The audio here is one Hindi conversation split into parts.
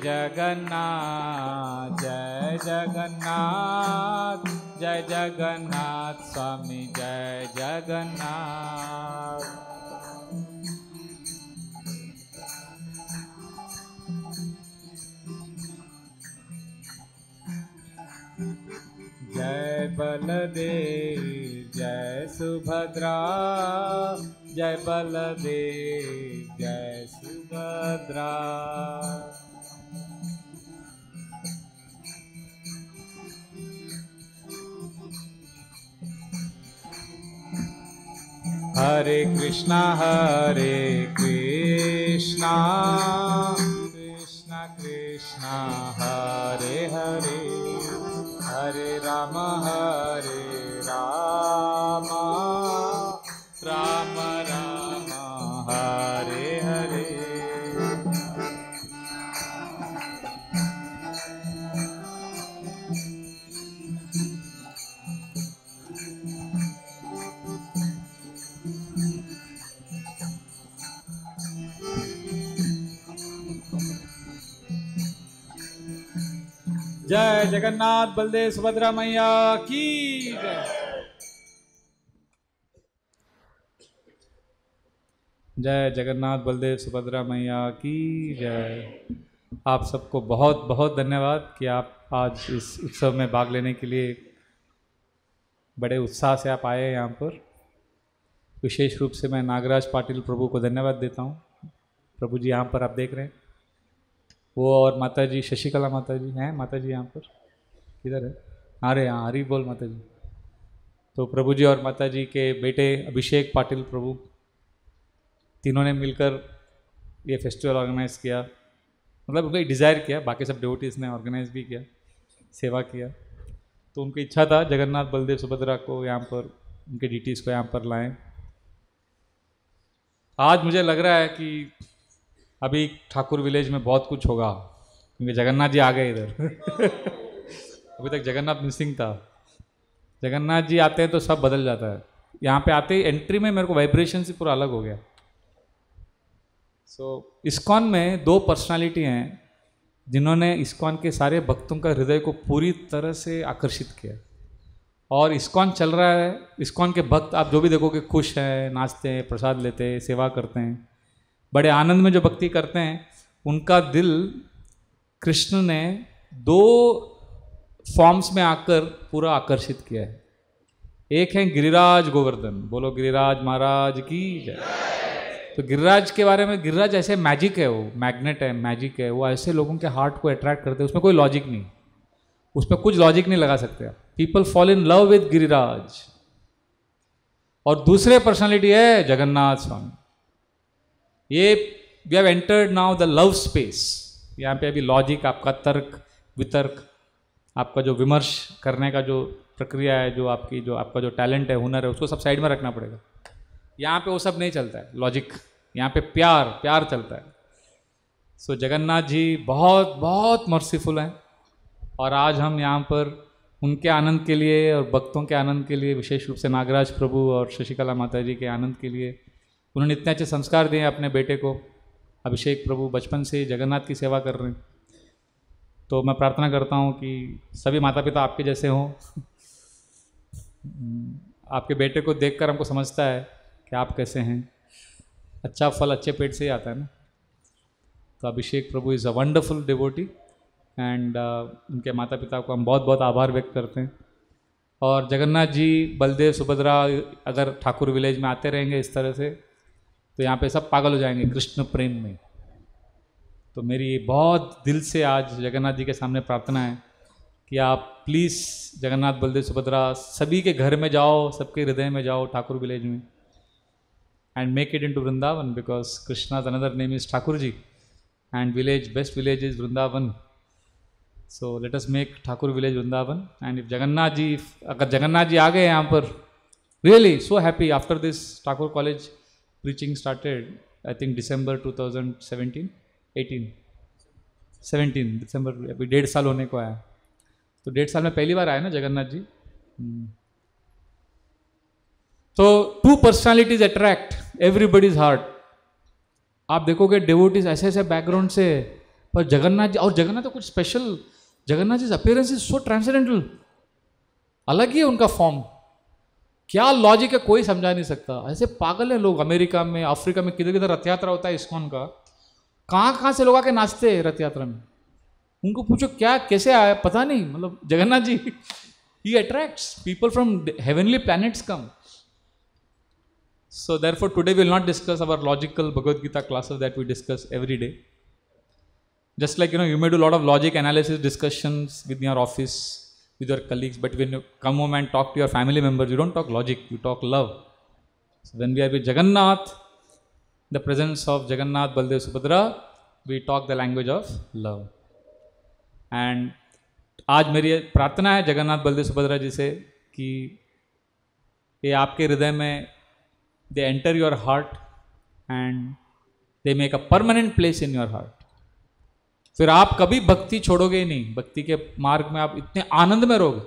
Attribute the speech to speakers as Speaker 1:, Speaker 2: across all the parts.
Speaker 1: जगन्नाथ, जय जगन्नाथ, जय जगन्नाथ स्वामी, जय जगन्नाथ। जय बलदेव, जय सुभद्रा, जय बलदेव, जय सुभद्रा। हरे कृष्णा कृष्णा कृष्णा हरे हरे, हरे राम राम राम हरे हरे। जय जगन्नाथ बलदेव सुभद्रा मैया की जय। जय जगन्नाथ बलदेव सुभद्रा मैया की जय। आप सबको बहुत बहुत धन्यवाद कि आप आज इस उत्सव में भाग लेने के लिए बड़े उत्साह से आप आए यहाँ पर। विशेष रूप से मैं नागराज पाटिल प्रभु को धन्यवाद देता हूँ। प्रभु जी यहाँ पर आप देख रहे हैं, वो और माता जी शशिकला माता जी हैं। माता जी यहाँ पर किधर है? अरे हाँ, हरी बोल माता जी। तो प्रभु जी और माता जी के बेटे अभिषेक पाटिल प्रभु, तीनों ने मिलकर ये फेस्टिवल ऑर्गेनाइज किया। मतलब उनको डिज़ायर किया, बाकी सब डिवोटीज ने ऑर्गेनाइज भी किया, सेवा किया। तो उनकी इच्छा था जगन्नाथ बलदेव सुभद्रा को यहाँ पर, उनके डीटीज़ को यहाँ पर लाएं। आज मुझे लग रहा है कि अभी ठाकुर विलेज में बहुत कुछ होगा, क्योंकि जगन्नाथ जी आ गए इधर। अभी तक जगन्नाथ मिसिंग था। जगन्नाथ जी आते हैं तो सब बदल जाता है। यहाँ पे आते ही एंट्री में मेरे को वाइब्रेशन से पूरा अलग हो गया। इस्कॉन में दो पर्सनालिटी हैं जिन्होंने इस्कॉन के सारे भक्तों का हृदय को पूरी तरह से आकर्षित किया। और इस्कॉन चल रहा है, इस्कॉन के भक्त आप जो भी देखोगे खुश हैं, नाचते हैं, प्रसाद लेते हैं, सेवा करते हैं, बड़े आनंद में जो भक्ति करते हैं। उनका दिल कृष्ण ने दो फॉर्म्स में आकर पूरा आकर्षित किया है। एक है गिरिराज गोवर्धन, बोलो गिरिराज महाराज की जय। तो गिरिराज के बारे में, गिरिराज ऐसे मैजिक है, वो मैग्नेट है, मैजिक है। वो ऐसे लोगों के हार्ट को अट्रैक्ट करते हैं, उसमें कोई लॉजिक नहीं, उसमें कुछ लॉजिक नहीं लगा सकते आप। People fall in love with Giriraj. और दूसरे पर्सनालिटी है जगन्नाथ स्वामी। ये we have entered now the love space. यहाँ पे अभी लॉजिक, आपका तर्क वितर्क, आपका जो विमर्श करने का जो प्रक्रिया है, जो आपका जो टैलेंट है, हुनर है, उसको सब साइड में रखना पड़ेगा। यहाँ पे वो सब नहीं चलता है लॉजिक, यहाँ पे प्यार चलता है। सो जगन्नाथ जी बहुत बहुत मर्सीफुल हैं। और आज हम यहाँ पर उनके आनंद के लिए और भक्तों के आनंद के लिए, विशेष रूप से नागराज प्रभु और शशिकला माता जी के आनंद के लिए, उन्होंने इतने अच्छे संस्कार दिए अपने बेटे को। अभिषेक प्रभु बचपन से जगन्नाथ की सेवा कर रहे हैं। तो मैं प्रार्थना करता हूँ कि सभी माता पिता आपके जैसे हों। आपके बेटे को देखकर हमको समझता है कि आप कैसे हैं। अच्छा फल अच्छे पेट से ही आता है ना। तो Abhishek Prabhu is a wonderful devotee and उनके माता पिता को हम बहुत बहुत आभार व्यक्त करते हैं। और जगन्नाथ जी बलदेव सुभद्रा अगर ठाकुर विलेज में आते रहेंगे इस तरह से, तो यहाँ पे सब पागल हो जाएंगे कृष्ण प्रेम में। तो मेरी बहुत दिल से आज जगन्नाथ जी के सामने प्रार्थना है कि आप प्लीज़ जगन्नाथ बलदेव सुभद्रा सभी के घर में जाओ, सबके हृदय में जाओ ठाकुर विलेज में, and make it into Vrindavan, because Krishna's another name is Thakur ji and village, best village is Vrindavan. So let us make Thakur village Vrindavan. And if Jagannath ji, अगर जगन्नाथ जी आ गए यहाँ पर, really so happy. After this Thakur college preaching started, I think December 2017, 17 दिसंबर, अभी 1.5 साल होने को आया। तो 1.5 साल में पहली बार आए ना जगन्नाथ जी। तो two personalities attract everybody's heart. आप देखोगे डिवोटीज ऐसे ऐसे बैकग्राउंड से, पर जगन्नाथ जी, और जगन्नाथ तो कुछ special, Jagannath ji appearance is so transcendental, अलग ही है उनका फॉर्म। क्या लॉजिक है कोई समझा नहीं सकता। ऐसे पागल है लोग, अमेरिका में, अफ्रीका में, किधर किधर रथ यात्रा होता है इस्कॉन का, कहाँ कहाँ से लोग आके नाचते हैं रथ यात्रा में। उनको पूछो क्या कैसे आया पता नहीं, मतलब जगन्नाथ जी ही attracts people from heavenly planets come. So therefore today we will not discuss our logical Bhagavad Gita classes that we discuss every day. Just like you may do a lot of logic analysis discussions with your office, with your colleagues, but when you come home and talk to your family members, you don't talk logic, you talk love. So when we are with Jagannath, the presence of Jagannath, Baldev, Subhadra, we talk the language of love. And आज मेरी प्रार्थना है जगन्नाथ बलदेव सुभद्रा जी से कि ये आपके हृदय में they enter your heart and they make a permanent place in your heart. फिर आप कभी भक्ति छोड़ोगे ही नहीं, भक्ति के मार्ग में आप इतने आनंद में रहोगे।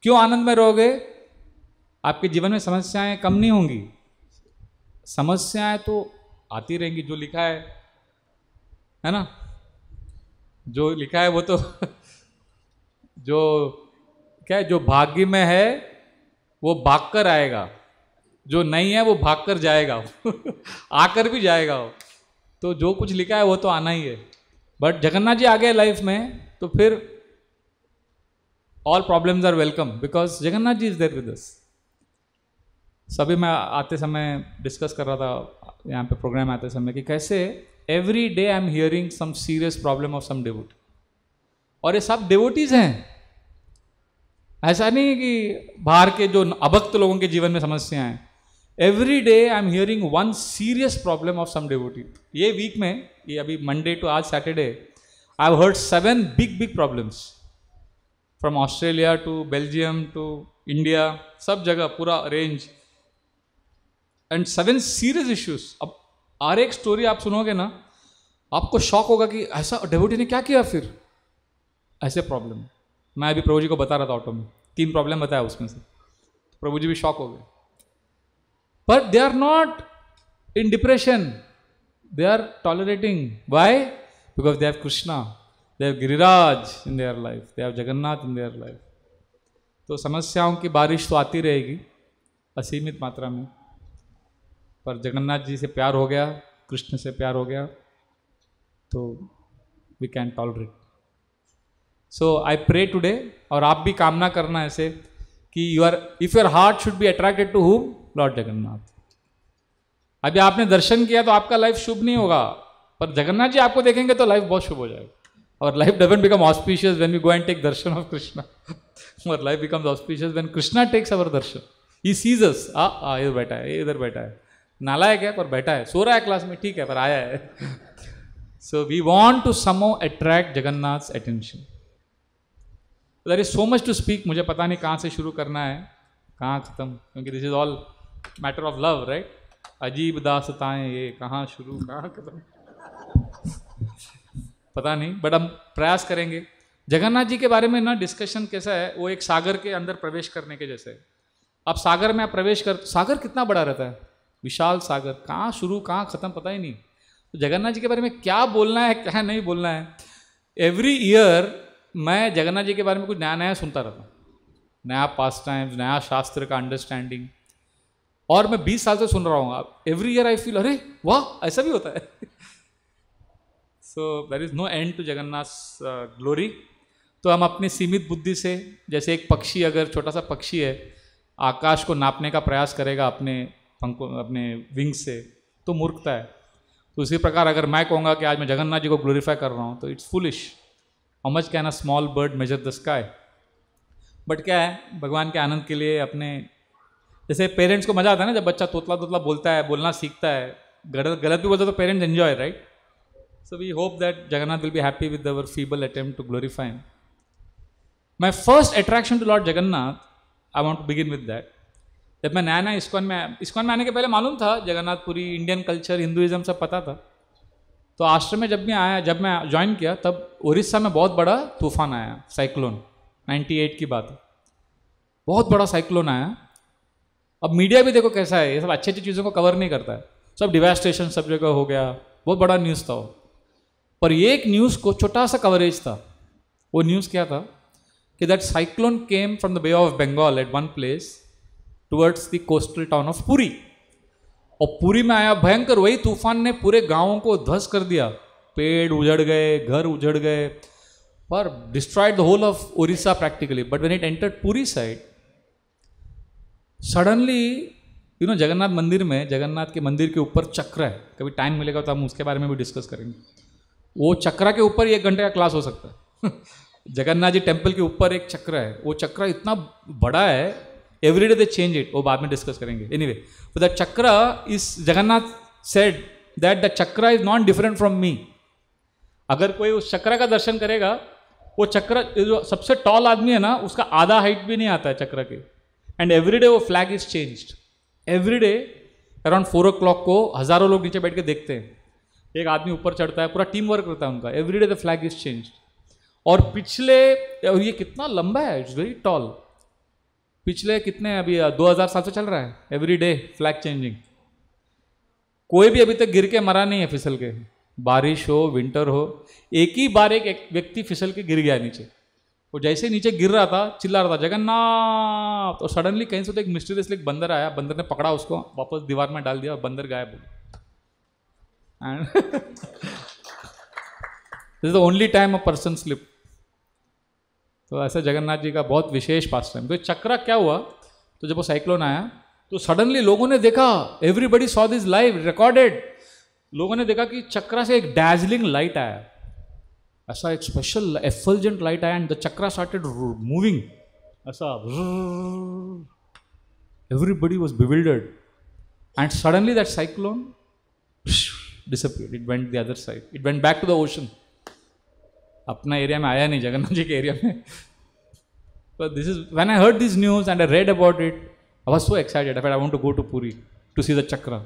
Speaker 1: क्यों आनंद में रहोगे? आपके जीवन में समस्याएं कम नहीं होंगी, समस्याएं तो आती रहेंगी। जो लिखा है ना, जो लिखा है वो तो जो क्या है, जो भाग्य में है वो भाग कर आएगा, जो नहीं है वो भाग कर जाएगा आकर भी जाएगा वो। तो जो कुछ लिखा है वो तो आना ही है। बट जगन्नाथ जी आ गए लाइफ में तो फिर all problems are welcome, because Jagannath ji is there with us. सभी मैं आते समय डिस्कस कर रहा था यहाँ पे प्रोग्राम आते समय कि कैसे every day I am hearing some serious problem of some devotee, और ये सब डिवोटीज हैं। ऐसा नहीं कि बाहर के जो अभक्त लोगों के जीवन में समस्याएं हैं। Every day I am hearing one serious problem of some devotee. ये वीक में, ये अभी मंडे टू आज Saturday, I have heard 7 big problems from Australia to Belgium to India, सब जगह पूरा रेंज, एंड 7 सीरियस इश्यूज। अब हर एक स्टोरी आप सुनोगे ना आपको शॉक होगा कि ऐसा डिवोटी ने क्या किया फिर, ऐसे प्रॉब्लम। मैं अभी प्रभु जी को बता रहा था ऑटो में, 3 प्रॉब्लम बताया उसमें से, प्रभु जी भी शॉक हो गए। But they are not in depression, they are tolerating. Why? Because they have Krishna, they have Giriraj in their life, they have Jagannath in their life. तो समस्याओं की बारिश तो आती रहेगी असीमित मात्रा में, पर जगन्नाथ जी से प्यार हो गया, कृष्ण से प्यार हो गया, तो we can tolerate. So I pray today, और आप भी कामना करना ऐसे कि if your heart should be attracted to whom, lord Jagannath. अभी आपने दर्शन किया तो आपका लाइफ शुभ नहीं होगा, पर जगन्नाथ जी आपको देखेंगे तो लाइफ बहुत शुभ हो जाएगा। और life doesn't become auspicious when we go and take darshan of Krishna, और life becomes auspicious when Krishna takes our darshan. He sees us, इधर बैठा है, ये इधर बैठा है, नालायक है पर बैठा है, सो रहा है क्लास में, ठीक है पर आया है। So we want to somehow attract Jagannath's attention. There is so much to speak, मुझे पता नहीं कहाँ से शुरू करना है कहाँ खत्म, क्योंकि this is all matter of love, right. अजीब दास्ताएं, ये कहाँ शुरू कहाँ खत्म पता नहीं, बट हम प्रयास करेंगे। जगन्नाथ जी के बारे में ना डिस्कशन कैसा है, वो एक सागर के अंदर प्रवेश करने के जैसे है। अब सागर में आप प्रवेश कर, सागर कितना बड़ा रहता है, विशाल सागर, कहाँ शुरू कहाँ खत्म पता ही नहीं। तो जगन्नाथ जी के बारे में क्या बोलना है क्या नहीं बोलना है। एवरी ईयर मैं जगन्नाथ जी के बारे में कुछ नया नया सुनता रहता हूँ, नया पास टाइम्स, नया शास्त्र का अंडरस्टैंडिंग, और मैं 20 साल से सुन रहा हूँ। अब एवरी ईयर आई फील अरे वाह ऐसा भी होता है। So there is no end to Jagannath glory. तो हम अपनी सीमित बुद्धि से, जैसे एक पक्षी अगर छोटा सा पक्षी है आकाश को नापने का प्रयास करेगा अपने पंखों, अपने विंग्स से, तो मूर्खता है। तो उसी प्रकार अगर मैं कहूँगा कि आज मैं जगन्नाथ जी को ग्लोरीफाई कर रहा हूँ, तो it's foolish. How much can a small bird measure the sky. But क्या है, भगवान के आनंद के लिए अपने, जैसे पेरेंट्स को मजा आता है ना जब बच्चा तोतला तोतला बोलता है, बोलना सीखता है, गलत भी बोलता है तो parents enjoy, right. So we hope that Jagannath will be happy with our feeble attempt to glorify him. My first attraction to lord Jagannath, I want to begin with that. जब मैं नया नया इस्कॉन में आने के पहले मालूम था जगन्नाथपुरी, इंडियन कल्चर, हिंदुइज्म सब पता था। तो आश्रम में जब मैं ज्वाइन किया तब उड़ीसा में बहुत बड़ा तूफान आया, साइक्लोन, 98 की बात है, बहुत बड़ा साइक्लोन आया। अब मीडिया भी देखो कैसा है, ये सब अच्छी अच्छी चीज़ों को कवर नहीं करता है, सब डिवास्टेशन सब जगह हो गया, बहुत बड़ा न्यूज़ था वो। पर ये एक न्यूज़ को छोटा सा कवरेज था। वो न्यूज़ क्या था कि that cyclone came from the bay of Bengal at one place towards the coastal town of Puri, और पुरी में आया भयंकर, वही तूफान ने पूरे गांवों को ध्वस्त कर दिया, पेड़ उजड़ गए, घर उजड़ गए, पर destroyed the whole of Orissa practically. But when it entered Puri side, suddenly Jagannath मंदिर में, जगन्नाथ के मंदिर के ऊपर चक्र है, कभी टाइम मिलेगा तो हम उसके बारे में भी डिस्कस करेंगे। वो चक्र के ऊपर 1 घंटे का क्लास हो सकता है जगन्नाथ जी टेम्पल के ऊपर एक चक्र है, वो चक्र इतना बड़ा है, एवरीडे दे चेंज इट, वो बाद में डिस्कस करेंगे। एनीवे, तो दैट चक्र इस जगन्नाथ सेड दैट द चक्र is not different from me. अगर कोई उस चक्र का दर्शन करेगा, वो चक्र जो सबसे टॉल आदमी है ना, उसका आधा हाइट भी नहीं आता है चक्र के। एंड एवरीडे वो flag is changed, everyday around 4 o'clock को हजारों लोग नीचे बैठ के देखते हैं, एक आदमी ऊपर चढ़ता है, पूरा टीम वर्क करता है उनका, everyday the flag is changed. और पिछले, और ये कितना लंबा है, इट्स वेरी टॉल, पिछले कितने अभी 2000 साल से चल रहा है, एवरी डे फ्लैग चेंजिंग। कोई भी अभी तक गिर के मरा नहीं है फिसल के, बारिश हो विंटर हो, एक ही बार एक व्यक्ति फिसल के गिर गया नीचे। वो जैसे नीचे गिर रहा था चिल्ला रहा था जगन्नाथ, तो सडनली कहीं से तो एक मिस्टीरियसली एक बंदर आया, बंदर ने पकड़ा उसको, वापस दीवार में डाल दिया और बंदर गायब हो। This is the only time a person slip. तो ऐसा जगन्नाथ जी का बहुत विशेष पास टाइम। तो चक्रा क्या हुआ, तो जब वो साइक्लोन आया तो सडनली लोगों ने देखा, everybody saw this live recorded, लोगों ने देखा कि चक्रा से एक डैजलिंग लाइट आया, ऐसा एक स्पेशल एफल्जेंट लाइट आया, and the chakra started moving, ऐसा everybody was bewildered, and suddenly that cyclone disappeared, it went the other side, it went back to the ocean। अपना एरिया में आया नहीं, जगन्नाथ जी के एरिया में। But this is when I heard this news and I read about it, I was so excited, I want to go to Puri to see the chakra,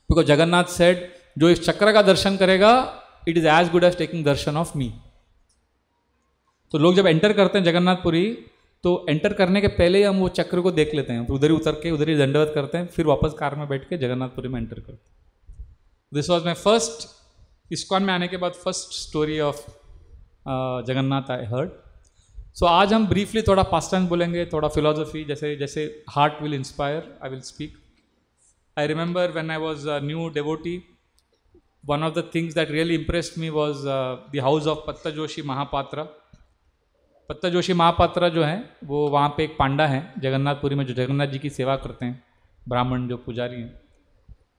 Speaker 1: because Jagannath said जो इस चक्र का दर्शन करेगा, it is as good as taking Darshan of me। तो लोग जब एंटर करते हैं जगन्नाथपुरी, तो एंटर करने के पहले ही हम वो चक्र को देख लेते हैं, तो उधर ही उतर के उधर ही दंडवत करते हैं, फिर वापस कार में बैठ के जगन्नाथपुरी में एंटर करते हैं। This was my first, ISKCON में आने के बाद first story of Jagannath I heard. So आज हम ब्रीफली थोड़ा पास्ट टाइम बोलेंगे, थोड़ा फिलोसफी, जैसे जैसे heart will inspire I will speak. I remember when I was a new devotee, one of the things that really impressed me was the house of पत्ता जोशी महापात्रा। पत्ता जोशी महापात्रा जो हैं वो वहाँ पे एक पांडा हैं जगन्नाथपुरी में, जो जगन्नाथ जी की सेवा करते हैं, ब्राह्मण जो पुजारी हैं।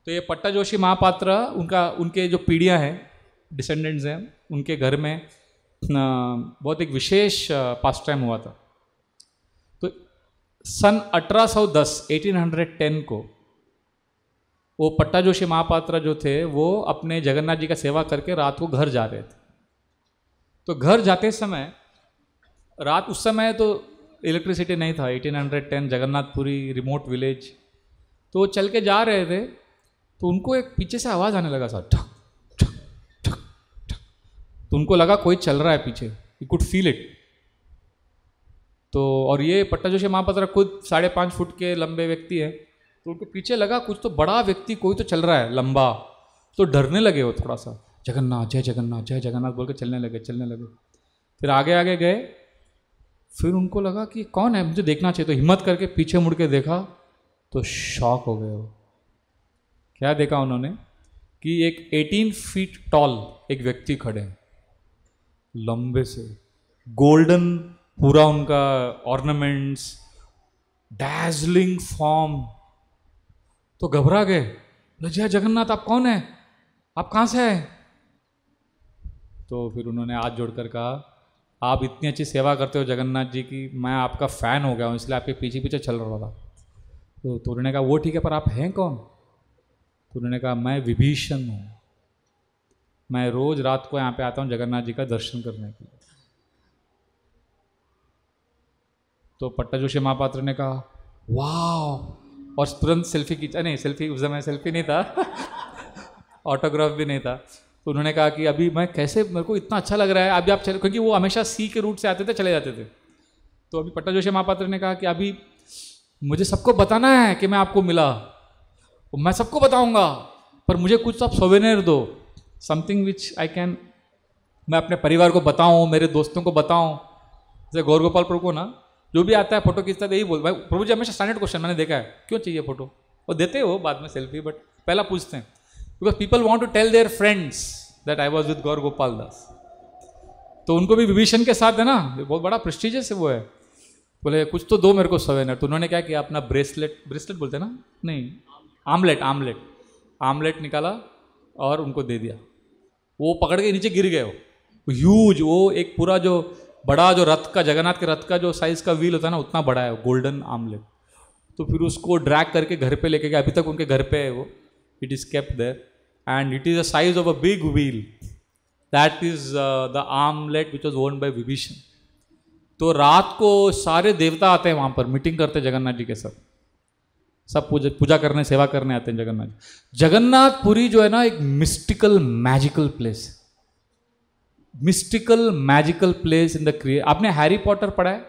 Speaker 1: तो ये पट्टा जोशी महापात्रा, उनके जो पीढ़ियाँ हैं, डिसेंडेंट्स हैं, उनके घर में बहुत एक विशेष पास्ट टाइम हुआ था। तो सन 1810 को वो पट्टा जोशी महापात्रा जो थे वो अपने जगन्नाथ जी का सेवा करके रात को घर जा रहे थे। तो घर जाते समय रात, उस समय तो इलेक्ट्रिसिटी नहीं था, 1810 जगन्नाथपुरी रिमोट विलेज। तो वो चल के जा रहे थे, तो उनको एक पीछे से आवाज़ आने लगा, सा ठक ठक ठक ठक। तो उनको लगा कोई चल रहा है पीछे, यू कुड फील इट। तो और ये पट्टा जोशी महापात्रा खुद 5.5 फुट के लंबे व्यक्ति है, तो उनको पीछे लगा कुछ तो बड़ा व्यक्ति कोई तो चल रहा है लंबा। तो डरने लगे वो थोड़ा सा, जगन्नाथ जय जगन्नाथ जय जगन्नाथ बोल के चलने लगे। फिर आगे आगे गए, फिर उनको लगा कि कौन है, मुझे देखना चाहिए। तो हिम्मत करके पीछे मुड़ के देखा, तो शॉक हो गए वो। क्या देखा उन्होंने कि एक 18 फीट टॉल एक व्यक्ति खड़े हैं, लंबे से, गोल्डन पूरा उनका ऑर्नामेंट्स, डैजलिंग फॉर्म। तो घबरा गए, जय जगन्नाथ आप कौन है, आप कहाँ से हैं? तो फिर उन्होंने हाथ जोड़कर कहा, आप इतनी अच्छी सेवा करते हो जगन्नाथ जी की, मैं आपका फ़ैन हो गया हूँ, इसलिए आपके पीछे पीछे चल रहा था। तो उन्होंने कहा वो ठीक है, पर आप हैं कौन? तो उन्होंने कहा मैं विभीषण हूँ, मैं रोज़ रात को यहाँ पे आता हूँ जगन्नाथ जी का दर्शन करने के लिए। तो पट्टा जोशी महापात्र ने कहा वाह, और तुरंत सेल्फी खींचा। नहीं, सेल्फी उस समय सेल्फी नहीं था ऑटोग्राफ भी नहीं था। तो उन्होंने कहा कि अभी मैं कैसे, मेरे को इतना अच्छा लग रहा है, अभी आप चले, क्योंकि वो हमेशा सी के रूट से आते थे, चले जाते थे। तो अभी पट्टा जोशी महापात्र ने कहा कि अभी मुझे सबको बताना है कि मैं आपको मिला, मैं सबको बताऊंगा, पर मुझे कुछ आप सोवेनियर दो। समथिंग विच आई कैन, मैं अपने परिवार को बताऊं, मेरे दोस्तों को बताऊं। जैसे गौर गोपाल प्रभु को ना जो भी आता है फोटो खींचता है, यही बोल भाई प्रभु जी हमेशा स्टैंडर्ड क्वेश्चन मैंने देखा है, क्यों चाहिए फोटो? वो देते हो बाद में सेल्फी, बट पहला पूछते हैं because people want to tell their friends that I was with Gaur Gopal Das. तो उनको भी विभीषण के साथ है ना, बहुत बड़ा प्रेस्टिजियस है वो है। बोले कुछ तो दो मेरे को सवेनर। तो उन्होंने क्या किया, अपना ब्रेसलेट, ब्रेसलेट बोलते हैं ना, नहीं आमलेट, आमलेट, आमलेट निकाला और उनको दे दिया। वो पकड़ के नीचे गिर गए, वो ह्यूज, वो एक पूरा जो बड़ा जो रथ का, जगन्नाथ के रथ का जो साइज का व्हील होता है ना, उतना बड़ा है गोल्डन आमलेट। तो फिर उसको ड्रैग करके घर पे लेके गए, अभी तक उनके घर पे है वो, it is kept there and it is the size of a big wheel, that is the amulet which was owned by Vibhishan. तो रात को सारे देवता आते हैं वहां पर, मीटिंग करते हैं जगन्नाथ जी के साथ, सब पूजा करने, सेवा करने आते हैं जगन्नाथ जी। जगन्नाथपुरी जो है ना एक mystical magical place, mystical magical place in the create. आपने हैरी पॉटर पढ़ा है,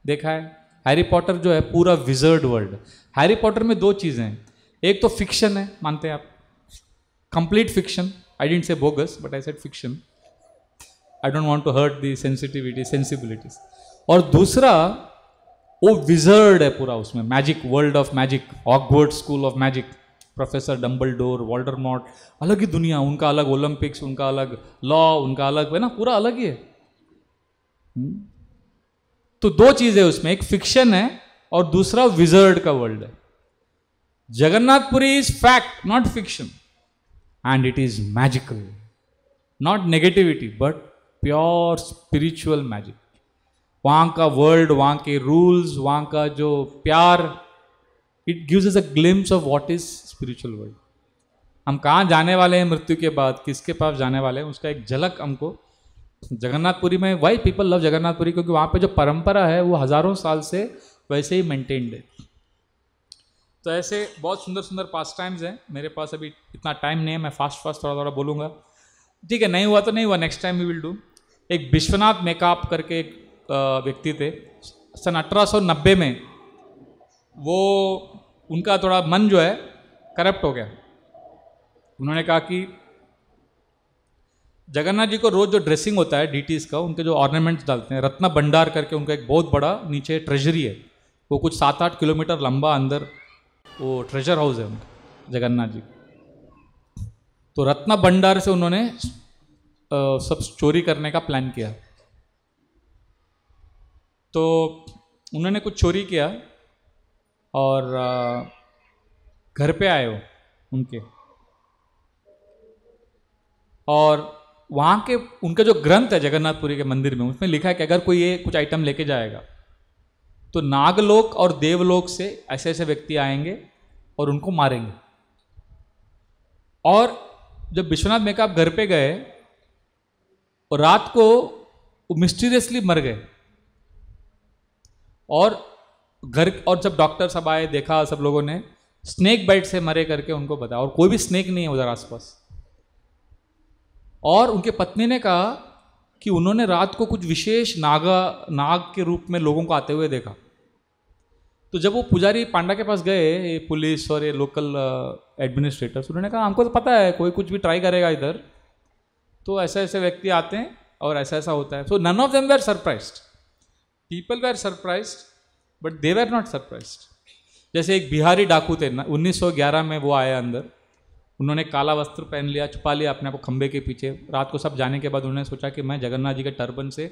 Speaker 1: देखा है? हैरी पॉटर जो है पूरा विजर्ड वर्ल्ड। हैरी पॉटर में दो चीजें हैं, एक तो फिक्शन है, मानते हैं आप, complete fiction, I didn't say bogus but I said fiction, I don't want to hurt the sensitivity sensibilities. और दूसरा वो विजर्ड है पूरा, उसमें magic, world of magic, Hogwarts school of magic, professor Dumbledore, Voldemort, अलग ही दुनिया, उनका अलग ओलंपिक्स, उनका अलग लॉ, उनका अलग है ना, पूरा अलग ही है। तो दो चीजें उसमें, एक फिक्शन है और दूसरा विजर्ड का वर्ल्ड है। Jagannathpuri is fact not fiction and it is magical, not negativity but pure spiritual magic. वहां का वर्ल्ड, वहां के रूल्स, वहां का जो प्यार, it gives us a glimpse of what is spiritual world. हम कहाँ जाने वाले हैं मृत्यु के बाद, किसके पास जाने वाले हैं, उसका एक झलक हमको जगन्नाथपुरी में। वाई पीपल लव जगन्नाथपुरी, क्योंकि वहाँ पे जो परंपरा है वो हजारों साल से वैसे ही मेंटेन्ड है। तो ऐसे बहुत सुंदर सुंदर पास टाइम्स हैं। मेरे पास अभी इतना टाइम नहीं है, मैं फास्ट फास्ट थोड़ा थोड़ा बोलूँगा, ठीक है? नहीं हुआ तो नहीं हुआ, next time we will do. एक विश्वनाथ मेकाप करके एक व्यक्ति थे, सन 1890 में वो, उनका थोड़ा मन जो है करप्ट हो गया। उन्होंने कहा कि जगन्नाथ जी को रोज जो ड्रेसिंग होता है डीटीज का, उनके जो ऑर्नामेंट्स डालते हैं, रत्न भंडार करके उनका एक बहुत बड़ा नीचे ट्रेजरी है, वो कुछ 7-8 किलोमीटर लंबा अंदर वो ट्रेजर हाउस है उनका जगन्नाथ जी। तो रत्न भंडार से उन्होंने सब चोरी करने का प्लान किया। तो उन्होंने कुछ चोरी किया और घर पे आए हो उनके, और वहाँ के उनका जो ग्रंथ है जगन्नाथपुरी के मंदिर में, उसमें लिखा है कि अगर कोई ये कुछ आइटम लेके जाएगा तो नागलोक और देवलोक से ऐसे ऐसे व्यक्ति आएंगे और उनको मारेंगे। और जब विश्वनाथ मेकाप घर पे गए और रात को वो मिस्टीरियसली मर गए, और घर, और जब डॉक्टर सब आए, देखा सब लोगों ने, स्नेक बाइट से मरे करके उनको बताया, और कोई भी स्नेक नहीं है उधर आसपास। और उनके पत्नी ने कहा कि उन्होंने रात को कुछ विशेष नाग के रूप में लोगों को आते हुए देखा। तो जब वो पुजारी पांडा के पास गए, ये पुलिस और ये लोकल एडमिनिस्ट्रेटर्स, उन्होंने कहा हमको तो पता है कोई कुछ भी ट्राई करेगा इधर, तो ऐसे ऐसे व्यक्ति आते हैं और ऐसा ऐसा होता है। So none of them were surprised, people were surprised but they were not surprised. जैसे एक बिहारी डाकू थे, 1911 में वो आए अंदर, उन्होंने काला वस्त्र पहन लिया, छुपा लिया अपने को खंबे के पीछे। रात को सब जाने के बाद उन्होंने सोचा कि मैं जगन्नाथ जी के टर्बन से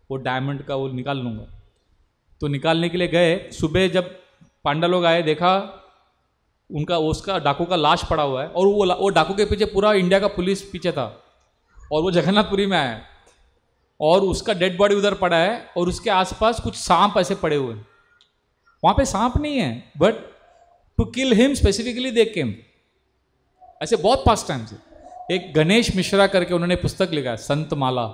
Speaker 1: वो डायमंड का वो निकाल लूँगा। तो निकालने के लिए गए, सुबह जब पांडा लोग आए, देखा उनका उसका डाकू का लाश पड़ा हुआ है, और वो डाकू के पीछे पूरा इंडिया का पुलिस पीछे था, और वो जगन्नाथपुरी में आया और उसका डेड बॉडी उधर पड़ा है, और उसके आसपास कुछ सांप ऐसे पड़े हुए हैं। वहाँ पे सांप नहीं है, but to kill him specifically they came. ऐसे बहुत पास्ट टाइम से। एक गणेश मिश्रा करके उन्होंने पुस्तक लिखा है, संत माला,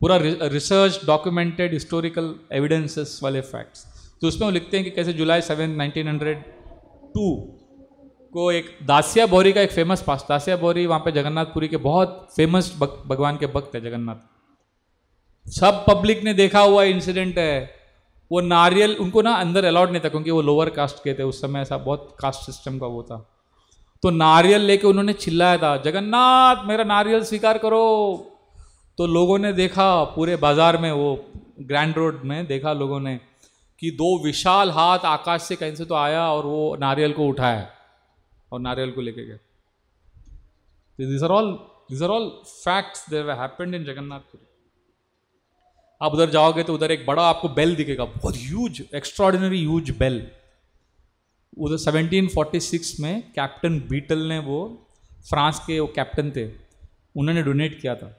Speaker 1: पूरा रिसर्च डॉक्यूमेंटेड हिस्टोरिकल एविडेंसेस वाले फैक्ट्स। तो उसमें वो लिखते हैं कि कैसे जुलाई 7, 1902 को एक दासिया बोरी का एक फेमस पास, दासिया बोरी वहाँ पे जगन्नाथपुरी के बहुत फेमस भगवान के भक्त है जगन्नाथ। सब पब्लिक ने देखा हुआ इंसिडेंट है। वो नारियल उनको ना अंदर अलाउड नहीं था, क्योंकि वो लोअर कास्ट के थे उस समय, ऐसा बहुत कास्ट सिस्टम का वो था। तो नारियल लेके उन्होंने चिल्लाया था, जगन्नाथ मेरा नारियल स्वीकार करो। तो लोगों ने देखा पूरे बाजार में, वो ग्रैंड रोड में देखा लोगों ने कि दो विशाल हाथ आकाश से कहीं से तो आया और वो नारियल को उठाया और नारियल को लेके गया। These are all facts that have happened in Jagannathpuri. आप उधर जाओगे तो उधर एक बड़ा आपको बेल दिखेगा, बहुत ह्यूज, एक्स्ट्रॉर्डिनरी ह्यूज बेल। उधर 1746 में कैप्टन बीटल ने, वो फ्रांस के वो कैप्टन थे, उन्होंने डोनेट किया था।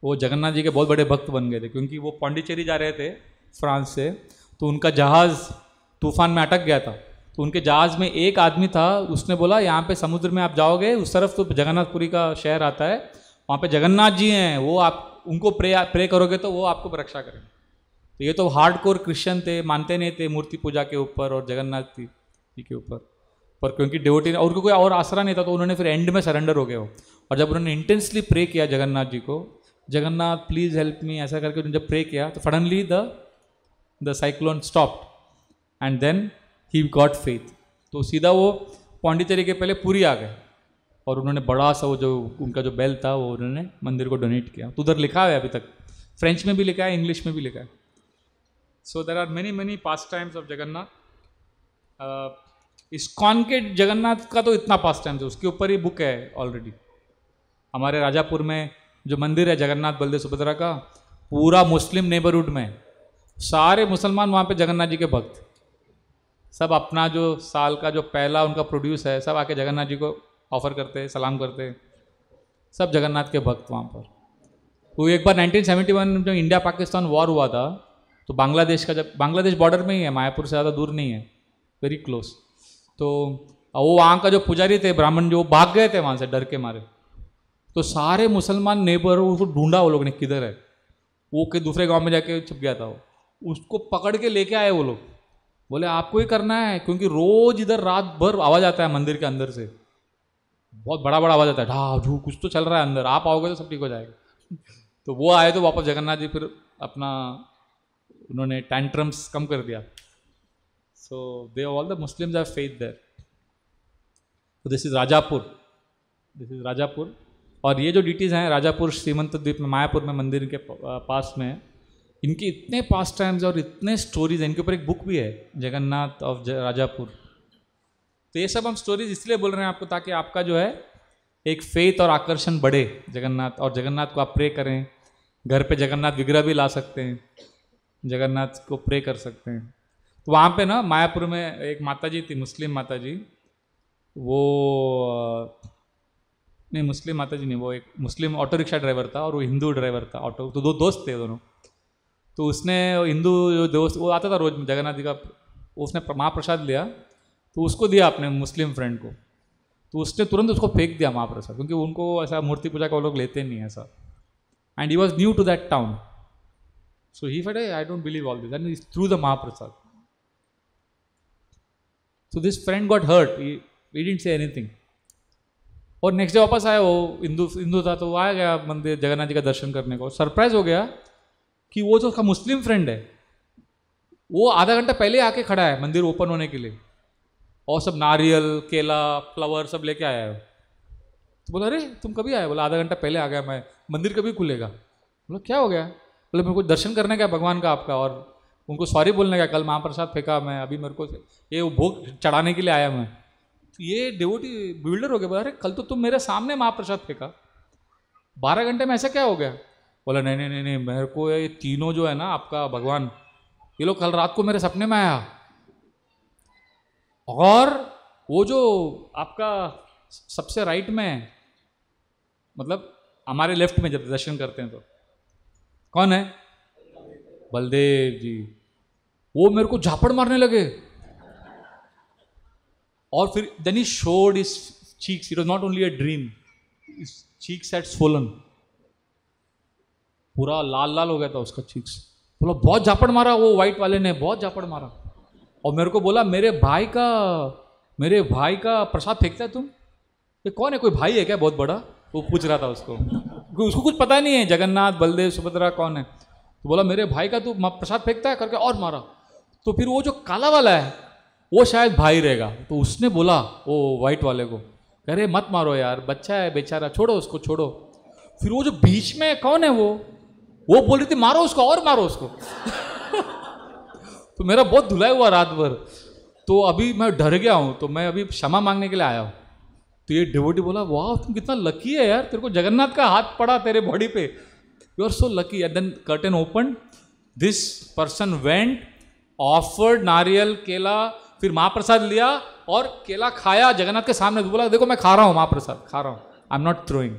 Speaker 1: वो जगन्नाथ जी के बहुत बड़े भक्त बन गए थे, क्योंकि वो पौंडीचेरी जा रहे थे फ्रांस से, तो उनका जहाज़ तूफान में अटक गया था। तो उनके जहाज़ में एक आदमी था, उसने बोला यहाँ पे समुद्र में आप जाओगे उस तरफ तो जगन्नाथपुरी का शहर आता है, वहाँ पे जगन्नाथ जी हैं, वो आप उनको प्रे करोगे तो वो आपको रक्षा करेंगे। तो ये तो हार्डकोर क्रिश्चियन थे, मानते नहीं थे मूर्ति पूजा के ऊपर और जगन्नाथ जी के ऊपर, पर क्योंकि डिवोटी ने, और कोई और आसरा नहीं था, तो उन्होंने फिर एंड में सरेंडर हो गए वो। और जब उन्होंने इंटेंसली प्रे किया जगन्नाथ जी को, जगन्नाथ प्लीज़ हेल्प मी, ऐसा करके उन्होंने जब प्रे किया तो suddenly the cyclone stopped and then he got faith. तो सीधा वो पौंडीचेरी के पहले पुरी आ गए और उन्होंने बड़ा सा वो जो उनका जो बेल था वो उन्होंने मंदिर को डोनेट किया। तो उधर लिखा है अभी तक, फ्रेंच में भी लिखा है, इंग्लिश में भी लिखा है। So there are many pastimes of Jagannath. ISKCON के जगन्नाथ का तो इतना पास्ट टाइम्स है, उसके ऊपर ही बुक है ऑलरेडी। हमारे राजापुर में जो मंदिर है जगन्नाथ बलदेव सुभद्रा का, पूरा मुस्लिम नेबरहुड में सारे मुसलमान वहाँ पे जगन्नाथ जी के भक्त, सब अपना जो साल का जो पहला उनका प्रोड्यूस है सब आके जगन्नाथ जी को ऑफर करते हैं, सलाम करते हैं, सब जगन्नाथ के भक्त वहाँ पर। वो एक बार 1971 में जब इंडिया पाकिस्तान वॉर हुआ था, तो बांग्लादेश का, जब बांग्लादेश बॉर्डर में ही है, मायापुर से ज़्यादा दूर नहीं है, वेरी क्लोज, तो वो वहाँ का जो पुजारी थे ब्राह्मण, जो भाग गए थे वहाँ से डर के मारे। तो सारे मुसलमान नेबर उसको ढूंढा वो लोग ने किधर है, वो के दूसरे गांव में जाके छुप गया था, वो उसको पकड़ के लेके आए वो लोग। बोले आपको ही करना है, क्योंकि रोज इधर रात भर आवाज़ आता है मंदिर के अंदर से, बहुत बड़ा बड़ा आवाज़ आता है, ढा ढू कुछ तो चल रहा है अंदर, आप आओगे तो सब ठीक हो जाएगा। तो वो आए तो वापस जगन्नाथ जी फिर अपना उन्होंने टैंट्रम्स कम कर दिया। So they all the Muslims have faith there. तो दिस इज राजापुर। और ये जो डिटीज़ हैं राजापुर श्रीमंत द्वीप में, मायापुर में मंदिर के पास में, इनके इतने पास टाइम्स और इतने स्टोरीज हैं, इनके ऊपर एक बुक भी है जगन्नाथ ऑफ राजापुर। तो ये सब हम स्टोरीज इसलिए बोल रहे हैं आपको, ताकि आपका जो है एक फेथ और आकर्षण बढ़े जगन्नाथ, और जगन्नाथ को आप प्रे करें। घर पे जगन्नाथ विग्रह भी ला सकते हैं, जगन्नाथ को प्रे कर सकते हैं। तो वहाँ पे ना मायापुर में एक माता जी थी, मुस्लिम माता जी, वो नहीं मुस्लिम माता जी नहीं, वो एक मुस्लिम ऑटो रिक्शा ड्राइवर था और वो हिंदू ड्राइवर था ऑटो, तो दो दोस्त थे दोनों। तो उसने हिंदू जो दोस्त, वो आता था रोज जगन्नाथ जी का, उसने महाप्रसाद लिया तो उसको दिया अपने मुस्लिम फ्रेंड को, तो उसने तुरंत उसको फेंक दिया महाप्रसाद, क्योंकि उनको ऐसा मूर्ति पूजा का वो लोग लेते नहीं ऐसा। And he was new to that town, so he said I don't believe all this, and he threw the Mahaprasad. So this friend got hurt, he didn't say anything. और नेक्स्ट डे वापस आया, वो हिंदू था, तो वो आया गया मंदिर जगन्नाथ जी का दर्शन करने को। सरप्राइज हो गया कि वो जो उसका मुस्लिम फ्रेंड है वो आधा घंटा पहले आके खड़ा है मंदिर ओपन होने के लिए, और सब नारियल केला फ्लावर सब लेके आया है। तो बोला अरे तुम कभी आए? बोला आधा घंटा पहले आ गया मैं, मंदिर कभी खुलेगा? बोला क्या हो गया? बोले मेरे को दर्शन करने का भगवान का आपका, और उनको सॉरी बोलने का, कल महाप्रसाद फेंका मैं, अभी मेरे को ये भोग चढ़ाने के लिए आया मैं। तो ये डिवोटी बिल्डर हो गया, बोला अरे कल तो तुम मेरे सामने महाप्रसाद फेंका, 12 घंटे में ऐसा क्या हो गया? बोला नहीं नहीं नहीं नहीं, मेरे को ये तीनों जो है ना आपका भगवान, ये लोग कल रात को मेरे सपने में आया, और वो जो आपका सबसे राइट में, मतलब हमारे लेफ्ट में जब दर्शन करते हैं तो कौन है? बलदेव जी। वो मेरे को झापड़ मारने लगे, और फिर then he showed his cheeks, it was not only a dream, his cheeks had swollen, पूरा लाल लाल हो गया था उसका चीक्स। बोला बहुत झापड़ मारा वो वाइट वाले ने, बहुत झापड़ मारा। और मेरे को बोला मेरे भाई का प्रसाद फेंकता है तुम? ये कौन है, कोई भाई है क्या बहुत बड़ा? वो पूछ रहा था उसको, क्योंकि उसको कुछ पता नहीं है जगन्नाथ बलदेव सुभद्रा कौन है। तो बोला मेरे भाई का तू प्रसाद फेंकता है करके, और मारा। तो फिर वो जो काला वाला है वो शायद भाई रहेगा, तो उसने बोला वो वाइट वाले को, कह रहे मत मारो यार, बच्चा है बेचारा, छोड़ो उसको, छोड़ो। फिर वो जो बीच में कौन है वो बोल रही थी मारो उसको और मारो उसको। तो मेरा बहुत धुलाई हुआ रात भर। तो अभी मैं डर गया हूँ, तो मैं अभी क्षमा मांगने के लिए आया हूँ। तो ये डिवोटी बोला वाह तुम कितना लकी है यार, तेरे को जगन्नाथ का हाथ पड़ा तेरे बॉडी पे, you are so lucky. And then curtain open, this person went, offered नारियल केला, फिर महाप्रसाद लिया और केला खाया जगन्नाथ के सामने। बोला देखो मैं खा रहा हूँ महाप्रसाद, खा रहा हूँ, I am not throwing.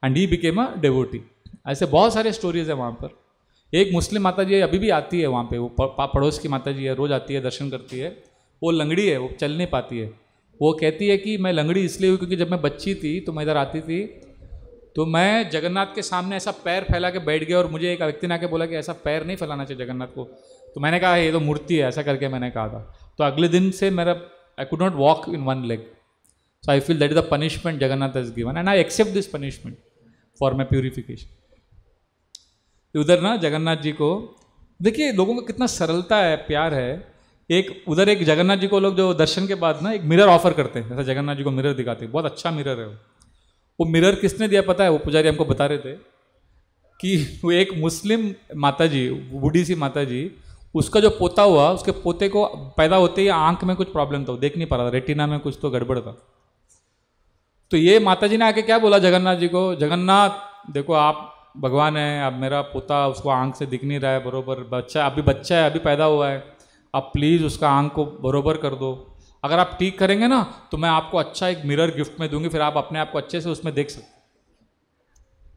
Speaker 1: And he became a devotee. ऐसे बहुत सारे स्टोरीज है वहाँ पर। एक मुस्लिम माता जी अभी भी आती है वहाँ पे, वो पड़ोस की माता जी है, रोज आती है, दर्शन करती है। वो लंगड़ी है, वो चल नहीं पाती है। वो कहती है कि मैं लंगड़ी इसलिए हुई क्योंकि जब मैं बच्ची थी तो मैं इधर आती थी, तो मैं जगन्नाथ के सामने ऐसा पैर फैला के बैठ गया और मुझे एक व्यक्ति ने आके बोला कि ऐसा पैर नहीं फैलाना चाहिए जगन्नाथ को। तो मैंने कहा ये तो मूर्ति है, ऐसा करके मैंने कहा था। तो अगले दिन से मेरा I could not walk in one leg. So I feel that is the punishment Jagannath has given and I accept this punishment for my purification. उधर ना जगन्नाथ जी को देखिए, लोगों का कितना सरलता है, प्यार है। उधर एक जगन्नाथ जी को लोग जो दर्शन के बाद ना एक मिरर ऑफर करते हैं, ऐसा जगन्नाथ जी को मिरर दिखाते हैं, बहुत अच्छा मिरर है वो मिरर किसने दिया पता है? वो पुजारी हमको बता रहे थे कि वो एक मुस्लिम माता जी, बूढ़ी सी माता जी, उसका जो पोता हुआ, उसके पोते को पैदा होते ही आंख में कुछ प्रॉब्लम था, वो देख नहीं पा रहा था, रेटिना में कुछ तो गड़बड़ था। तो ये माता जी ने आके क्या बोला जगन्नाथ जी को, जगन्नाथ देखो आप भगवान है, अब मेरा पोता उसको आंख से दिख नहीं रहा है बरोबर, बच्चा है, अभी पैदा हुआ है, आप प्लीज़ उसका आंख को बरोबर कर दो। अगर आप ठीक करेंगे ना तो मैं आपको अच्छा एक मिरर गिफ्ट में दूंगी, फिर आप अपने आप को अच्छे से उसमें देख सकते।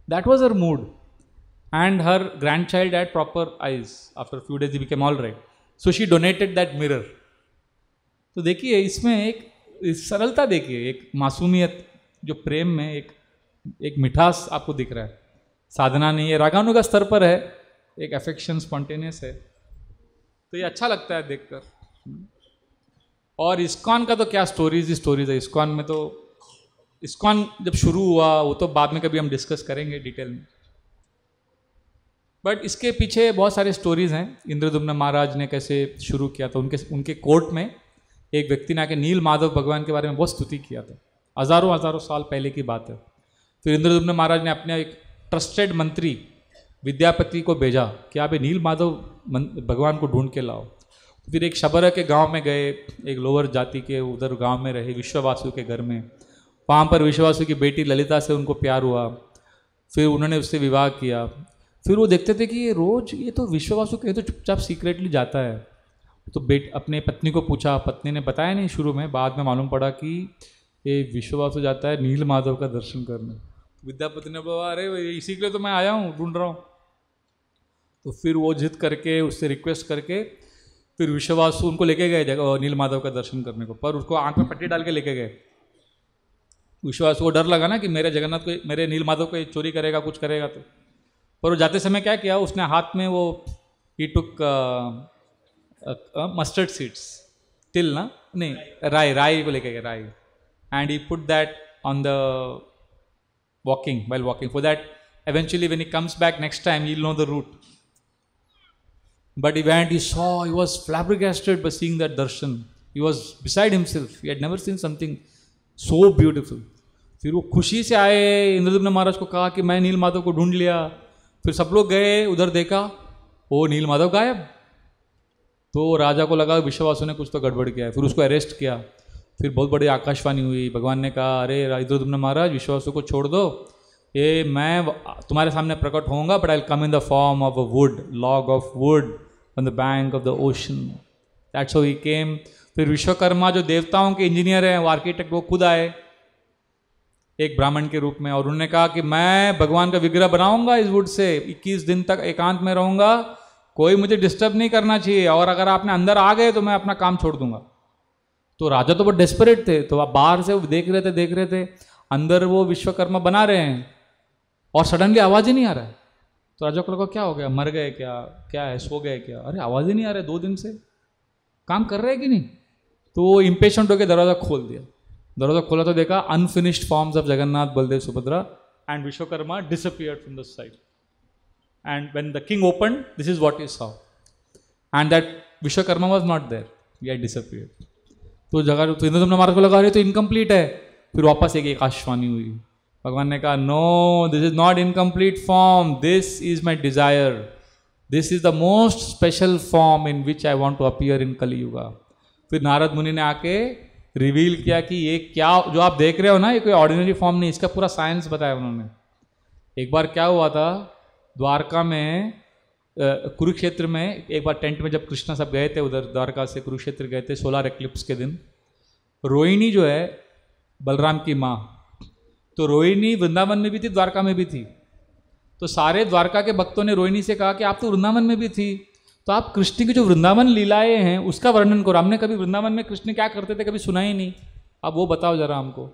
Speaker 1: That was her mood and her grand child had proper eyes. After few days he became all right, so she donated that mirror. तो देखिए इसमें एक सरलता देखिए, एक मासूमियत, जो प्रेम में एक मिठास आपको दिख रहा है। साधना नहीं है, रागानु का स्तर पर है, एक अफेक्शन स्पॉन्टेनियस है। तो ये अच्छा लगता है देखकर। और इस्कॉन का तो क्या स्टोरीज है इस्कॉन में। तो इस्कॉन जब शुरू हुआ वो तो बाद में कभी हम डिस्कस करेंगे डिटेल में, बट इसके पीछे बहुत सारे स्टोरीज हैं। इंद्रदुम्न महाराज ने कैसे शुरू किया था, उनके कोर्ट में एक व्यक्ति ने आके नील माधव भगवान के बारे में बहुत स्तुति किया था, हजारों साल पहले की बात है। फिर इंद्रदुम्न महाराज ने अपने एक ट्रस्टेड मंत्री विद्यापति को भेजा कि आप नील माधव भगवान को ढूंढ के लाओ। फिर एक शबरा के गांव में गए, एक लोअर जाति के उधर गांव में रहे, विश्ववासु के घर में। वहाँ पर विश्ववासु की बेटी ललिता से उनको प्यार हुआ, फिर उन्होंने उससे विवाह किया। फिर वो देखते थे कि ये तो विश्ववासु कहीं तो चुपचाप सीक्रेटली जाता है। तो अपने पत्नी को पूछा, पत्नी ने बताया नहीं शुरू में, बाद में मालूम पड़ा कि ये विश्ववासु जाता है नील माधव का दर्शन करने। विद्यापति ने बोला अरे इसी के लिए तो मैं आया हूँ, ढूंढ रहा हूँ। तो फिर वो जिद करके उससे रिक्वेस्ट करके फिर विश्ववासु उनको लेके गए नील माधव का दर्शन करने को, पर उसको आंख में पट्टी डाल के लेके गए। विश्ववासु को डर लगा ना कि मेरे जगन्नाथ को, मेरे नील माधव को चोरी करेगा, कुछ करेगा। तो पर वो जाते समय क्या किया, उसने हाथ में वो ही टुक मस्टर्ड सीड्स, तिल ना नहीं राई को लेके गए, राई, and he put that on the while walking, for that eventually when he comes back next time he'll know the route. But he went, he was flabbergasted by seeing that darshan. He was beside himself, he had never seen something so beautiful. फिर वो खुशी से आए, इंद्रदुम्न महाराज को कहा कि मैं नील माधव को ढूंढ लिया। फिर सब लोग गए उधर, देखा वो नील माधव गायब। तो राजा को लगा विश्ववासु ने कुछ तो गड़बड़ किया है, फिर उसको अरेस्ट किया। फिर बहुत बड़ी आकाशवाणी हुई, भगवान ने कहा अरे इंद्रदुम्न महाराज विश्ववासु को छोड़ दो, ये मैं तुम्हारे सामने प्रकट होऊंगा, but I will come in the form of a wood, log of wood on the bank of the ocean. That's how he came. फिर विश्वकर्मा जो देवताओं के इंजीनियर हैं, वो आर्किटेक्ट, वो खुद आए एक ब्राह्मण के रूप में, और उन्होंने कहा कि मैं भगवान का विग्रह बनाऊंगा इस वुड से, 21 दिन तक एकांत में रहूंगा, कोई मुझे डिस्टर्ब नहीं करना चाहिए, और अगर आपने अंदर आ गए तो मैं अपना काम छोड़ दूंगा। तो राजा तो बहुत डेस्परेट थे, तो आप बाहर से देख रहे थे, अंदर वो विश्वकर्मा बना रहे हैं और सडनली आवाज़ ही नहीं आ रहा है। तो राजा को लगा क्या हो गया, मर गए क्या है, सो गए क्या, अरे आवाज़ ही नहीं आ रहा है, 2 दिन से काम कर रहे हैं कि नहीं। तो वो इम्पेशेंट होकर दरवाज़ा खोल दिया। दरवाज़ा खोला तो देखा unfinished forms of Jagannath, Baldev, Subhadra, and Vishwakarma disappeared from the side. And when the king opened, this is what he saw, and that Vishwakarma was not there, he had disappeared. तो इंद्रदुम्न महाराज को लगा रहे तो इनकम्प्लीट है, फिर वापस एक आकाशवाणी हुई। भगवान ने कहा no, this is not incomplete form, this is my desire, this is the most special form in which I want to appear in Kaliyuga. फिर नारद मुनि ने आके रिवील किया कि ये क्या जो आप देख रहे हो ना, ये कोई ऑर्डिनरी फॉर्म नहीं, इसका पूरा साइंस बताया उन्होंने। एक बार क्या हुआ था, द्वारका में कुरुक्षेत्र में एक बार टेंट में जब कृष्णा सब गए थे उधर द्वारका से कुरुक्षेत्र गए थे सोलार एक्लिप्स के दिन, रोहिणी जो है बलराम की माँ, तो रोहिणी वृंदावन में भी थी, द्वारका में भी थी। तो सारे द्वारका के भक्तों ने रोहिणी से कहा कि आप तो वृंदावन में भी थी, तो आप कृष्ण की जो वृंदावन लीलाएं हैं उसका वर्णन करो, हमने कभी वृंदावन में कृष्ण क्या करते थे कभी सुना ही नहीं, अब वो बताओ जरा हमको।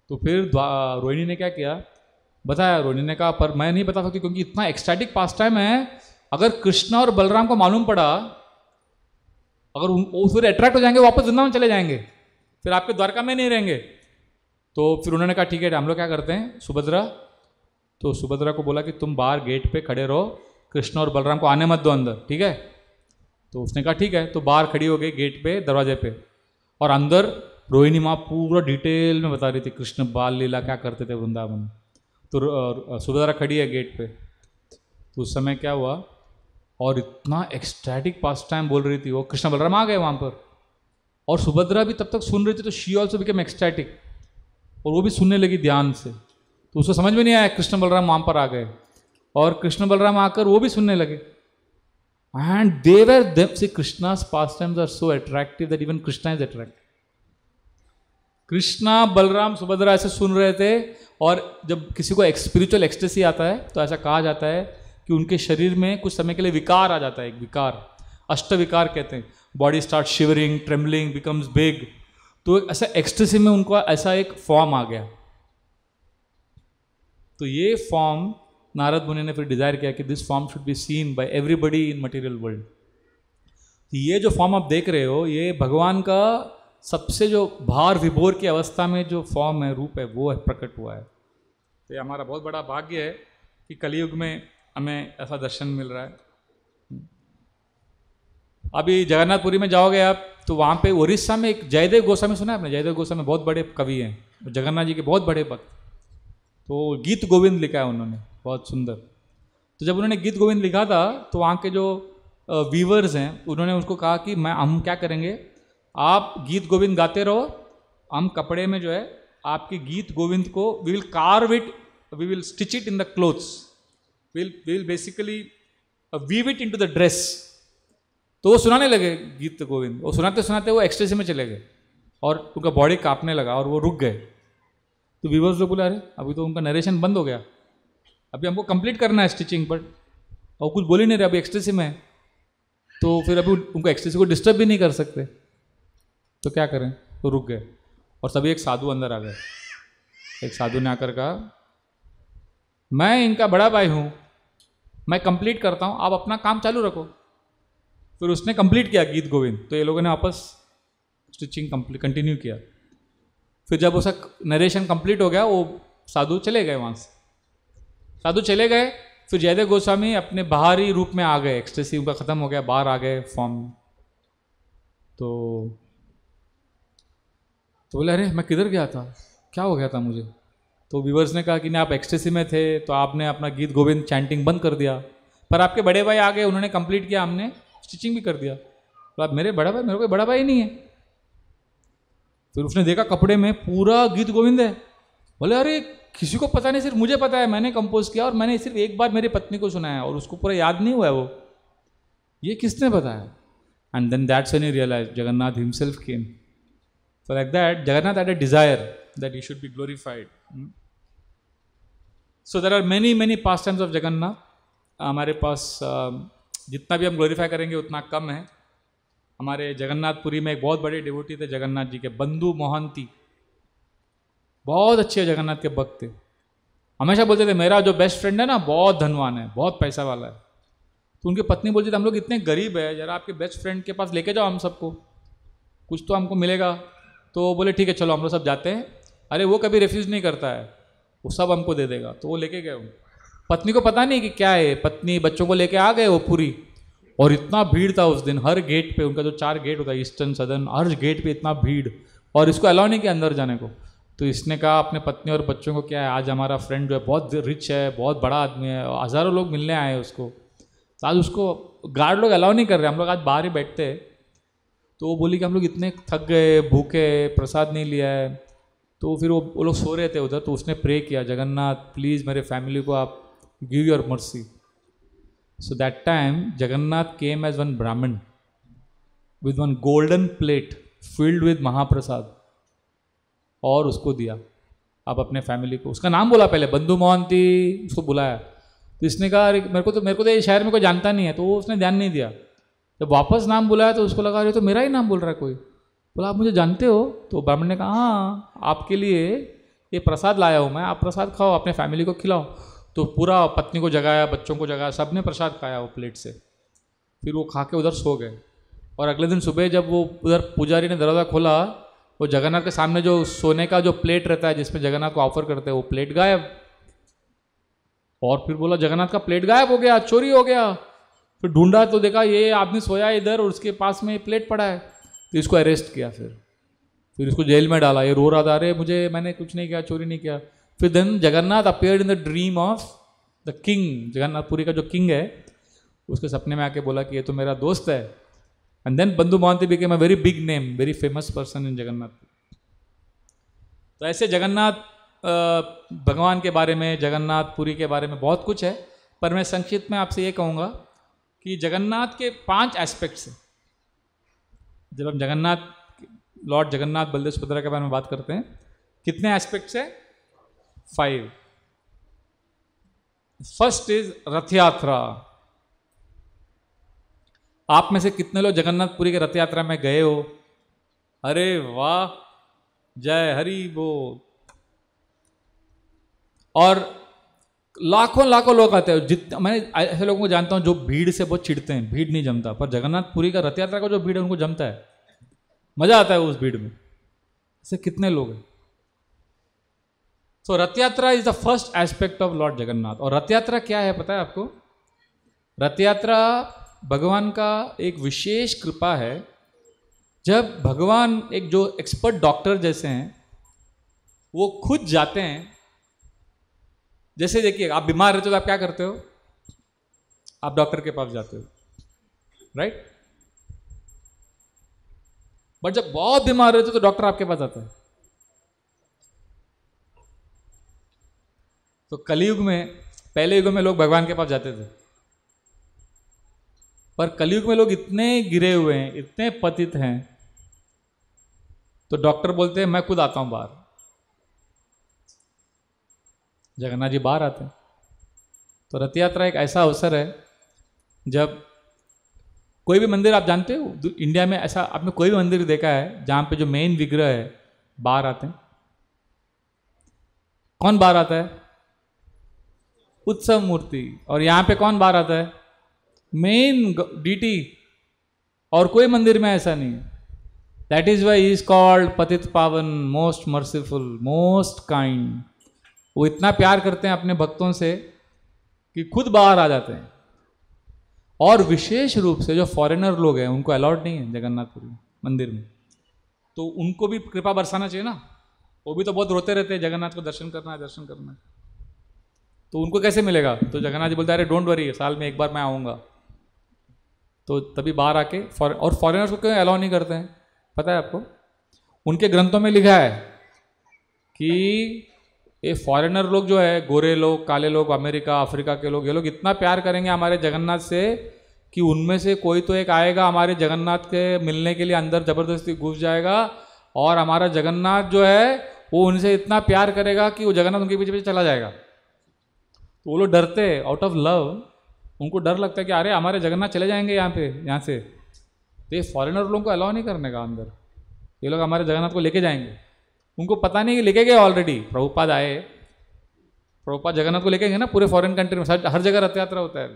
Speaker 1: तो फिर रोहिणी ने क्या किया, बताया। रोहिणी ने कहा पर मैं नहीं बता सकती क्योंकि इतना एक्सटैटिक पास टाइम है, अगर कृष्णा और बलराम को मालूम पड़ा, अगर वो फिर अट्रैक्ट हो जाएंगे, वापस वृंदावन चले जाएंगे, फिर आपके द्वारका में नहीं रहेंगे। तो फिर उन्होंने कहा ठीक है, हम लोग क्या करते हैं, सुभद्रा, तो सुभद्रा को बोला कि तुम बाहर गेट पे खड़े रहो, कृष्ण और बलराम को आने मत दो अंदर, ठीक है। तो उसने कहा ठीक है, तो बाहर खड़ी हो गई गेट पे, दरवाजे पे, और अंदर रोहिणी माँ पूरा डिटेल में बता रही थी कृष्ण बाल लीला क्या करते थे वृंदावन में। तो सुभद्रा खड़ी है गेट पे, तो उस समय क्या हुआ, और इतना एक्सटैटिक पास टाइम बोल रही थी वो, कृष्ण बलराम आ गए वहाँ पर, और सुभद्रा भी तब तक सुन रही थी, तो शी ऑल्सो बिकेम एक्सटैटिक, और वो भी सुनने लगी ध्यान से। तो उसको समझ में नहीं आया कृष्ण बलराम वहाँ पर आ गए, और कृष्ण बलराम आकर वो भी सुनने लगे। And they were see Krishna's pastimes are so attractive that even Krishna is attractive. Krishna Balram Subhadra ऐसे सुन रहे थे, और जब किसी को स्पिरिचुअल एक्सटेसी आता है तो ऐसा कहा जाता है कि उनके शरीर में कुछ समय के लिए विकार आ जाता है, एक विकार, अष्ट विकार कहते हैं, body start shivering, trembling, becomes big. तो ऐसा एक्सटेसी में उनको ऐसा एक फॉर्म आ गया। तो ये फॉर्म नारद मुनि ने फिर डिजायर किया कि this form should be seen by everybody in material world. तो ये जो फॉर्म आप देख रहे हो, ये भगवान का सबसे जो भार विभोर की अवस्था में जो फॉर्म है, रूप है, वो है प्रकट हुआ है। तो ये हमारा बहुत बड़ा भाग्य है कि कलयुग में हमें ऐसा दर्शन मिल रहा है। अभी जगन्नाथपुरी में जाओगे आप, तो वहाँ पे उड़ीसा में एक जयदेव गोस्वामी, सुना है आपने? जयदेव गोस्वामी बहुत बड़े कवि हैं, जगन्नाथ जी के बहुत बड़े भक्त। तो गीत गोविंद लिखा है उन्होंने, बहुत सुंदर। तो जब उन्होंने गीत गोविंद लिखा था, तो वहाँ के जो वीवर्स हैं उन्होंने उसको कहा कि हम क्या करेंगे, आप गीत गोविंद गाते रहो, हम कपड़े में जो है आपके गीत गोविंद को we will carve it, we will stitch it in the clothes, we will basically weave it into the dress. तो वो सुनाने लगे गीत गोविंद, वो सुनाते सुनाते वो एक्सटेसी में चले गए, और उनका बॉडी कांपने लगा, और वो रुक गए। तो व्यूवर्स लोग बोले अरे अभी तो उनका नरेशन बंद हो गया, अभी हमको कंप्लीट करना है स्टिचिंग, बट और कुछ बोल ही नहीं रहे, अभी एक्सटेसी में है। तो फिर अभी उनको एक्सटेसी को डिस्टर्ब भी नहीं कर सकते, तो क्या करें, तो रुक गए। और तभी एक साधु अंदर आ गए। एक साधु ने आकर कहा मैं इनका बड़ा भाई हूँ, मैं कंप्लीट करता हूँ, आप अपना काम चालू रखो। फिर उसने कंप्लीट किया गीत गोविंद, तो ये लोगों ने वापस स्टिचिंग कंटिन्यू किया। फिर जब उसका नरेशन कंप्लीट हो गया, वो साधु चले गए वहाँ से, साधु चले गए। फिर जयदेव गोस्वामी अपने बाहरी रूप में आ गए, एक्सटेसी उनका खत्म हो गया, बाहर आ गए फॉर्म में। तो बोले अरे मैं किधर गया था, क्या हो गया था मुझे। तो व्यूवर्स ने कहा कि नहीं, आप एक्सटेसी में थे तो आपने अपना गीत गोविंद चैंटिंग बंद कर दिया, पर आपके बड़े भाई आ गए, उन्होंने कंप्लीट किया, हमने स्टिचिंग भी कर दिया। तो आप मेरे बड़ा भाई, मेरे कोई बड़ा भाई नहीं है। फिर उसने देखा कपड़े में पूरा गीत गोविंद है। बोले अरे किसी को पता नहीं, सिर्फ मुझे पता है, मैंने कंपोज किया, और मैंने सिर्फ एक बार मेरी पत्नी को सुनाया, और उसको पूरा याद नहीं हुआ है वो, ये किसने बताया। And then that's when he realized Jagannath himself came. So like that, Jagannath had a desire that he should be glorified. So there are many pastimes of Jagannath. हमारे पास जितना भी हम ग्लोरीफाई करेंगे उतना कम है। हमारे जगन्नाथपुरी में एक बहुत बड़े डिवोटी थे जगन्नाथ जी के, बंधु मोहंती, बहुत अच्छे जगन्नाथ के भक्त थे। हमेशा बोलते थे मेरा जो बेस्ट फ्रेंड है ना बहुत धनवान है, बहुत पैसा वाला है। तो उनकी पत्नी बोलती थी हम लोग इतने गरीब है, जरा आपके बेस्ट फ्रेंड के पास लेके जाओ हम सबको, कुछ तो हमको मिलेगा। तो बोले ठीक है चलो हम लोग सब जाते हैं। अरे वो कभी रिफ्यूज़ नहीं करता है, वो सब हमको दे देगा। तो वो लेके गए। पत्नी को पता नहीं कि क्या है, पत्नी बच्चों को लेके आ गए वो पूरी, और इतना भीड़ था उस दिन हर गेट पे, उनका जो 4 गेट होता है ईस्टर्न सदर्न, हर गेट पे इतना भीड़, और इसको अलाउ नहीं किया अंदर जाने को। तो इसने कहा अपने पत्नी और बच्चों को, क्या है आज हमारा फ्रेंड जो है बहुत रिच है, बहुत बड़ा आदमी है, और हज़ारों लोग मिलने आए हैं उसको, तो आज उसको गार्ड लोग अलाउ नहीं कर रहे, हम लोग आज बाहर ही बैठते हैं। तो वो बोली कि हम लोग इतने थक गए, भूखे, प्रसाद नहीं लिया है। तो फिर वो लोग सो रहे थे उधर, तो उसने प्रे किया, जगन्नाथ प्लीज़ मेरे फैमिली को आप give your mercy. So that time Jagannath came as one Brahmin with one golden plate filled with Mahaprasad, और उसको दिया आप अपने फैमिली को। उसका नाम बोला पहले, बंधु मोहंती उसको बुलाया। तो इसने कहा अरे मेरे को तो ये शहर में कोई जानता नहीं है, तो वो उसने ध्यान नहीं दिया। जब वापस नाम बुलाया तो उसको लगा अरे तो मेरा ही नाम बोल रहा है कोई। बोला आप मुझे जानते हो? तो ब्राह्मण ने कहा हाँ, आपके लिए ये प्रसाद लाया हूँ मैं, आप प्रसाद खाओ, अपने फैमिली को खिलाओ। तो पूरा पत्नी को जगाया, बच्चों को जगाया, सब ने प्रसाद खाया वो प्लेट से। फिर वो खा के उधर सो गए। और अगले दिन सुबह जब वो उधर पुजारी ने दरवाज़ा खोला, वो जगन्नाथ के सामने जो सोने का जो प्लेट रहता है जिसमें जगन्नाथ को ऑफर करते हैं, वो प्लेट गायब। और फिर बोला जगन्नाथ का प्लेट गायब हो गया, चोरी हो गया। फिर ढूंढा तो देखा ये आदमी सोया है इधर और उसके पास में प्लेट पड़ा है। तो इसको अरेस्ट किया, फिर इसको जेल में डाला। ये रो रहा था, अरे मैंने कुछ नहीं किया, चोरी नहीं किया। फिर then Jagannath appeared in the dream of the king, Jagannathpuri का जो किंग है उसके सपने में आके बोला कि ये तो मेरा दोस्त है। एंड देन बंधु Mohanty became a very big name, very famous person in Jagannath. तो ऐसे जगन्नाथ भगवान के बारे में, जगन्नाथपुरी के बारे में बहुत कुछ है, पर मैं संक्षिप्त में आपसे ये कहूँगा कि जगन्नाथ के 5 एस्पेक्ट्स हैं। जब हम लॉर्ड जगन्नाथ बलदेव सुभद्रा के बारे में बात करते हैं, कितने एस्पेक्ट्स हैं? 5। फर्स्ट इज रथ यात्रा। आप में से कितने लोग जगन्नाथपुरी के रथ यात्रा में गए हो? अरे वाह, जय हरि बोल। और लाखों लाखों लोग आते हैं। मैं ऐसे लोगों को जानता हूं जो भीड़ से बहुत चिढ़ते हैं, भीड़ नहीं जमता, पर जगन्नाथपुरी का रथ यात्रा का जो भीड़ है उनको जमता है, मजा आता है उस भीड़ में। ऐसे कितने लोग हैं? सो रथ यात्रा is the first aspect of Lord Jagannath. और रथ यात्रा क्या है पता है आपको? रथ यात्रा भगवान का एक विशेष कृपा है। जब भगवान एक जो एक्सपर्ट डॉक्टर जैसे हैं वो खुद जाते हैं। जैसे देखिए आप बीमार रहते हो तो आप क्या करते हो? आप डॉक्टर के पास जाते हो, राइट? बट जब बहुत बीमार रहते हो तो डॉक्टर आपके पास आता है। तो कलयुग में, पहले युग में लोग भगवान के पास जाते थे, पर कलयुग में लोग इतने गिरे हुए हैं, इतने पतित हैं, तो डॉक्टर बोलते हैं मैं खुद आता हूं बाहर। जगन्नाथ जी बाहर आते हैं। तो रथ यात्रा एक ऐसा अवसर है जब कोई भी मंदिर आप जानते हो इंडिया में, ऐसा आपने कोई भी मंदिर देखा है जहां पे जो मेन विग्रह है बाहर आते हैं? कौन बाहर आता है? उत्सव मूर्ति। और यहां पे कौन बाहर आता है? Main deity. और कोई मंदिर में ऐसा नहीं है। That is why is called Patit Pavan, most merciful, most kind. वो इतना प्यार करते हैं अपने भक्तों से कि खुद बाहर आ जाते हैं। और विशेष रूप से जो फॉरेनर लोग हैं उनको अलाउड नहीं है जगन्नाथपुरी मंदिर में, तो उनको भी कृपा बरसाना चाहिए ना। वो भी तो बहुत रोते रहते हैं जगन्नाथ को दर्शन करना है, दर्शन करना है। तो उनको कैसे मिलेगा? तो जगन्नाथ जी बोलते हैं अरे डोंट वरी, साल में एक बार मैं आऊँगा। तो तभी बाहर आके और फॉरेनर्स को क्यों अलाउ नहीं करते हैं पता है आपको? उनके ग्रंथों में लिखा है कि ये फॉरेनर लोग जो है, गोरे लोग, काले लोग, अमेरिका, अफ्रीका के लोग, ये लोग इतना प्यार करेंगे हमारे जगन्नाथ से कि उनमें से कोई तो एक आएगा हमारे जगन्नाथ के मिलने के लिए, अंदर जबरदस्ती घुस जाएगा और हमारा जगन्नाथ जो है वो उनसे इतना प्यार करेगा कि वो जगन्नाथ उनके पीछे पीछे चला जाएगा। तो वो लोग डरते हैं, आउट ऑफ लव उनको डर लगता है कि अरे हमारे जगन्नाथ चले जाएंगे यहाँ से। तो ये फॉरेनर लोगों को अलाउ नहीं करने का अंदर, ये लोग हमारे जगन्नाथ को लेके जाएंगे। उनको पता नहीं कि लेके गए ऑलरेडी। प्रभुपाद आए, प्रभुपाद जगन्नाथ को लेके गए ना पूरे फॉरेन कंट्री में, हर जगह रथ यात्रा होता है।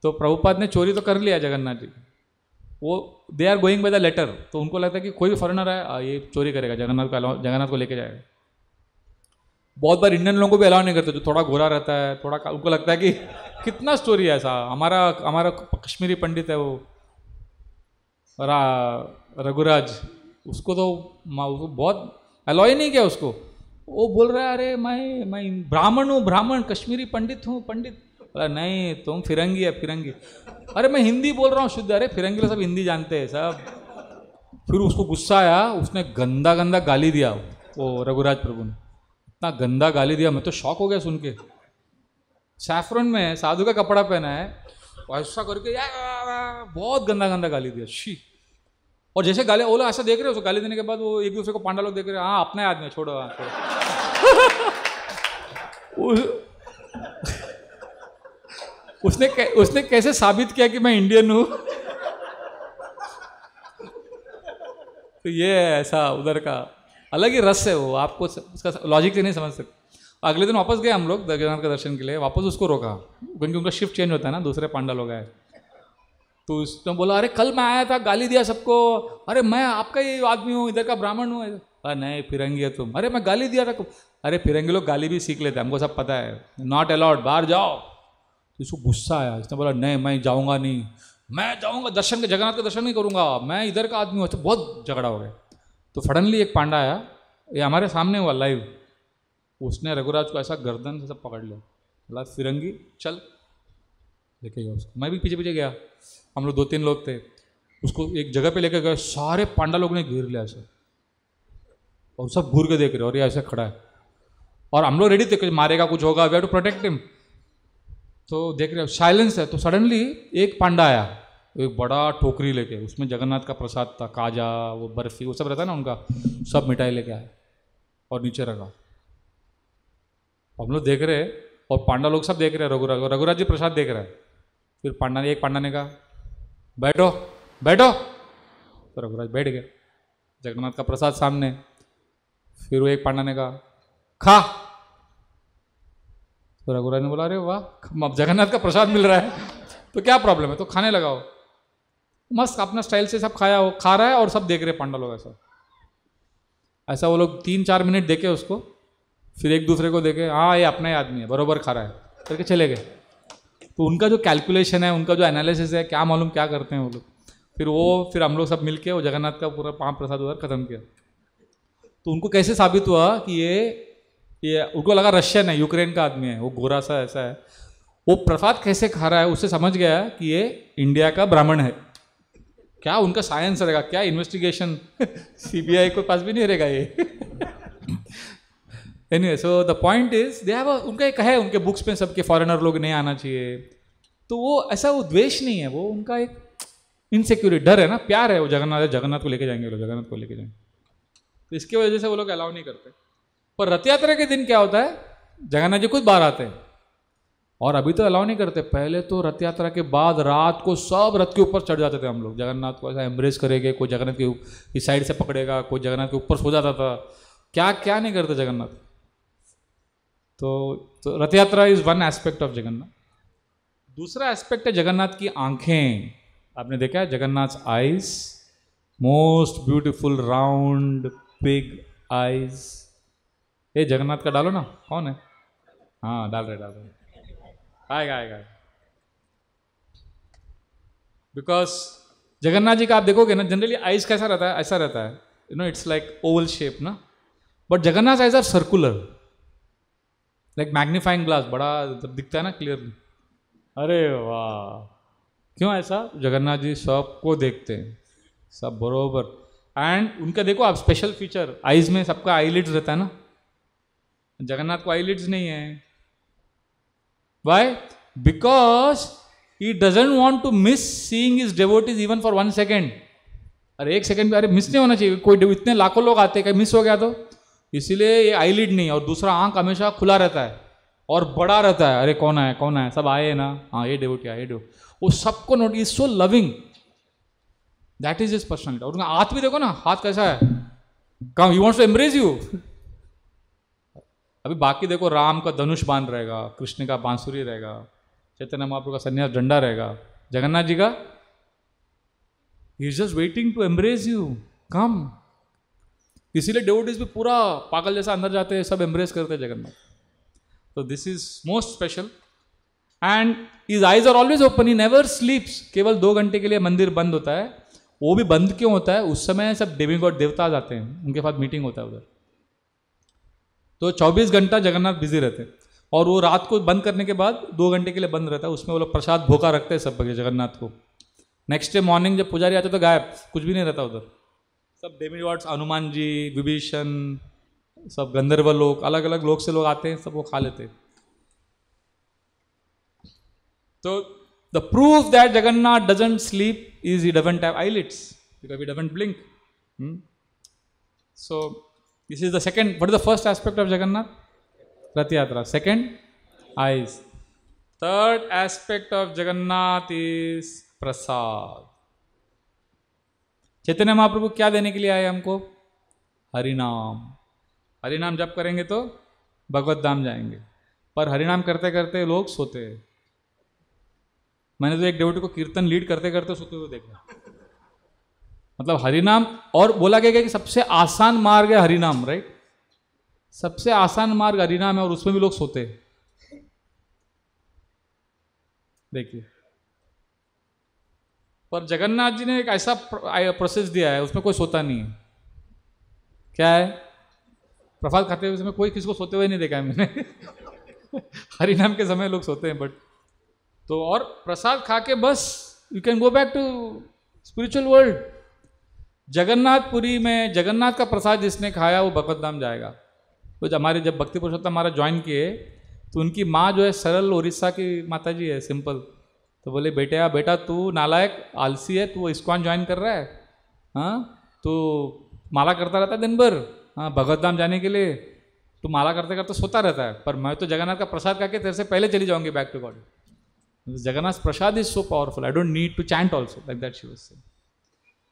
Speaker 1: तो प्रभुपाद ने चोरी तो कर लिया जगन्नाथ जी, वो they are going by the letter. तो उनको लगता है कि कोई भी फॉरेनर आए ये चोरी करेगा, जगन्नाथ को लेके जाएगा। बहुत बार इंडियन लोगों को भी अलाउ नहीं करते, जो थोड़ा गोरा रहता है, थोड़ा उनको लगता है कि कितना स्टोरी है ऐसा। हमारा कश्मीरी पंडित है वो रघुराज, उसको बहुत अलाउ ही नहीं किया उसको। वो बोल रहा है अरे मैं ब्राह्मण हूँ, ब्राह्मण, कश्मीरी पंडित हूँ, पंडित। बोला नहीं तुम फिरंगी है, फिरंगी। अरे मैं हिंदी बोल रहा हूँ शुद्ध। अरे फिरंगी लोग सब हिंदी जानते हैं सब। फिर उसको गुस्सा आया, उसने गंदा गंदा गाली दिया वो रघुराज प्रभु ने, इतना गंदा गाली दिया, मैं तो शॉक हो गया सुन के। सैफरन में साधु का कपड़ा पहना है, ऐसा करके बहुत गंदा गंदा गाली दिया, शी। और जैसे गाली, वो लोग ऐसा देख रहे हो, उसको गाली देने के बाद वो एक दूसरे को पांडा लोग देख रहे हैं, हाँ अपने आदमी है, छोड़ो, हाँ छोड़ो। उसने कैसे साबित किया कि मैं इंडियन हूं। तो ये ऐसा उधर का अलग ही रस है, वो आपको उसका लॉजिक से नहीं समझ सकते। अगले दिन वापस गए हम लोग जगन्नाथ का दर्शन के लिए, वापस उसको रोका क्योंकि उनका शिफ्ट चेंज होता है ना, दूसरे पांडा लोग आए। तो उसने बोला अरे कल मैं आया था, गाली दिया सबको। अरे मैं आपका ही आदमी हूँ, इधर का ब्राह्मण हूँ। अरे नहीं फिरंगी है तुम। अरे मैं गाली दिया था। अरे फिरंगी लोग गाली भी सीख लेते हैं, हमको सब पता है, नॉट अलाउड, बाहर जाओ। तो इसको गुस्सा आया, इसने बोला नहीं मैं जाऊँगा नहीं, मैं जाऊँगा दर्शन के, जगन्नाथ का दर्शन नहीं करूँगा, मैं इधर का आदमी हूँ। तो बहुत झगड़ा हो गया। तो सडनली एक पांडा आया, ये हमारे सामने हुआ लाइव, उसने रघुराज को ऐसा गर्दन से सब पकड़ लिया, बोला फिरंगी चल, लेके गया उसको। मैं भी पीछे पीछे गया, हम लोग 2-3 लोग थे, उसको एक जगह पे लेके गए, सारे पांडा लोग ने घेर लिया ऐसे, और सब घूर के देख रहे, और ये ऐसे खड़ा है, और हम लोग रेडी थे कुछ मारेगा, कुछ होगा, we have to protect him. तो देख रहे साइलेंस है। तो सडनली एक पांडा आया, एक बड़ा टोकरी लेके, उसमें जगन्नाथ का प्रसाद था, काजा, वो बर्फी, वो सब रहता है ना उनका, सब मिठाई लेके आया और नीचे रखा। हम लोग देख रहे, और पांडा लोग सब देख रहे हैं, रघुराज जी प्रसाद देख रहा है। फिर एक पांडा ने कहा बैठो बैठो, तो रघुराज बैठ गया, जगन्नाथ का प्रसाद सामने। फिर वो एक पांडा ने कहा खा, तो रघुराज ने बोला अरे वाह, अब जगन्नाथ का प्रसाद मिल रहा है तो क्या प्रॉब्लम है, तो खाने लगाओ। मस्त अपना स्टाइल से सब खाया, वो खा रहा है और सब देख रहे पांडा लोग ऐसा। वो लोग 3-4 मिनट देखे उसको, फिर एक दूसरे को देखे, हाँ ये अपना ही आदमी है, बरोबर खा रहा है करके चले गए। तो उनका जो कैलकुलेशन है, उनका जो एनालिसिस है, क्या मालूम क्या करते हैं वो लोग। फिर हम लोग सब मिलके वो जगन्नाथ का पूरा प्रसाद उधर खत्म किया। तो उनको कैसे साबित हुआ कि ये उनको लगा रशियन है, यूक्रेन का आदमी है, वो गोरा सा ऐसा है, वो प्रसाद कैसे खा रहा है, उससे समझ गया कि ये इंडिया का ब्राह्मण है। क्या उनका साइंस रहेगा, क्या इन्वेस्टिगेशन सीबीआई को पास भी नहीं रहेगा ये। Anyway, so the point is they have, उनका एक है उनके बुक्स में सबके फॉरेनर लोग नहीं आना चाहिए, तो वो ऐसा, वो द्वेष नहीं है, वो उनका एक इनसिक्योरिटी, डर है ना, प्यार है, वो जगन्नाथ को लेके जाएंगे, जगन्नाथ को लेके जाएंगे, तो इसके वजह से वो लोग अलाउ नहीं करते। पर रथ यात्रा के दिन क्या होता है, जगन्नाथ जी खुद बाहर आते हैं, और अभी तो अलाउ नहीं करते। पहले तो रथ यात्रा के बाद रात को सब रथ के ऊपर चढ़ जाते थे हम लोग, जगन्नाथ को ऐसा एम्ब्रेस करेंगे, कोई जगन्नाथ के इस साइड से पकड़ेगा, कोई जगन्नाथ के ऊपर सो जाता था, क्या क्या नहीं करते जगन्नाथ। तो रथ यात्रा is one aspect of Jagannath. दूसरा एस्पेक्ट है जगन्नाथ की आंखें। आपने देखा है Jagannath eyes, most beautiful round big eyes. ये जगन्नाथ का डालो ना, कौन है, हाँ डाल रहे आएगा। बिकॉज जगन्नाथ जी का आप देखोगे ना, जनरली आइज कैसा रहता है, ऐसा रहता है, you know, it's like oval shape ना, but Jagannath eyes are circular, like magnifying glass, बड़ा दिखता है ना क्लियरली। अरे वाह, क्यों ऐसा, जगन्नाथ जी सबको देखते हैं, सब बरोबर। एंड उनका देखो आप स्पेशल फीचर, आइज में सबका आईलिड्स रहता है ना, जगन्नाथ को आईलिड्स नहीं है। Why? Because he doesn't want to miss seeing his devotees even for 1 second. अरे 1 सेकंड भी अरे मिस नहीं होना चाहिए, कोई इतने लाखों लोग आते हैं, कहीं मिस हो गया तो, इसीलिए ये आईलिड नहीं, और दूसरा आंख हमेशा खुला रहता है और बड़ा रहता है, अरे कौन है, सब आए ना, हाँ ये डेवोटी है, ये डेवोटी, वो सबको note, is so loving, that is his personality. और उनका हाथ भी देखो ना, हाथ कैसा है, come he wants to embrace you. अभी बाकी देखो, राम का धनुष बाण रहेगा, कृष्ण का बांसुरी रहेगा, चैतन्य महाप्रभु का सन्यास डंडा रहेगा, जगन्नाथ जी का he is just waiting to embrace you, come. इसीलिए डिवोटीज भी पूरा पागल जैसा अंदर जाते हैं, सब एम्ब्रेस करते हैं जगन्नाथ। तो this is most special. And his eyes are always open, he never sleeps. केवल 2 घंटे के लिए मंदिर बंद होता है, वो भी बंद क्यों होता है, उस समय सब डेमिगॉड देवता आ जाते हैं, उनके साथ मीटिंग होता है उधर, तो 24 घंटा जगन्नाथ बिजी रहते हैं, और वो रात को बंद करने के बाद 2 घंटे के लिए बंद रहता है, उसमें वो लोग प्रसाद भोका रखते हैं सब बगे जगन्नाथ को। नेक्स्ट डे मॉर्निंग जब पुजारी आते तो गायब, कुछ भी नहीं रहता उधर, सब डेमिगॉड्स, हनुमान जी, विभीषण, सब गंधर्व लोग, अलग अलग लोग से लोग आते हैं, सब वो खा लेते हैं। तो the proof that Jagannath doesn't sleep is he doesn't have eyelids, because he doesn't blink. So this is the second. What is the first aspect of Jagannath? Rath Yatra. Second, eyes. Third aspect of Jagannath is prasad. Chaitanya Mahaprabhu क्या देने के लिए आए हमको? हरिनाम। हरिनाम जप करेंगे तो भगवत धाम जाएंगे, पर हरिनाम करते करते लोग सोते हैं। मैंने तो एक डेवोटी को कीर्तन लीड करते करते सोते हुए देखा। मतलब हरिनाम, और बोला गया कि सबसे आसान मार्ग है हरिनाम, राइट? सबसे आसान मार्ग हरिनाम है, और उसमें भी लोग सोते हैं। देखिए, पर जगन्नाथ जी ने एक ऐसा प्रोसेस दिया है, उसमें कोई सोता नहीं है। क्या है? प्रसाद खाते हुए समय कोई किसी को सोते हुए नहीं देखा है मैंने। हरिनाम के समय लोग सोते हैं, बट तो और प्रसाद खा के बस you can go back to spiritual world. Jagannathpuri में जगन्नाथ का प्रसाद जिसने खाया वो भगवत धाम जाएगा। तो हमारे जब भक्ति पुरुषोत्तम हमारा ज्वाइन किए तो उनकी माँ जो है सरल उड़ीसा की माता जी है, सिंपल। तो बोले बेटा तू नालायक आलसी है, तू इस्कॉन ज्वाइन कर रहा है, हाँ तो माला करता रहता है दिन भर, हाँ भगवत धाम जाने के लिए तू माला करते करते सोता रहता है, पर मैं तो जगन्नाथ का प्रसाद खा के तेरे से पहले चली जाऊंगी back to God. Jagannath's prasad is so powerful. I don't need to chant also, like that she was saying.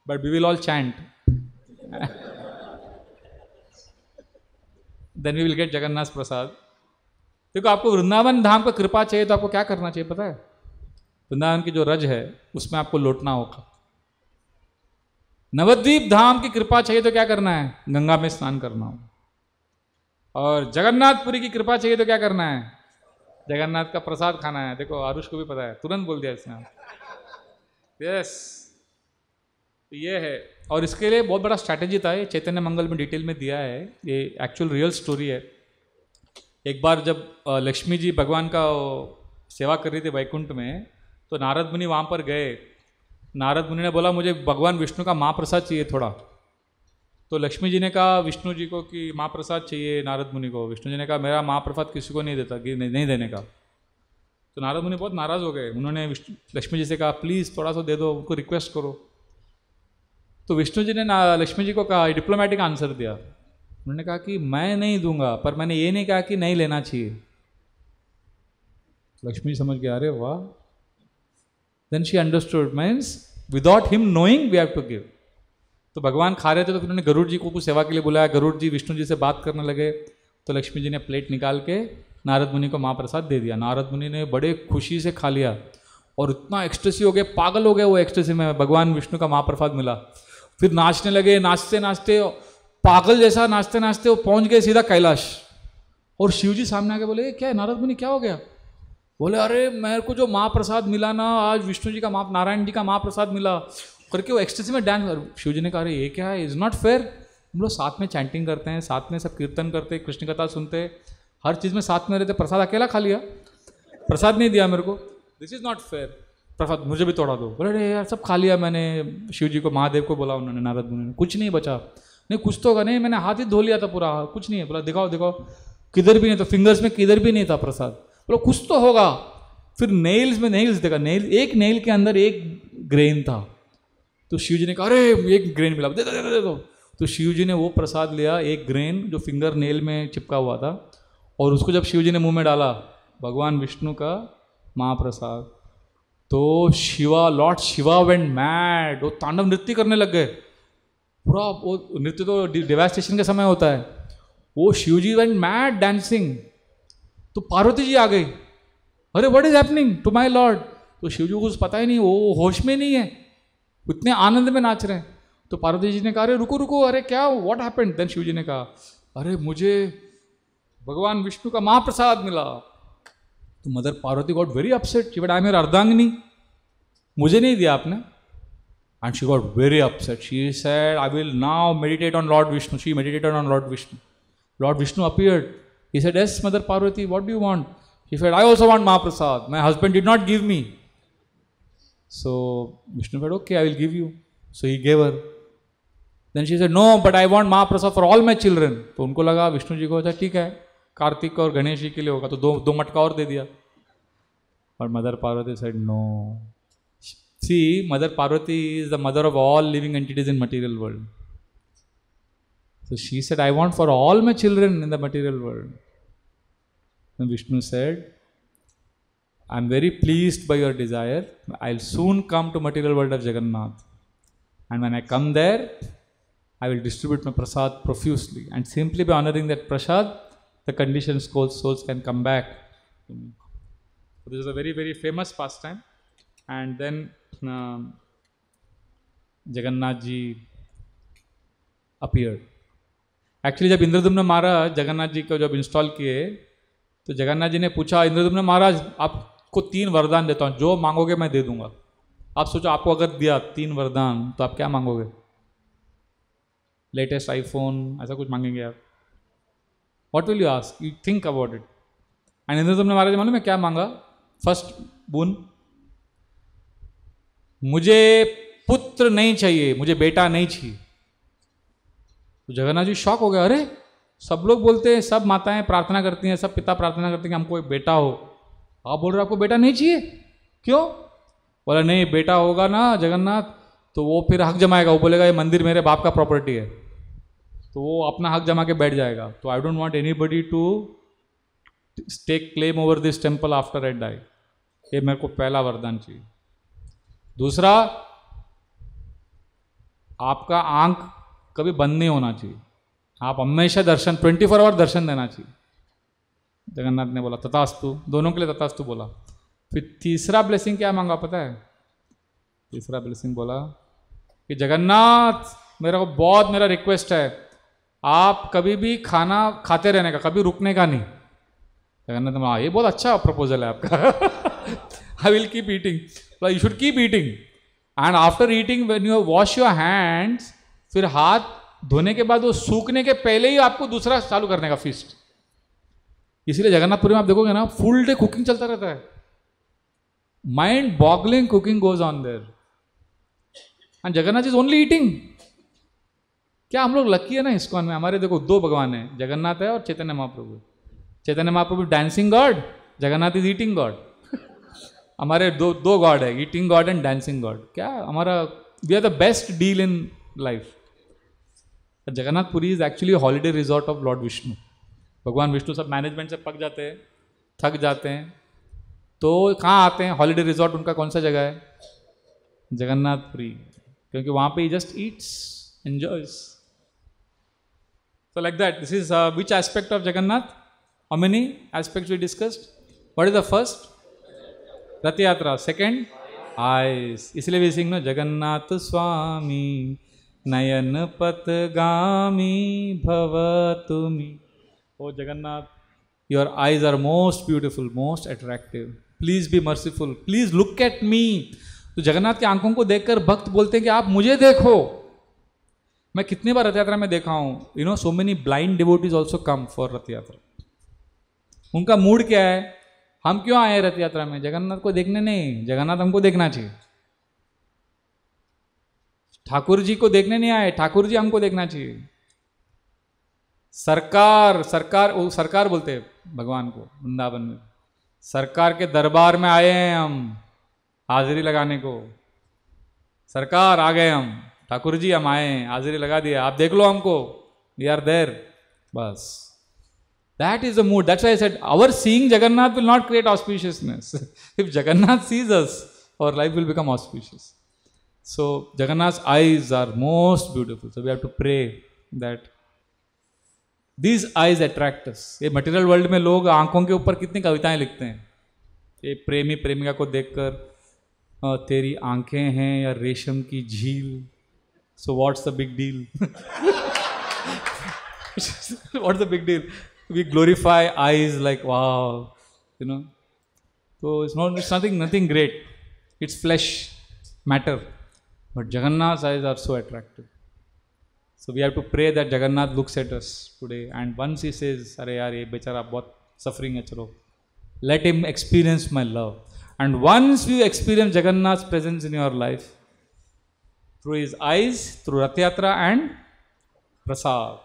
Speaker 1: But we will all chant. Then we will get Jagannath's prasad. देखो, आपको वृंदावन धाम का कृपा चाहिए तो आपको क्या करना चाहिए पता है? वृंदावन की जो रज है उसमें आपको लौटना होगा। नवद्वीप धाम की कृपा चाहिए तो क्या करना है? गंगा में स्नान करना होगा। और जगन्नाथपुरी की कृपा चाहिए तो क्या करना है? जगन्नाथ का प्रसाद खाना है। देखो, आरुष को भी पता है, तुरंत बोल दिया इसने। यस, ये है। और इसके लिए बहुत बड़ा स्ट्रैटेजी था, ये चैतन्य मंगल में डिटेल में दिया है, ये एक्चुअल रियल स्टोरी है। एक बार जब लक्ष्मी जी भगवान का सेवा कर रही थी वैकुंठ में, तो नारद मुनि वहाँ पर गए। नारद मुनि ने बोला मुझे भगवान विष्णु का महाप्रसाद चाहिए थोड़ा। तो लक्ष्मी जी ने कहा विष्णु जी को कि महाप्रसाद चाहिए नारद मुनि को। विष्णु जी ने कहा मेरा महाप्रसाद किसी को नहीं देता, कि नहीं देने का। तो नारद मुनि बहुत नाराज़ हो गए। उन्होंने लक्ष्मी जी से कहा प्लीज़ थोड़ा सा दे दो, उनको रिक्वेस्ट करो। तो विष्णु जी ने लक्ष्मी जी को कहा, डिप्लोमेटिक आंसर दिया। उन्होंने कहा कि मैं नहीं दूंगा, पर मैंने ये नहीं कहा कि नहीं लेना चाहिए। लक्ष्मी जी समझ गया, अरे वाह। Then she understood, means without him knowing we have to give. तो भगवान खा रहे थे तो फिर उन्होंने गरुड़ जी को कुछ सेवा के लिए बुलाया। गरुड़ जी विष्णु जी से बात करने लगे, तो लक्ष्मी जी ने प्लेट निकाल के नारद मुनि को महाप्रसाद दे दिया। नारद मुनि ने बड़े खुशी से खा लिया और इतना एक्सटेसी हो गए, पागल हो गए वो एक्सटेसी में, भगवान विष्णु का महाप्रसाद मिला। फिर नाचने लगे, नाचते नाचते पागल जैसा नाचते नाचते वो पहुंच गए सीधा कैलाश। और शिव जी सामने आके बोले क्या है नारद मुनि, क्या हो गया? बोले अरे मेरे को जो महाप्रसाद मिला ना, आज विष्णु जी का नारायण जी का महाप्रसाद मिला करके वो एक्सटेसी में डांस। शिव जी ने कहा अरे ये क्या है, इज नॉट फेयर। हम लोग साथ में चैंटिंग करते हैं, साथ में सब कीर्तन करते हैं, कृष्ण कथा सुनते हैं, हर चीज़ में साथ में रहते, प्रसाद अकेला खा लिया, प्रसाद नहीं दिया मेरे को, दिस इज नॉट फेयर। प्रसाद मुझे भी तोड़ा दो। बोले अरे यार सब खा लिया मैंने। शिव जी को महादेव को बोला उन्होंने, नारद मुनि ने, कुछ नहीं बचा। नहीं कुछ तो होगा, नहीं मैंने हाथ ही धो लिया था पूरा, कुछ नहीं है। बोला दिखाओ दिखाओ, किधर भी नहीं, तो फिंगर्स में किधर भी नहीं था प्रसाद। बोला कुछ तो होगा। फिर नेल्स में नेल्स देखा, नेल एक नेल के अंदर एक ग्रेन था। तो शिव जी ने कहा अरे एक ग्रेन मिला, दे दो दे दो। तो शिव जी ने वो प्रसाद लिया, एक ग्रेन जो फिंगर नेल में चिपका हुआ था, और उसको जब शिव जी ने मुंह में डाला, भगवान विष्णु का महाप्रसाद, तो लॉर्ड शिवा वेंट मैड। वो तांडव नृत्य करने लग गए पूरा। वो नृत्य तो डिवास्टेशन के समय होता है। वो Shiv ji went mad dancing. तो पार्वती जी आ गई, अरे what is happening to my lord. तो शिव जी को कुछ पता ही नहीं, वो होश में नहीं है, इतने आनंद में नाच रहे हैं। तो पार्वती जी ने कहा अरे रुको रुको, अरे क्या व्हाट हैपेंड। देन शिव जी ने कहा अरे मुझे भगवान विष्णु का महाप्रसाद मिला। तो mother Parvati got very upset, she but I am your अर्धांगिनी, मुझे नहीं दिया आपने। And she got very upset, she said I will now meditate on lord Vishnu. She meditated on lord Vishnu. Lord Vishnu appeared. He said, yes, Mother Parvati, what do you want? She said, I also want Mahaprasad. My husband did not give me. So Vishnu said, okay, I will give you. So he gave her. Then she said, no, but I want Mahaprasad for all my children. तो उनको लगा विष्णु जी को, अच्छा ठीक है, कार्तिक और गणेश जी के लिए होगा, तो दो मटका और दे दिया. But Mother Parvati said, no. See, Mother Parvati is the mother of all living entities in material world. So she said, I want for all my children in the material world. And Vishnu said, I am very pleased by your desire. I will soon come to material world of Jagannath. And when I come there, I will distribute my prasad profusely. And simply by honoring that prasad, the conditioned souls can come back to me. So this is a very, very famous pastime. And then Jagannath ji appeared. Actually जब इंद्रदुम्न महाराज जगन्नाथ जी को जब इंस्टॉल किए तो जगन्नाथ जी ने पूछा, इंद्रदुम्न महाराज आपको 3 वरदान देता हूँ, जो मांगोगे मैं दे दूंगा. आप सोचो, आपको अगर दिया 3 वरदान तो आप क्या मांगोगे? लेटेस्ट आईफोन, ऐसा कुछ मांगेंगे आप? What will you ask? You think about it. And Indradyumna Maharaj मालूम है क्या मांगा? फर्स्ट बोन, मुझे पुत्र नहीं चाहिए, मुझे बेटा नहीं चाहिए. तो जगन्नाथ जी शॉक हो गया, अरे सब लोग बोलते हैं, सब माताएं प्रार्थना करती हैं, सब पिता प्रार्थना करते हैं कि हमको एक बेटा हो, आप बोल रहे हो आपको बेटा नहीं चाहिए, क्यों? बोला नहीं, बेटा होगा ना जगन्नाथ तो वो फिर हक जमाएगा, वो बोलेगा ये मंदिर मेरे बाप का प्रॉपर्टी है, तो वो अपना हक जमा के बैठ जाएगा. तो I don't want anybody to take claim over this temple after I die. ये मेरे को पहला वरदान चाहिए. दूसरा, आपका आंख कभी बंद नहीं होना चाहिए, आप हमेशा दर्शन 24 आवर दर्शन देना चाहिए. जगन्नाथ ने बोला तथास्तु, दोनों के लिए तथास्तु बोला. फिर तीसरा ब्लेसिंग क्या मांगा पता है? तीसरा ब्लेसिंग बोला कि जगन्नाथ मेरा रिक्वेस्ट है, आप कभी भी खाना खाते रहने का, कभी रुकने का नहीं. जगन्नाथ ने बोला ये बहुत अच्छा प्रपोजल है आपका. I will keep eating. You should keep eating and after eating when you wash your hands, फिर हाथ धोने के बाद वो सूखने के पहले ही आपको दूसरा चालू करने का फीस्ट. इसीलिए जगन्नाथपुरी में आप देखोगे ना, फुल डे कुकिंग चलता रहता है. Mind boggling cooking goes on their and Jagannath is only eating. क्या हम लोग लकी है ना इस्कॉन में. हमारे देखो 2 भगवान है, जगन्नाथ है और Chaitanya Mahaprabhu. Chaitanya Mahaprabhu dancing god, Jagannath is eating god. हमारे दो गॉड है, eating god and dancing god. क्या हमारा, we are the best deal in life. Jagannathpuri is actually holiday resort of lord Vishnu. भगवान विष्णु सब मैनेजमेंट से पक जाते हैं, थक जाते हैं, तो कहाँ आते हैं? हॉलीडे रिजॉर्ट उनका कौन सा जगह है? जगन्नाथपुरी. क्योंकि वहाँ पे he just eats, enjoys. So like that, this is which aspect of Jagannath? How many aspects we discussed? What is the first? Rath Yatra. Second? Eyes. इसलिए we sing no Jagannath Swami Nayan Patgami Bhavatumi. Oh Jagannath, your eyes are most beautiful, most attractive. Please be merciful. Please look at me. तो जगन्नाथ की आंखों को देखकर भक्त बोलते हैं कि आप मुझे देखो. मैं कितनी बार रथ यात्रा में देखा हूं, you know, so many blind devotees also come for रथ यात्रा. उनका मूड क्या है? हम क्यों आए रथ यात्रा में? जगन्नाथ को देखने नहीं, जगन्नाथ हमको देखना चाहिए. ठाकुर जी को देखने नहीं आए, ठाकुर जी हमको देखना चाहिए. सरकार सरकार वो सरकार बोलते हैं भगवान को वृंदावन में. सरकार के दरबार में आए हैं हम हाजिरी लगाने को. सरकार आ गए हम, ठाकुर जी हम आए हैं, हाजिरी लगा दिया, आप देख लो हमको, वी आर देयर. बस that is the mood. That's why I said our seeing Jagannath will not create auspiciousness. If Jagannath sees us, our life will become auspicious. So जगन्नाथ's eyes are most beautiful. So we have to pray that these eyes attract us. ये मटेरियल वर्ल्ड में लोग आंखों के ऊपर कितनी कविताएं लिखते हैं. ये प्रेमी प्रेमिका को देखकर, तेरी आंखें हैं या रेशम की झील, so what's the big deal? What's the big deal? We glorify eyes like wow, you know. So it's nothing great. It's flesh, matter. But Jagannath's eyes are so attractive. So we have to pray that Jagannath looks at us today, and once he says, "अरे यार ये बेचारा बहुत suffering है, चलो, let him experience my love." And once you experience Jagannath's presence in your life, through his eyes, through Rath Yatra and Prasad.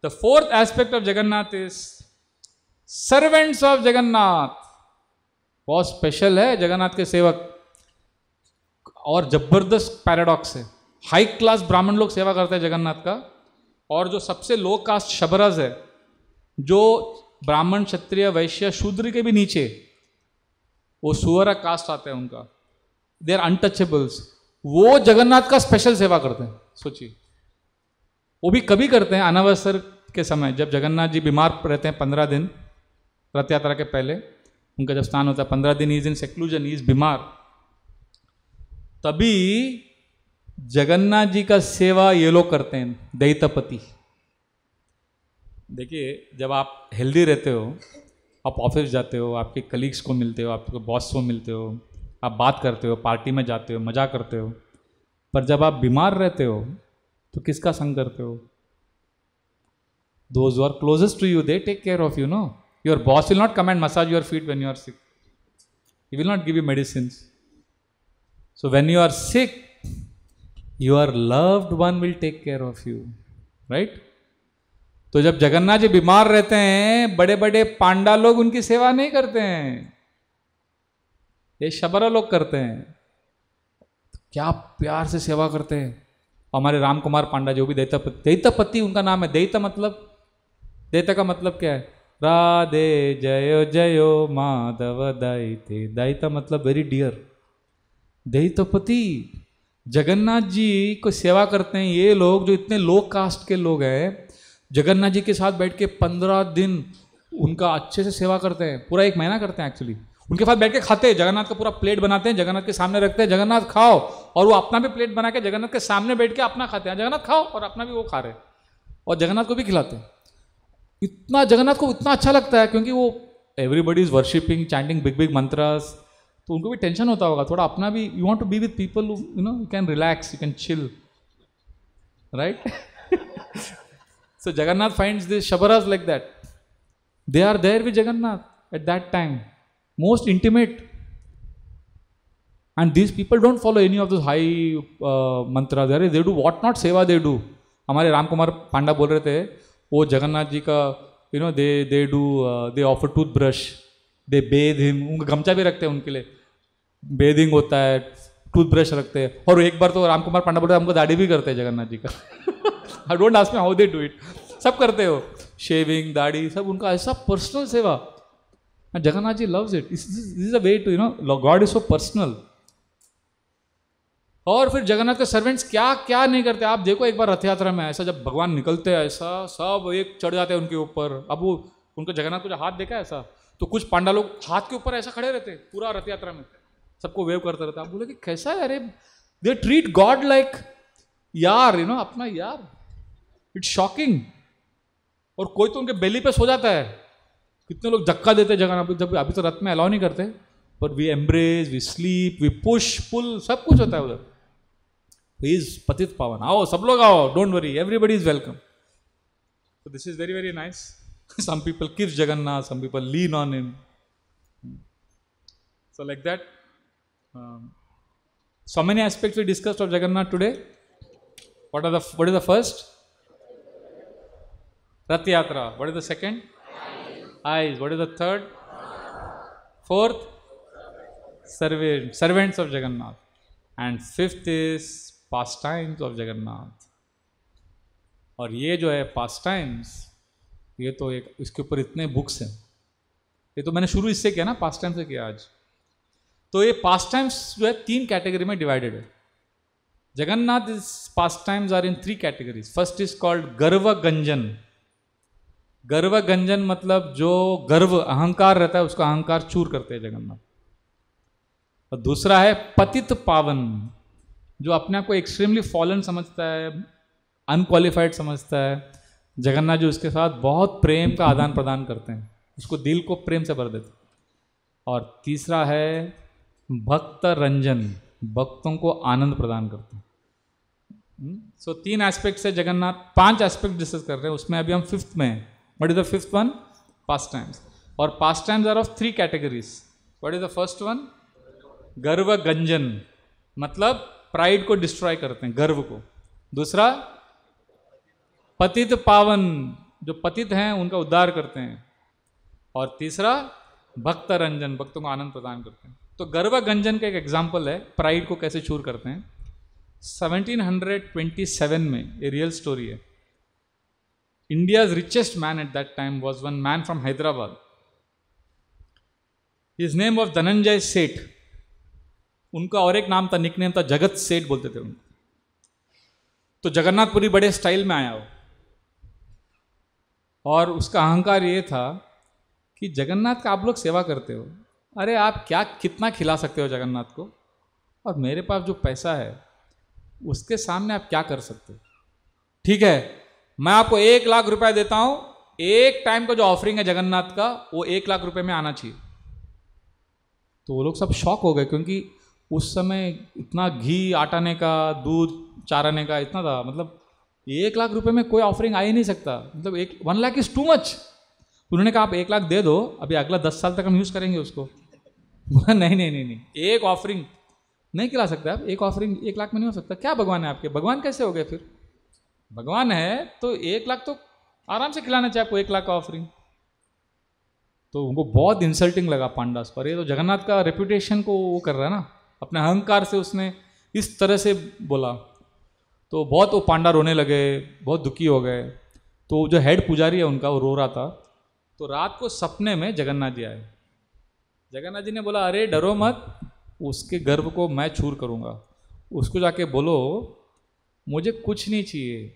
Speaker 1: The fourth aspect of Jagannath is servants of Jagannath. बहुत स्पेशल है जगन्नाथ के सेवक, और जबरदस्त पैराडॉक्स है। हाई क्लास ब्राह्मण लोग सेवा करते हैं जगन्नाथ का, और जो सबसे लो कास्ट शबरज है, जो ब्राह्मण क्षत्रिय वैश्य शूद्र के भी नीचे, वो सुअर कास्ट आते हैं उनका, दे आर अनटचेबल्स, वो जगन्नाथ का स्पेशल सेवा करते हैं। सोचिए, वो भी कभी करते हैं अनावसर के समय, जब जगन्नाथ जी बीमार रहते हैं 15 दिन, रथ यात्रा के पहले उनका जब स्नान होता है 15 दिन, इज इन सेक्लूजन, इज बीमार, तभी जगन्नाथ जी का सेवा ये लोग करते हैं, दैतपति। देखिए, जब आप हेल्दी रहते हो, आप ऑफिस जाते हो, आपके कलीग्स को मिलते हो, आपके बॉस को मिलते हो, आप बात करते हो, पार्टी में जाते हो, मजा करते हो, पर जब आप बीमार रहते हो तो किसका संग करते हो? Those who are closest to you, they take care of you, no? Your boss will not come and massage your feet when you are sick. He will not give you medicines. So when you are sick, your loved one will take care of you, right? तो जब जगन्नाथ जी बीमार रहते हैं, बड़े बड़े पांडा लोग उनकी सेवा नहीं करते हैं, ये शबरा लोग करते हैं। क्या प्यार से सेवा करते हैं। हमारे राम कुमार पांडा जो भी दैतपति उनका नाम है। दैत मतलब, दैत का मतलब क्या है? राधे जयो जयो माधव दैते। दैत मतलब वेरी डियर। दैतपति जगन्नाथ जी को सेवा करते हैं ये लोग, जो इतने लो कास्ट के लोग हैं, जगन्नाथ जी के साथ बैठ के 15 दिन उनका अच्छे से सेवा करते हैं, पूरा 1 महीना करते हैं एक्चुअली। उनके साथ बैठ के खाते हैं, जगन्नाथ का पूरा प्लेट बनाते हैं, जगन्नाथ के सामने रखते हैं, जगन्नाथ खाओ, और वो अपना भी प्लेट बना के जगन्नाथ के सामने बैठ के अपना खाते हैं, जगन्नाथ खाओ, और अपना भी वो खा रहे हैं, और जगन्नाथ को भी खिलाते हैं। इतना जगन्नाथ को इतना अच्छा लगता है, क्योंकि वो everybody is worshipping, chanting big big mantras, तो उनको भी टेंशन होता होगा थोड़ा, अपना भी, you want to be with people, you know, you can relax, you can chill, right? So Jagannath finds these shabaras like that. They are there with Jagannath at that time, most intimate. And these people don't follow any of those high mantras. They do what not seva they do. हमारे राम कुमार पांडा बोल रहे थे, वो जगन्नाथ जी का, you know, they offer toothbrush, they bathe him, उनका गमछा भी रखते हैं उनके लिए, बेदिंग होता है, टूथब्रश रखते हैं, और एक बार तो राम कुमार पांडा बोल रहे हमको दाढ़ी भी करते हैं जगन्नाथ जी का। I don't ask me how they do it. सब करते हो, शेविंग, दाढ़ी, सब उनका ऐसा पर्सनल सेवा। Jagannath ji loves it. This is a way to, you know, God is so personal. और फिर जगन्नाथ के सर्वेंट्स क्या क्या नहीं करते। आप देखो एक बार रथ यात्रा में ऐसा, जब भगवान निकलते हैं ऐसा, सब एक चढ़ जाते हैं उनके ऊपर। अब वो उनका जगन्नाथ को जो हाथ देखा है ऐसा, तो कुछ पांडा लोग हाथ के ऊपर ऐसा खड़े रहते पूरा रथ यात्रा में, सबको वेव करते रहते। आप बोले कि कैसा है? अरे दे ट्रीट गॉड लाइक यार, यू नो, अपना यार। It's shocking. और कोई तो उनके बेली पे सो जाता है, कितने लोग धक्का देते हैं जगन्नाथ, जब अभी तो रथ में अलाउ नहीं करते, पर we embrace, we sleep, we push pull, सब कुछ होता है उधर। ही इज पतित पावन। आओ सब लोग आओ, don't worry, everybody is welcome. So this is very very nice. Some people kiss Jagannath, some people lean on him. So like that, so many aspects we discussed of Jagannath today. What is the first? Rath Yatra. What is the second? Eyes. What is the third? Fourth? Servants of Jagannath. And fifth is pastimes of Jagannath. और ये जो है pastimes, ये तो एक, इसके ऊपर इतने बुक्स हैं। ये तो मैंने शुरू इससे किया ना, पास्टाइम से किया आज। तो ये पास्टाइम्स जो है 3 कैटेगरी में डिवाइडेड है। Jagannath is pastimes are in 3 categories. First is called गर्व गंजन। गर्व गंजन मतलब जो गर्व, अहंकार रहता है, उसका अहंकार चूर करते हैं जगन्नाथ। और दूसरा है पतित पावन, जो अपने आप को एक्सट्रीमली फॉलन समझता है, अनक्वालिफाइड समझता है। जगन्नाथ जी उसके साथ बहुत प्रेम का आदान प्रदान करते हैं, उसको दिल को प्रेम से भर देते। और तीसरा है भक्त रंजन, भक्तों को आनंद प्रदान करते हैं। सो 3 एस्पेक्ट्स है जगन्नाथ, 5 एस्पेक्ट डिस्कस कर रहे हैं, उसमें अभी हम 5th में हैं. What is the 5th one? Pastimes. और pastimes are of 3 categories. What is the first one? गर्व गंजन, मतलब प्राइड को डिस्ट्रॉय करते हैं, गर्व को. दूसरा पतित पावन, जो पतित हैं उनका उद्धार करते हैं. और तीसरा भक्त रंजन, भक्तों को आनंद प्रदान करते हैं. तो गर्व गंजन का एक एग्जाम्पल है प्राइड को कैसे चूर करते हैं. 1727 में ये रियल स्टोरी है. India's richest man at that time was one man from Hyderabad. His name was Dhananjay सेठ. उनका और एक नाम था, निकनेम था, जगत सेठ बोलते थे उनको. तो जगन्नाथपुरी बड़े स्टाइल में आया हो, और उसका अहंकार ये था कि जगन्नाथ का आप लोग सेवा करते हो, अरे आप क्या कितना खिला सकते हो जगन्नाथ को, और मेरे पास जो पैसा है उसके सामने आप क्या कर सकते हो. ठीक है, मैं आपको 1 लाख रुपया देता हूं, एक टाइम का जो ऑफरिंग है जगन्नाथ का वो 1 लाख रुपए में आना चाहिए. तो वो लोग सब शॉक हो गए, क्योंकि उस समय इतना घी आटाने का, दूध चाराने का इतना था, मतलब 1 लाख रुपए में कोई ऑफरिंग आ ही नहीं सकता. मतलब 1 लाख इज टू मच. उन्होंने कहा आप 1 लाख दे दो, अभी अगला 10 साल तक हम यूज करेंगे उसको. नहीं नहीं नहीं नहीं, एक ऑफरिंग नहीं खिला सकते आप. एक ऑफरिंग 1 लाख में नहीं हो सकता. क्या भगवान है आपके? भगवान कैसे हो गए फिर? भगवान है तो 1 लाख तो आराम से खिलाना चाहिए आपको, 1 लाख का ऑफरिंग. तो उनको बहुत इंसल्टिंग लगा पांडास पर. ये तो जगन्नाथ का रेपुटेशन को वो कर रहा है ना, अपने अहंकार से उसने इस तरह से बोला. तो बहुत वो पांडा रोने लगे, बहुत दुखी हो गए. तो जो हेड पुजारी है उनका, वो रो रहा था. तो रात को सपने में जगन्नाथ जी आए. जगन्नाथ जी ने बोला अरे डरो मत, उसके गर्व को मैं चूर करूँगा. उसको जाके बोलो मुझे कुछ नहीं चाहिए,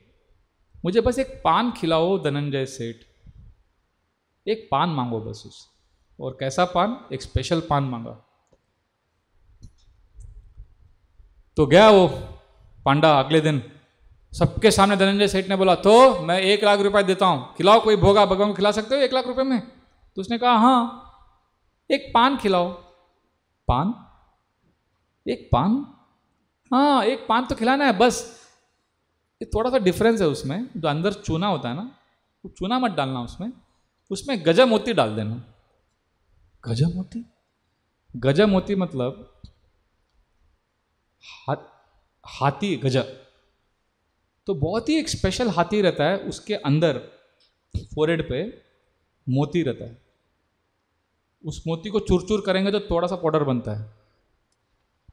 Speaker 1: मुझे बस एक पान खिलाओ धनंजय सेठ. एक पान मांगो बस उस. और कैसा पान? एक स्पेशल पान मांगा. तो गया वो पांडा. अगले दिन सबके सामने धनंजय सेठ ने बोला तो मैं 1 लाख रुपए देता हूं, खिलाओ कोई भोगा, भगवान को खिला सकते हो 1 लाख रुपए में? तो उसने कहा हाँ, एक पान खिलाओ. पान? एक पान? हाँ, एक पान तो खिलाना है बस. ये थोड़ा सा डिफरेंस है उसमें, जो अंदर चूना होता है ना, वो चूना मत डालना उसमें, उसमें गजा मोती डाल देना. गजा मोती? गजा मोती मतलब हाथी गजा. तो बहुत ही एक स्पेशल हाथी रहता है, उसके अंदर फोरहेड पे मोती रहता है. उस मोती को चूर चूर करेंगे तो थोड़ा सा पाउडर बनता है.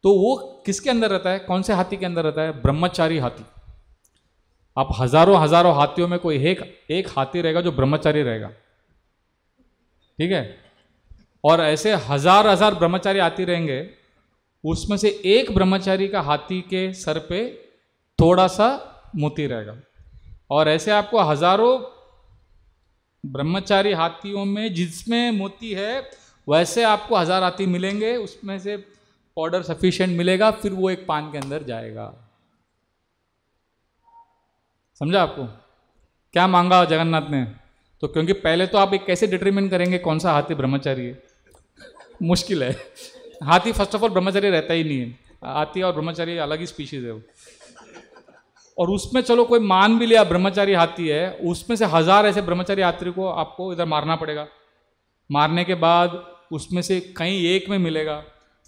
Speaker 1: तो वो किसके अंदर रहता है? कौन से हाथी के अंदर रहता है? ब्रह्मचारी हाथी. आप हजारों हजारों हाथियों में कोई एक हाथी रहेगा जो ब्रह्मचारी रहेगा. ठीक है? और ऐसे हजार हजार ब्रह्मचारी हाथी रहेंगे, उसमें से एक ब्रह्मचारी का हाथी के सर पे थोड़ा सा मोती रहेगा. और ऐसे आपको हजारों ब्रह्मचारी हाथियों में जिसमें मोती है, वैसे आपको 1000 हाथी मिलेंगे, उसमें से पाउडर सफिशिएंट मिलेगा, फिर वो एक पान के अंदर जाएगा. समझा आपको क्या मांगा जगन्नाथ ने? तो क्योंकि पहले तो आप एक कैसे डिटरमिन करेंगे कौन सा हाथी ब्रह्मचारी है? मुश्किल है. हाथी फर्स्ट ऑफ ऑल ब्रह्मचारी रहता ही नहीं है. हाथी और ब्रह्मचारी अलग ही स्पीशीज है वो. और उसमें चलो कोई मान भी लिया ब्रह्मचारी हाथी है, उसमें से 1000 ऐसे ब्रह्मचारी हाथी को आपको इधर मारना पड़ेगा. मारने के बाद उसमें से कहीं एक में मिलेगा,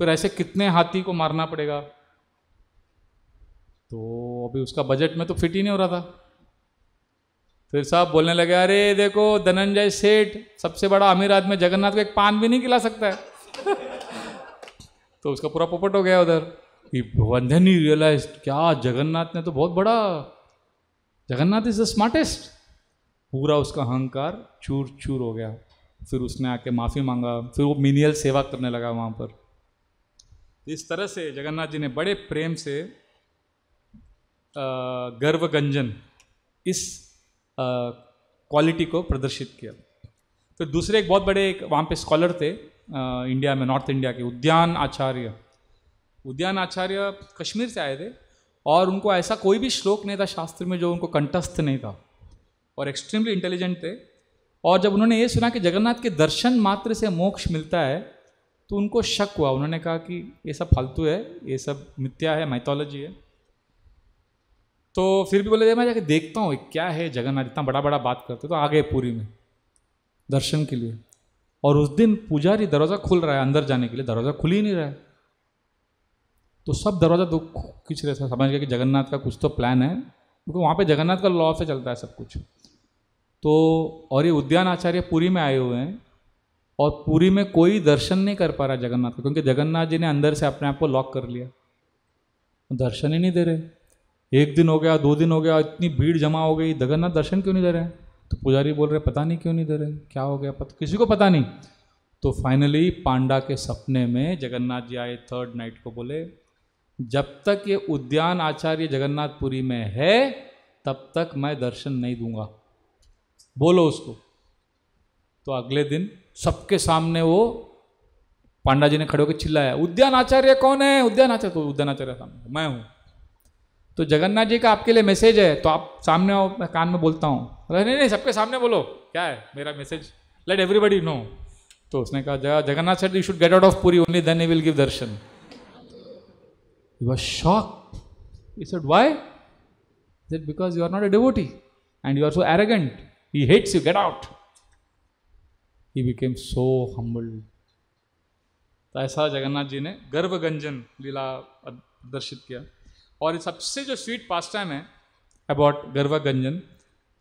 Speaker 1: फिर ऐसे कितने हाथी को मारना पड़ेगा? तो अभी उसका बजट में तो फिट ही नहीं हो रहा था. फिर साहब बोलने लगे अरे देखो धनंजय सेठ सबसे बड़ा अमीर आदमी, जगन्नाथ को एक पान भी नहीं खिला सकता है. तो उसका पूरा पोपट हो गया उधर. वंदन ही रियलाइज क्या जगन्नाथ ने तो बहुत बड़ा, जगन्नाथ इज द स्मार्टेस्ट. पूरा उसका अहंकार चूर चूर हो गया. फिर उसने आके माफ़ी मांगा, फिर वो मिनियल सेवा करने लगा वहाँ पर. इस तरह से जगन्नाथ जी ने बड़े प्रेम से गर्वगंजन इस क्वालिटी को प्रदर्शित किया. फिर दूसरे एक बहुत बड़े एक वहाँ पे स्कॉलर थे इंडिया में, नॉर्थ इंडिया के, उद्यान आचार्य. उद्यान आचार्य कश्मीर से आए थे, और उनको ऐसा कोई भी श्लोक नहीं था शास्त्र में जो उनको कंठस्थ नहीं था, और एक्सट्रीमली इंटेलिजेंट थे. और जब उन्होंने ये सुना कि जगन्नाथ के दर्शन मात्र से मोक्ष मिलता है, तो उनको शक हुआ. उन्होंने कहा कि ये सब फालतू है, ये सब मिथ्या है, माइथोलॉजी है. तो फिर भी बोले मैं जाके देखता हूँ क्या है जगन्नाथ, इतना बड़ा बड़ा बात करते। तो आ गए पुरी में दर्शन के लिए। और उस दिन पुजारी दरवाज़ा खुल रहा है अंदर जाने के लिए, दरवाज़ा खुल ही नहीं रहा है। तो सब दरवाज़ा तो खींच रहे थे, समझ गए कि जगन्नाथ का कुछ तो प्लान है, क्योंकि वहाँ पे जगन्नाथ का लॉ से चलता है सब कुछ। तो और ये उद्यान आचार्य पुरी में आए हुए हैं और पुरी में कोई दर्शन नहीं कर पा रहा जगन्नाथ का, क्योंकि जगन्नाथ जी ने अंदर से अपने आप को लॉक कर लिया, दर्शन ही नहीं दे रहे। 1 दिन हो गया, 2 दिन हो गया, इतनी भीड़ जमा हो गई, जगन्नाथ दर्शन क्यों नहीं दे रहे हैं। तो पुजारी बोल रहे पता नहीं क्यों नहीं दे रहे, क्या हो गया, किसी को पता नहीं। तो फाइनली पांडा के सपने में जगन्नाथ जी आए 3rd नाइट को, बोले जब तक ये उद्यान आचार्य जगन्नाथपुरी में है तब तक मैं दर्शन नहीं दूंगा, बोलो उसको। तो अगले दिन सबके सामने वो पांडा जी ने खड़े होकर चिल्लाया, उद्यान आचार्य कौन है, उद्यान आचार्य। तो उद्यान आचार्य सामने मैं हूँ। तो जगन्नाथ जी का आपके लिए मैसेज है, तो आप सामने आओ, मैं कान में बोलता हूँ। नहीं नहीं सबके सामने बोलो, क्या है मेरा मैसेज, लेट एवरीबडी नो। तो उसने कहा Jagannath said you should get out of Puri, only then he will give darshan. He was shocked. He said, why? He said, because you are not a devotee and you are so arrogant. He hates you, get out. He became so humbled. तो ऐसा जगन्नाथ जी ने गर्भगंजन लीला प्रदर्शित किया। और सबसे जो स्वीट पास टाइम है अबाउट गर्भगंजन,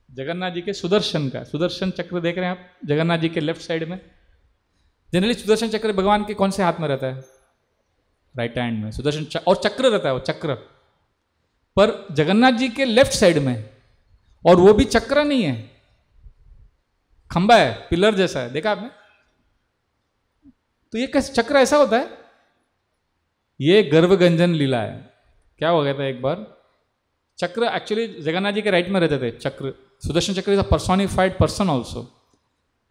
Speaker 1: जगन्नाथ जी के सुदर्शन का, सुदर्शन चक्र देख रहे हैं आप जगन्नाथ जी के लेफ्ट साइड में। जनरली सुदर्शन चक्र भगवान के कौन से हाथ में रहता है, राइट हैंड में सुदर्शन और चक्र रहता है, वो चक्र पर जगन्नाथ जी के लेफ्ट साइड में, और वो भी चक्र नहीं है, खंबा है, पिलर जैसा है, देखा आपने। तो ये कैसे चक्र ऐसा होता है, ये गर्भगंजन लीला है। क्या हो गया था एक बार, चक्र एक्चुअली जगन्नाथ जी के राइट में रहते थे, Chakra Sudarshan Chakra is a personified person also,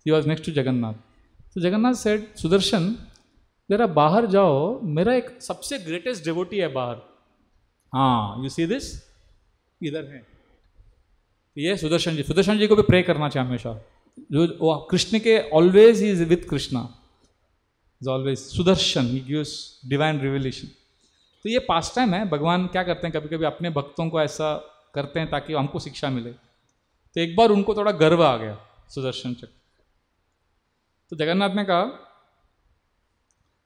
Speaker 1: he was next to Jagannath. तो जगन्नाथ सेड सुदर्शन जरा बाहर जाओ, मेरा एक सबसे ग्रेटेस्ट डिवोटी है बाहर। हाँ यू सी दिस, इधर है ये सुदर्शन जी। सुदर्शन जी को भी प्रे करना चाहिए हमेशा, जो वो कृष्ण के always he is with Krishna, is always Sudarshan, he gives divine revelation. तो ये पास टाइम है, भगवान क्या करते हैं कभी कभी अपने भक्तों को ऐसा करते हैं ताकि हमको शिक्षा मिले। तो एक बार उनको थोड़ा गर्व आ गया सुदर्शन चक्र। तो जगन्नाथ ने कहा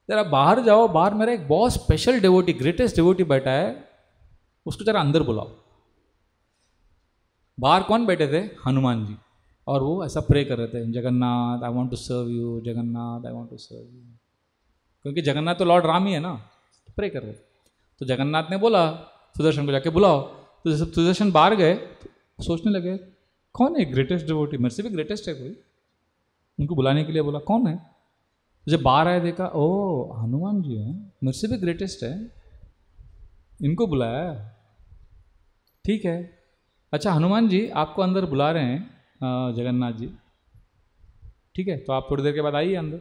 Speaker 1: जरा बाहर जाओ, बाहर मेरा एक बहुत स्पेशल डिवोटी, ग्रेटेस्ट डिवोटी बैठा है, उसको जरा अंदर बुलाओ। बाहर कौन बैठे थे, हनुमान जी, और वो ऐसा प्रे कर रहे थे, Jagannath I want to serve you, Jagannath I want to serve you, क्योंकि जगन्नाथ तो लॉर्ड राम ही है ना, तो प्रे कर रहे थे। तो जगन्नाथ ने बोला सुदर्शन को जाके बुलाओ। तो जब सुदर्शन बाहर गए तो सोचने लगे कौन है ग्रेटेस्ट डिवोटी, मेरे से भी ग्रेटेस्ट है कोई, उनको बुलाने के लिए बोला कौन है। जब बाहर आए देखा ओ हनुमान जी हैं, मेरे से भी ग्रेटेस्ट है, इनको बुलाया, ठीक है। अच्छा हनुमान जी आपको अंदर बुला रहे हैं जगन्नाथ जी, ठीक है, तो आप थोड़ी देर के बाद आइए अंदर।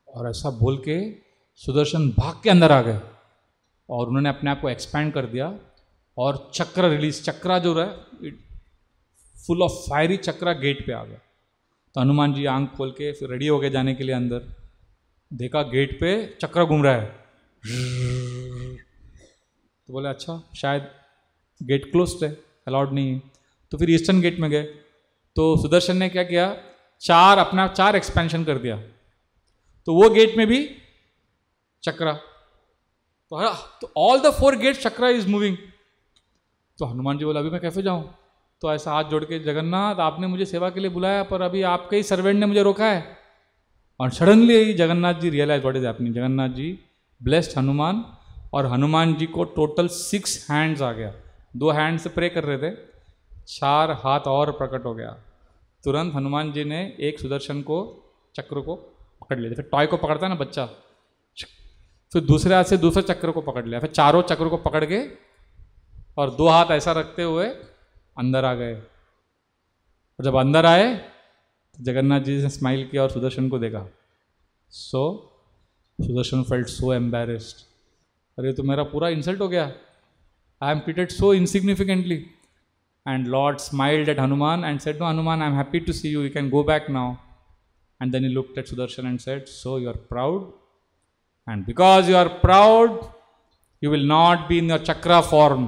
Speaker 1: और ऐसा बोल के सुदर्शन भाग के अंदर आ गए और उन्होंने अपने आप को एक्सपैंड कर दिया और चक्र रिलीज, चक्रा जो रहा full of fiery chakra gate पे आ गया। तो हनुमान जी आंख खोल के फिर रेडी हो गए जाने के लिए अंदर, देखा गेट पे चक्र घूम रहा है, तो बोले अच्छा शायद गेट क्लोज्ड है, अलाउड नहीं है। तो फिर ईस्टर्न गेट में गए, तो सुदर्शन ने क्या किया, अपना चार एक्सपेंशन कर दिया, तो वो गेट में भी चक्रा, तो all the 4 gate chakra is moving. तो हनुमान जी बोला अभी मैं कैसे जाऊं, तो ऐसा हाथ जोड़ के जगन्नाथ आपने मुझे सेवा के लिए बुलाया पर अभी आपके ही सर्वेंट ने मुझे रोका है। और suddenly Jagannath ji realize what is happening, Jagannath ji blessed Hanuman, और हनुमान जी को टोटल 6 हैंड्स आ गया, 2 हैंड से प्रे कर रहे थे, 4 हाथ और प्रकट हो गया। तुरंत हनुमान जी ने एक सुदर्शन को चक्र को पकड़ लिया, फिर टॉय को पकड़ता है ना बच्चा, फिर दूसरे हाथ से दूसरे चक्र को पकड़ लिया, फिर चारों चक्र को पकड़ के और 2 हाथ ऐसा रखते हुए अंदर आ गए। और जब अंदर आए तो जगन्नाथ जी ने स्माइल किया और सुदर्शन को देखा। So Sudarshan felt so embarrassed, अरे तो मेरा पूरा इंसल्ट हो गया, I am treated so insignificantly. And lord smiled at Hanuman and said, no Hanuman, I am happy to see you, you can go back now. And then he looked at Sudarshan and said, so you are proud, and because you are proud you will not be in your chakra form,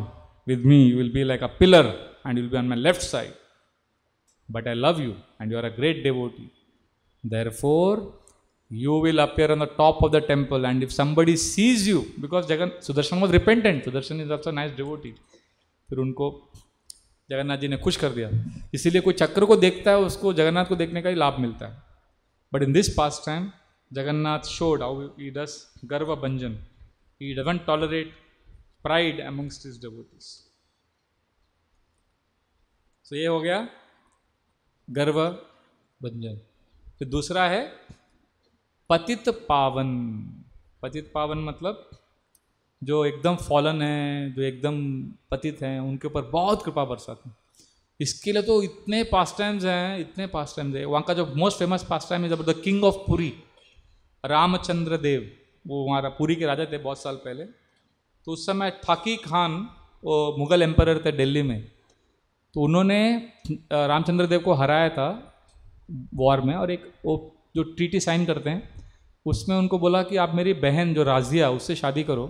Speaker 1: with me, you will be like a pillar and you will be on my left side. But I love you and you are a great devotee. Therefore, you will appear on the top of the temple, and if somebody sees you, because Sudarshan was repentant, Sudarshan is also a nice devotee. फिर उनको जगन्नाथ जी ने खुश कर दिया. इसीलिए कोई चक्र को देखता है उसको जगन्नाथ को देखने का ही लाभ मिलता है. But in this past time Jagannath showed how he does गर्व भंजन. He doesn't tolerate pride amongst his devotees. So ये हो गया गर्व भंजन. फिर दूसरा है पतित पावन. पतित पावन मतलब जो एकदम फॉलन है, जो एकदम पतित हैं, उनके ऊपर बहुत कृपा बरसाती. इसके लिए तो इतने पास टाइम्स हैं, इतने पास टाइम्स है. वहाँ का जो most famous pastime is about the king of Puri, Ramchandra Dev. वो हमारा पुरी के राजा थे बहुत साल पहले. तो उस समय थाकी खान वो मुग़ल एम्परर थे दिल्ली में. तो उन्होंने रामचंद्र देव को हराया था वॉर में, और एक वो जो ट्रीटी साइन करते हैं उसमें उनको बोला कि आप मेरी बहन जो राजिया उससे शादी करो,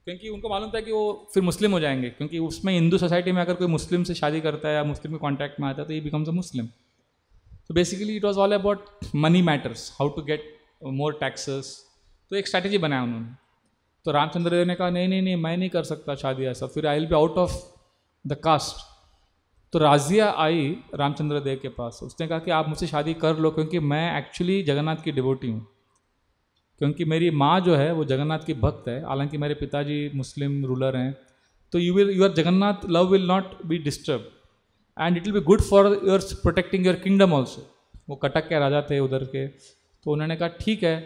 Speaker 1: क्योंकि उनको मालूम था कि वो फिर मुस्लिम हो जाएंगे. क्योंकि उसमें हिंदू सोसाइटी में अगर कोई मुस्लिम से शादी करता है या मुस्लिम के कॉन्टैक्ट में आता है तो ये बिकम्स अ मुस्लिम. तो basically it was all about money matters, how to get more taxes. तो एक स्ट्रैटेजी बनाया उन्होंने. तो रामचंद्र देव ने कहा नहीं नहीं नहीं, मैं नहीं कर सकता शादी ऐसा, फिर I will be out of the caste. तो राजिया आई रामचंद्र देव के पास, उसने कहा कि आप मुझसे शादी कर लो, क्योंकि मैं एक्चुअली जगन्नाथ की डिवोटी हूँ. क्योंकि मेरी माँ जो है वो जगन्नाथ की भक्त है, हालांकि मेरे पिताजी मुस्लिम रूलर हैं. तो your Jagannath love will not be disturb and it will be good for your protecting your kingdom also. वो कटक के राजा थे उधर के. तो उन्होंने कहा ठीक है.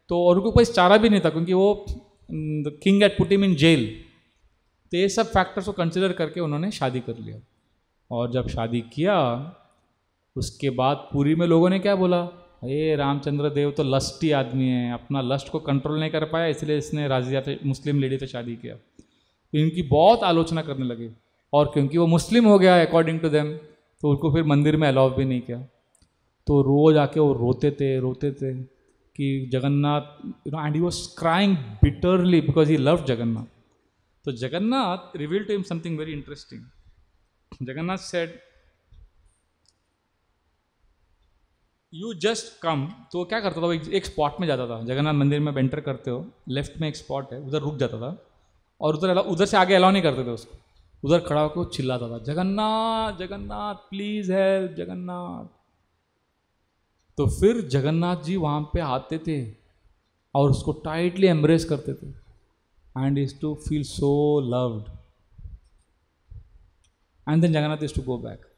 Speaker 1: तो और उनको कोई चारा भी नहीं था, क्योंकि वो the king at put him in jail. तो ये सब फैक्टर्स को कंसिडर करके उन्होंने शादी कर लिया. और जब शादी किया उसके बाद पुरी में लोगों ने क्या बोला, ये रामचंद्र देव तो लस्टी आदमी है, अपना लस्ट को कंट्रोल नहीं कर पाया, इसलिए इसने राजिया से मुस्लिम लेडी से शादी किया. तो इनकी बहुत आलोचना करने लगे. और क्योंकि वो मुस्लिम हो गया अकॉर्डिंग टू देम, तो उनको फिर मंदिर में अलाउ भी नहीं किया. तो रोज आके वो रोते थे कि Jagannath, and he was crying bitterly because he loved Jagannath. तो Jagannath revealed to him something very interesting. Jagannath said you just come. तो वो क्या करता था, वो एक स्पॉट में जाता था. जगन्नाथ मंदिर में एंटर करते हो, लेफ्ट में एक स्पॉट है, उधर रुक जाता था. और उधर से आगे अलाउ नहीं करते थे उसको. उधर खड़ा होकर चिल्लाता था, जगन्नाथ जगन्नाथ प्लीज हेल्प जगन्नाथ. तो फिर जगन्नाथ जी वहाँ पे आते थे और उसको टाइटली एम्ब्रेस करते थे. And is to feel so loved. And then Jagannath is to go back.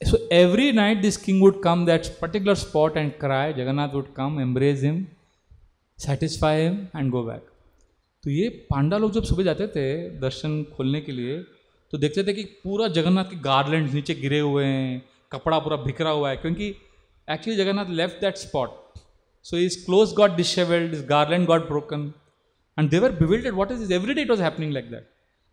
Speaker 1: So every night this king would come that particular spot and cry. Jagannath would come, embrace him, satisfy him and go back. तो ये पांडा लोग जब सुबह जाते थे दर्शन खोलने के लिए, तो देखते थे कि पूरा जगन्नाथ के गार्लैंड नीचे गिरे हुए हैं, कपड़ा पूरा बिखरा हुआ है, क्योंकि actually Jagannath left that spot. So his clothes got dishevelled, his garland got broken and they were bewildered. What is this? Every day it was happening like that.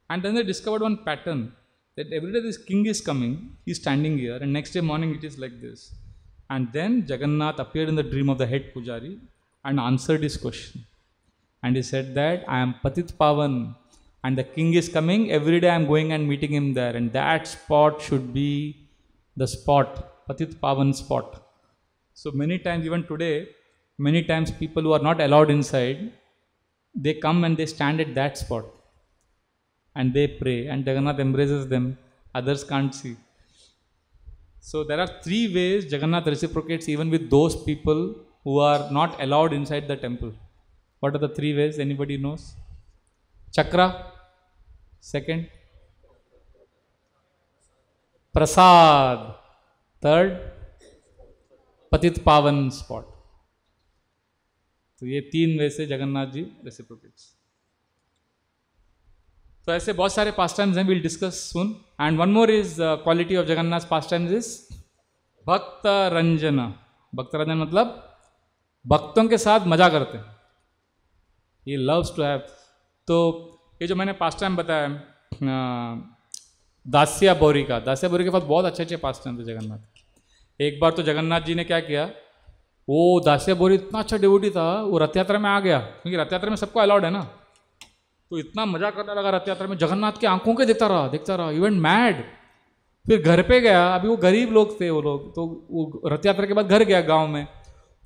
Speaker 1: And then they discovered one pattern, that every day this king is coming, he is standing here, and next day morning it is like this. And then Jagannath appeared in the dream of the head pujari and answered his question. And he said that I am Patit Pavan and the king is coming, every day I am going and meeting him there, and that spot should be the spot, Patit Pavan spot. So many times, even today, many times people who are not allowed inside, they come and they stand at that spot. And they pray, and Jagannath embraces them. Others can't see. So there are three ways Jagannath reciprocates even with those people who are not allowed inside the temple. What are the three ways? Anybody knows? Chakra. Second. Prasad. Third. Patit Pavan spot. तो ये तीन वे से जगन्नाथ जी रेसिप्रोकेट्स. तो ऐसे बहुत सारे पास टाइम्स हैं, will discuss soon. And one more is quality of Jagannath pass times is भक्त रंजन. भक्त रंजन मतलब भक्तों के साथ मजा करते हैं. ये लव्स टू हैव. तो ये जो मैंने पास टाइम बताया दास्या बोरी का, दास्या बोरी के पास बहुत अच्छे अच्छे पास टाइम थे जगन्नाथ. एक बार तो जगन्नाथ जी ने क्या किया, वो दास्या बोरी इतना अच्छा डिवोटी था, वो रथ यात्रा में आ गया, क्योंकि रथ यात्रा में सबको अलाउड है ना. तो इतना मजा करने लगा रथ यात्रा में, जगन्नाथ की आंखों के देखता रहा, इवेंट मैड। फिर घर पे गया, अभी वो गरीब लोग थे वो लोग, तो वो रथ यात्रा के बाद घर गया गांव में,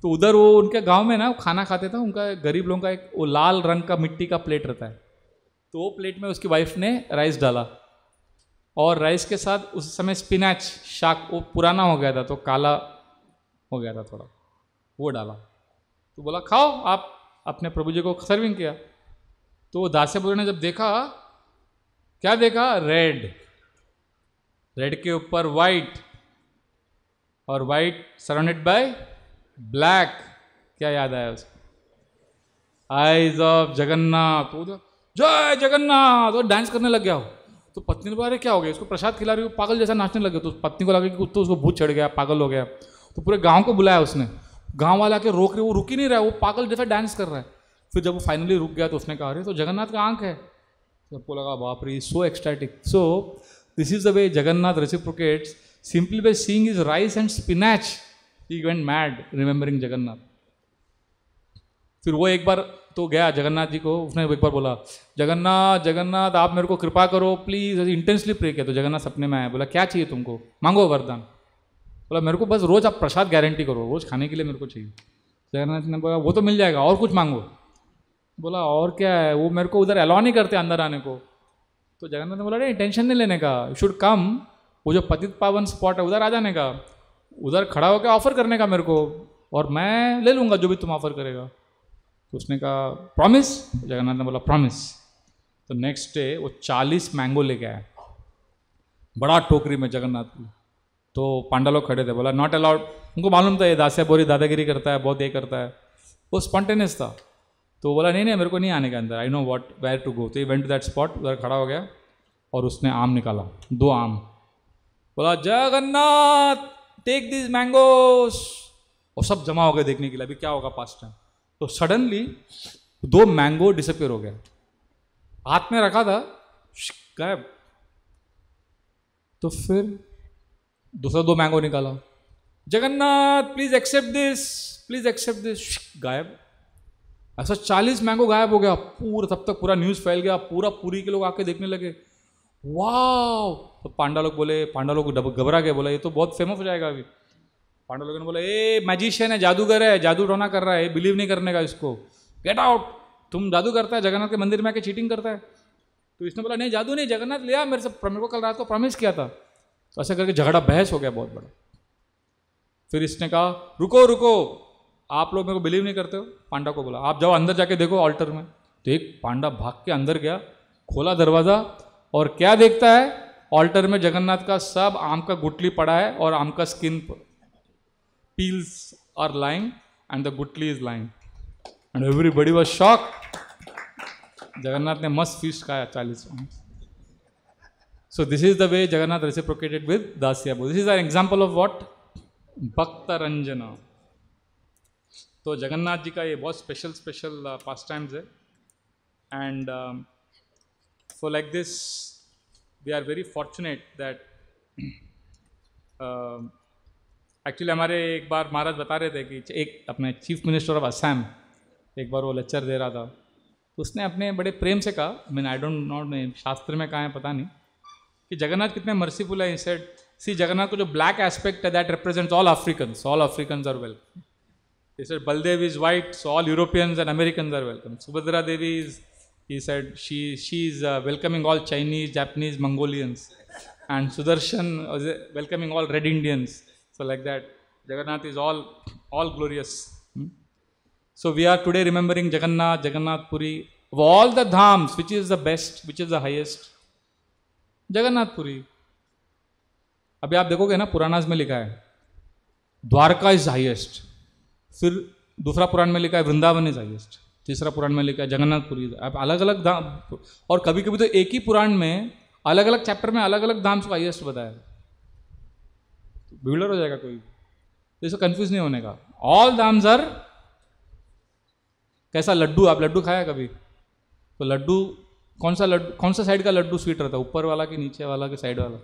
Speaker 1: तो उधर वो उनके गांव में ना खाना खाते थे, उनका गरीब लोगों का एक वो लाल रंग का मिट्टी का प्लेट रहता है, तो वो प्लेट में उसकी वाइफ ने राइस डाला, और राइस के साथ उस समय स्पिनच शाक, वो पुराना हो गया था तो काला हो गया था थोड़ा, वो डाला, तो बोला खाओ आप, अपने प्रभु जी को सर्विंग किया। तो दास्यपुरी ने जब देखा, क्या देखा, रेड के ऊपर वाइट, और वाइट सराउंडेड बाय ब्लैक, क्या याद आया उसको, आईज ऑफ जगन्नाथ, जय जगन्नाथ, और डांस करने लग गया हो। तो पत्नी ने बोला अरे क्या हो गया, इसको प्रसाद खिला रही हो, पागल जैसा नाचने लगे। तो पत्नी को लगा कि तो उसको भूत चढ़ गया, पागल हो गया, तो पूरे गांव को बुलाया उसने, गांव वाले आके रोक रहे, वो रुक ही नहीं रहा, वो पागल जैसा डांस कर रहा है। फिर जब वो फाइनली रुक गया तो उसने कहा अरे तो जगन्नाथ का आंख है, सबको लगा बाप रे, so ecstatic. So this is the way Jagannath reciprocates, simply by seeing his rice and spinach he went mad remembering Jagannath. फिर वो एक बार तो गया जगन्नाथ जी को, उसने एक बार बोला जगन्नाथ जगन्नाथ आप मेरे को कृपा करो प्लीज, इंटेंसली प्रे किया। तो जगन्नाथ सपने में आया, बोला क्या चाहिए तुमको, मांगो वरदान। बोला मेरे को बस रोज आप प्रसाद गारंटी करो, रोज खाने के लिए मेरे को चाहिए। जगन्नाथ ने बोला वो तो मिल जाएगा, और कुछ मांगो। बोला और क्या है, वो मेरे को उधर अलाउ नहीं करते अंदर आने को। तो जगन्नाथ ने बोला नहीं टेंशन नहीं लेने का, यू शुड कम, वो जो पतित पावन स्पॉट है उधर आ जाने का, उधर खड़ा होकर ऑफर करने का मेरे को, और मैं ले लूँगा जो भी तुम ऑफर करेगा। तो उसने कहा प्रॉमिस, जगन्नाथ ने बोला प्रॉमिस। तो नेक्स्ट डे वो 40 मैंगो लेके आया, बड़ा टोकरी में जगन्नाथ की। तो पांडा लोग खड़े थे, बोला नॉट अलाउड, उनको मालूम था ये दास्या बोरी दादागिरी करता है, बहुत ये करता है, वो स्पॉन्टेनियस था। तो बोला नहीं मेरे को नहीं आने का अंदर, I know what where to go. तो इवेंट टू दैट स्पॉट, उधर खड़ा हो गया और उसने आम निकाला, 2 आम, बोला जगन्नाथ टेक दिस मैंगोस, और सब जमा हो गए देखने के लिए अभी क्या होगा पास्ट टाइम। तो सडनली 2 मैंगो डिसअपियर हो गया, हाथ में रखा था गायब। तो फिर दूसरा 2 मैंगो निकाला, Jagannath please accept this, please accept this, गायब। ऐसा 40 मैंगो गायब हो गया पूरा। तब तक पूरा न्यूज़ फैल गया, पूरा पुरी के लोग आके देखने लगे, वाह। तो पांडा लोग बोले, पांडा लोग घबरा गए, बोला ये तो बहुत फेमस हो जाएगा अभी। पांडा लोगों ने बोला ए मैजिशियन है, जादूगर है, जादू टोना कर रहा है, बिलीव नहीं करने का इसको, गेट आउट, तुम जादू करता है, जगन्नाथ के मंदिर में आके चीटिंग करता है। तो इसने बोला नहीं जादू नहीं, जगन्नाथ लिया मेरे से, मेरे को कल रात को प्रॉमिस किया था। तो ऐसा करके झगड़ा बहस हो गया बहुत बड़ा। फिर इसने कहा रुको रुको, आप लोग मेरे को बिलीव नहीं करते हो। पांडा को बोला आप जाओ अंदर जाके देखो ऑल्टर में। तो एक पांडा भाग के अंदर गया, खोला दरवाज़ा, और क्या देखता है, ऑल्टर में जगन्नाथ का सब आम का गुटली पड़ा है, और आम का skin peels are lying and the गुटली is lying, and everybody was shocked. Jagannath ने मस्त फीस्ट खाया 40। So this is the way Jagannath reciprocated with Dasya. This is an example of what? Bhakta Ranjana. तो जगन्नाथ जी का ये बहुत स्पेशल पास टाइम्स है, and so like this we are very fortunate that actually हमारे एक बार महाराज बता रहे थे कि एक अपने चीफ मिनिस्टर ऑफ असम एक बार वो लेक्चर दे रहा था, तो उसने अपने बड़े प्रेम से कहा, मैंने आई डोंट नो शास्त्र में कहाँ है पता नहीं, कि जगन्नाथ कितने मर्सीफुल है। सेड सी जगन्नाथ को जो ब्लैक एस्पेक्ट है that represents all Africans are welcome. He said Baldev is white, so all Europeans and Americans are welcome. Subhadra Devi is, he said she is welcoming all Chinese, Japanese, Mongolians, and Sudarshan is welcoming all Red Indians. So like that, Jagannath is all glorious. So we are today remembering Jagannath Puri. Of all the dhams, which is the best, which is the highest? Jagannath Puri. अभी आप देखोगे ना पुराणास में लिखा है द्वारका इज हाईएस्ट, फिर दूसरा पुराण में लिखा है वृंदावन इज हाईएस्ट, तीसरा पुराण में लिखा है जगन्नाथपुरी। अब अलग अलग धाम, और कभी कभी तो एक ही पुराण में अलग अलग चैप्टर में अलग अलग धाम से हाईएस्ट बताया, बिल्डर हो जाएगा कोई, जैसे कंफ्यूज नहीं होने का। ऑल धाम्स आर कैसा, लड्डू, आप लड्डू खाया कभी? तो लड्डू कौन सा साइड का लड्डू स्वीट रहता है, ऊपर वाला कि नीचे वाला कि साइड वाला?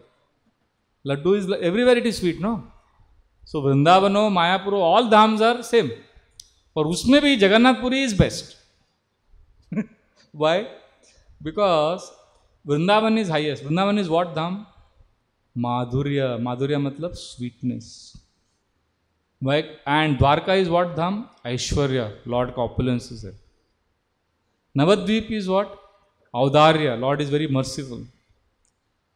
Speaker 1: Laddu is everywhere it is sweet, no? So वृंदावनो, मायापुरो, ऑल धाम्स आर सेम, और उसमें भी Jagannathpuri is best. Why? Because Vrindavan is highest. Vrindavan is what धाम? माधुर्य. माधुर्य मतलब sweetness. And Dwarka is what धाम? ऐश्वर्य, लॉर्ड का ऑपुलेंसेस है. Navadvip is what? औदार्य, lord is very merciful.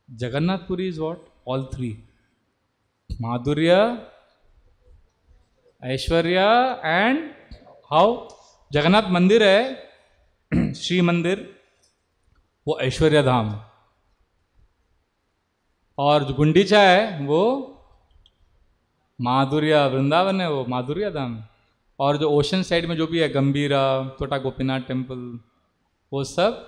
Speaker 1: Jagannathpuri is what? All three. माधुर्य, ऐश्वर्य एंड हाउ. जगन्नाथ मंदिर है श्री मंदिर, वो ऐश्वर्य धाम. और जो गुंडीचा है वो माधुर्य. वृंदावन है वो माधुर्य धाम. और जो ओशन साइड में जो भी है, गंभीरा, छोटा गोपीनाथ टेम्पल, वो सब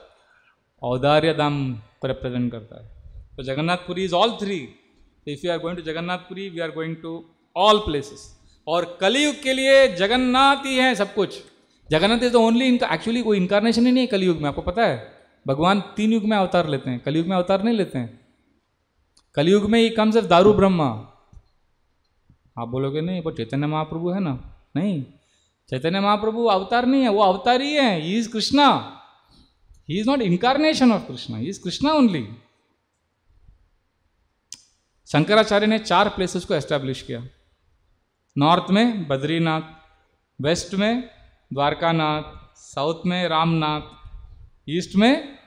Speaker 1: औदार्य धाम को रिप्रेजेंट करता है. तो Jagannathpuri is all three. If you are going to Jagannathpuri, we are going to all places. और कलयुग के लिए जगन्नाथ ही है सब कुछ. Jagannath is the only actually कोई इनकारनेशन ही नहीं है कलयुग में. आपको पता है भगवान 3 युग में अवतार लेते हैं, कलयुग में अवतार नहीं लेते हैं. कलयुग में ही कम्स एज दारू ब्रह्मा. आप बोलोगे नहीं पर चैतन्य महाप्रभु है ना. नहीं, चैतन्य महाप्रभु अवतार नहीं है, वो अवतार ही है. He is Krishna. He is not incarnation of Krishna, he is Krishna only. Shankaracharya ने 4 प्लेसेस को एस्टैब्लिश किया. नॉर्थ में बद्रीनाथ, वेस्ट में द्वारकानाथ, साउथ में रामनाथ, ईस्ट में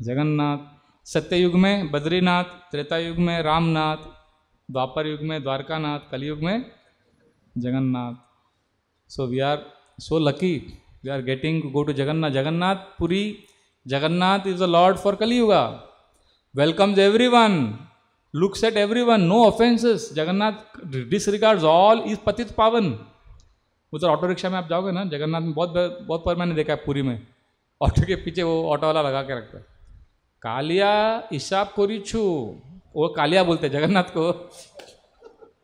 Speaker 1: जगन्नाथ. सत्ययुग में बद्रीनाथ, त्रेता युग में रामनाथ, द्वापर युग में द्वारकानाथ, कलयुग में Jagannath. So we are so lucky, we are getting to go to Jagannath. Jagannathpuri, Jagannath is the lord for Kaliyuga. Welcomes everyone, looks at everyone, no offenses. Jagannath disregards all, is पतित पावन. उधर ऑटो रिक्शा में आप जाओगे ना, जगन्नाथ में बहुत बार मैंने देखा है पुरी में, ऑटो के पीछे वो ऑटो वाला लगा के रखता है, कालिया हिसाब कोरी छू. वो कालिया बोलते हैं जगन्नाथ को.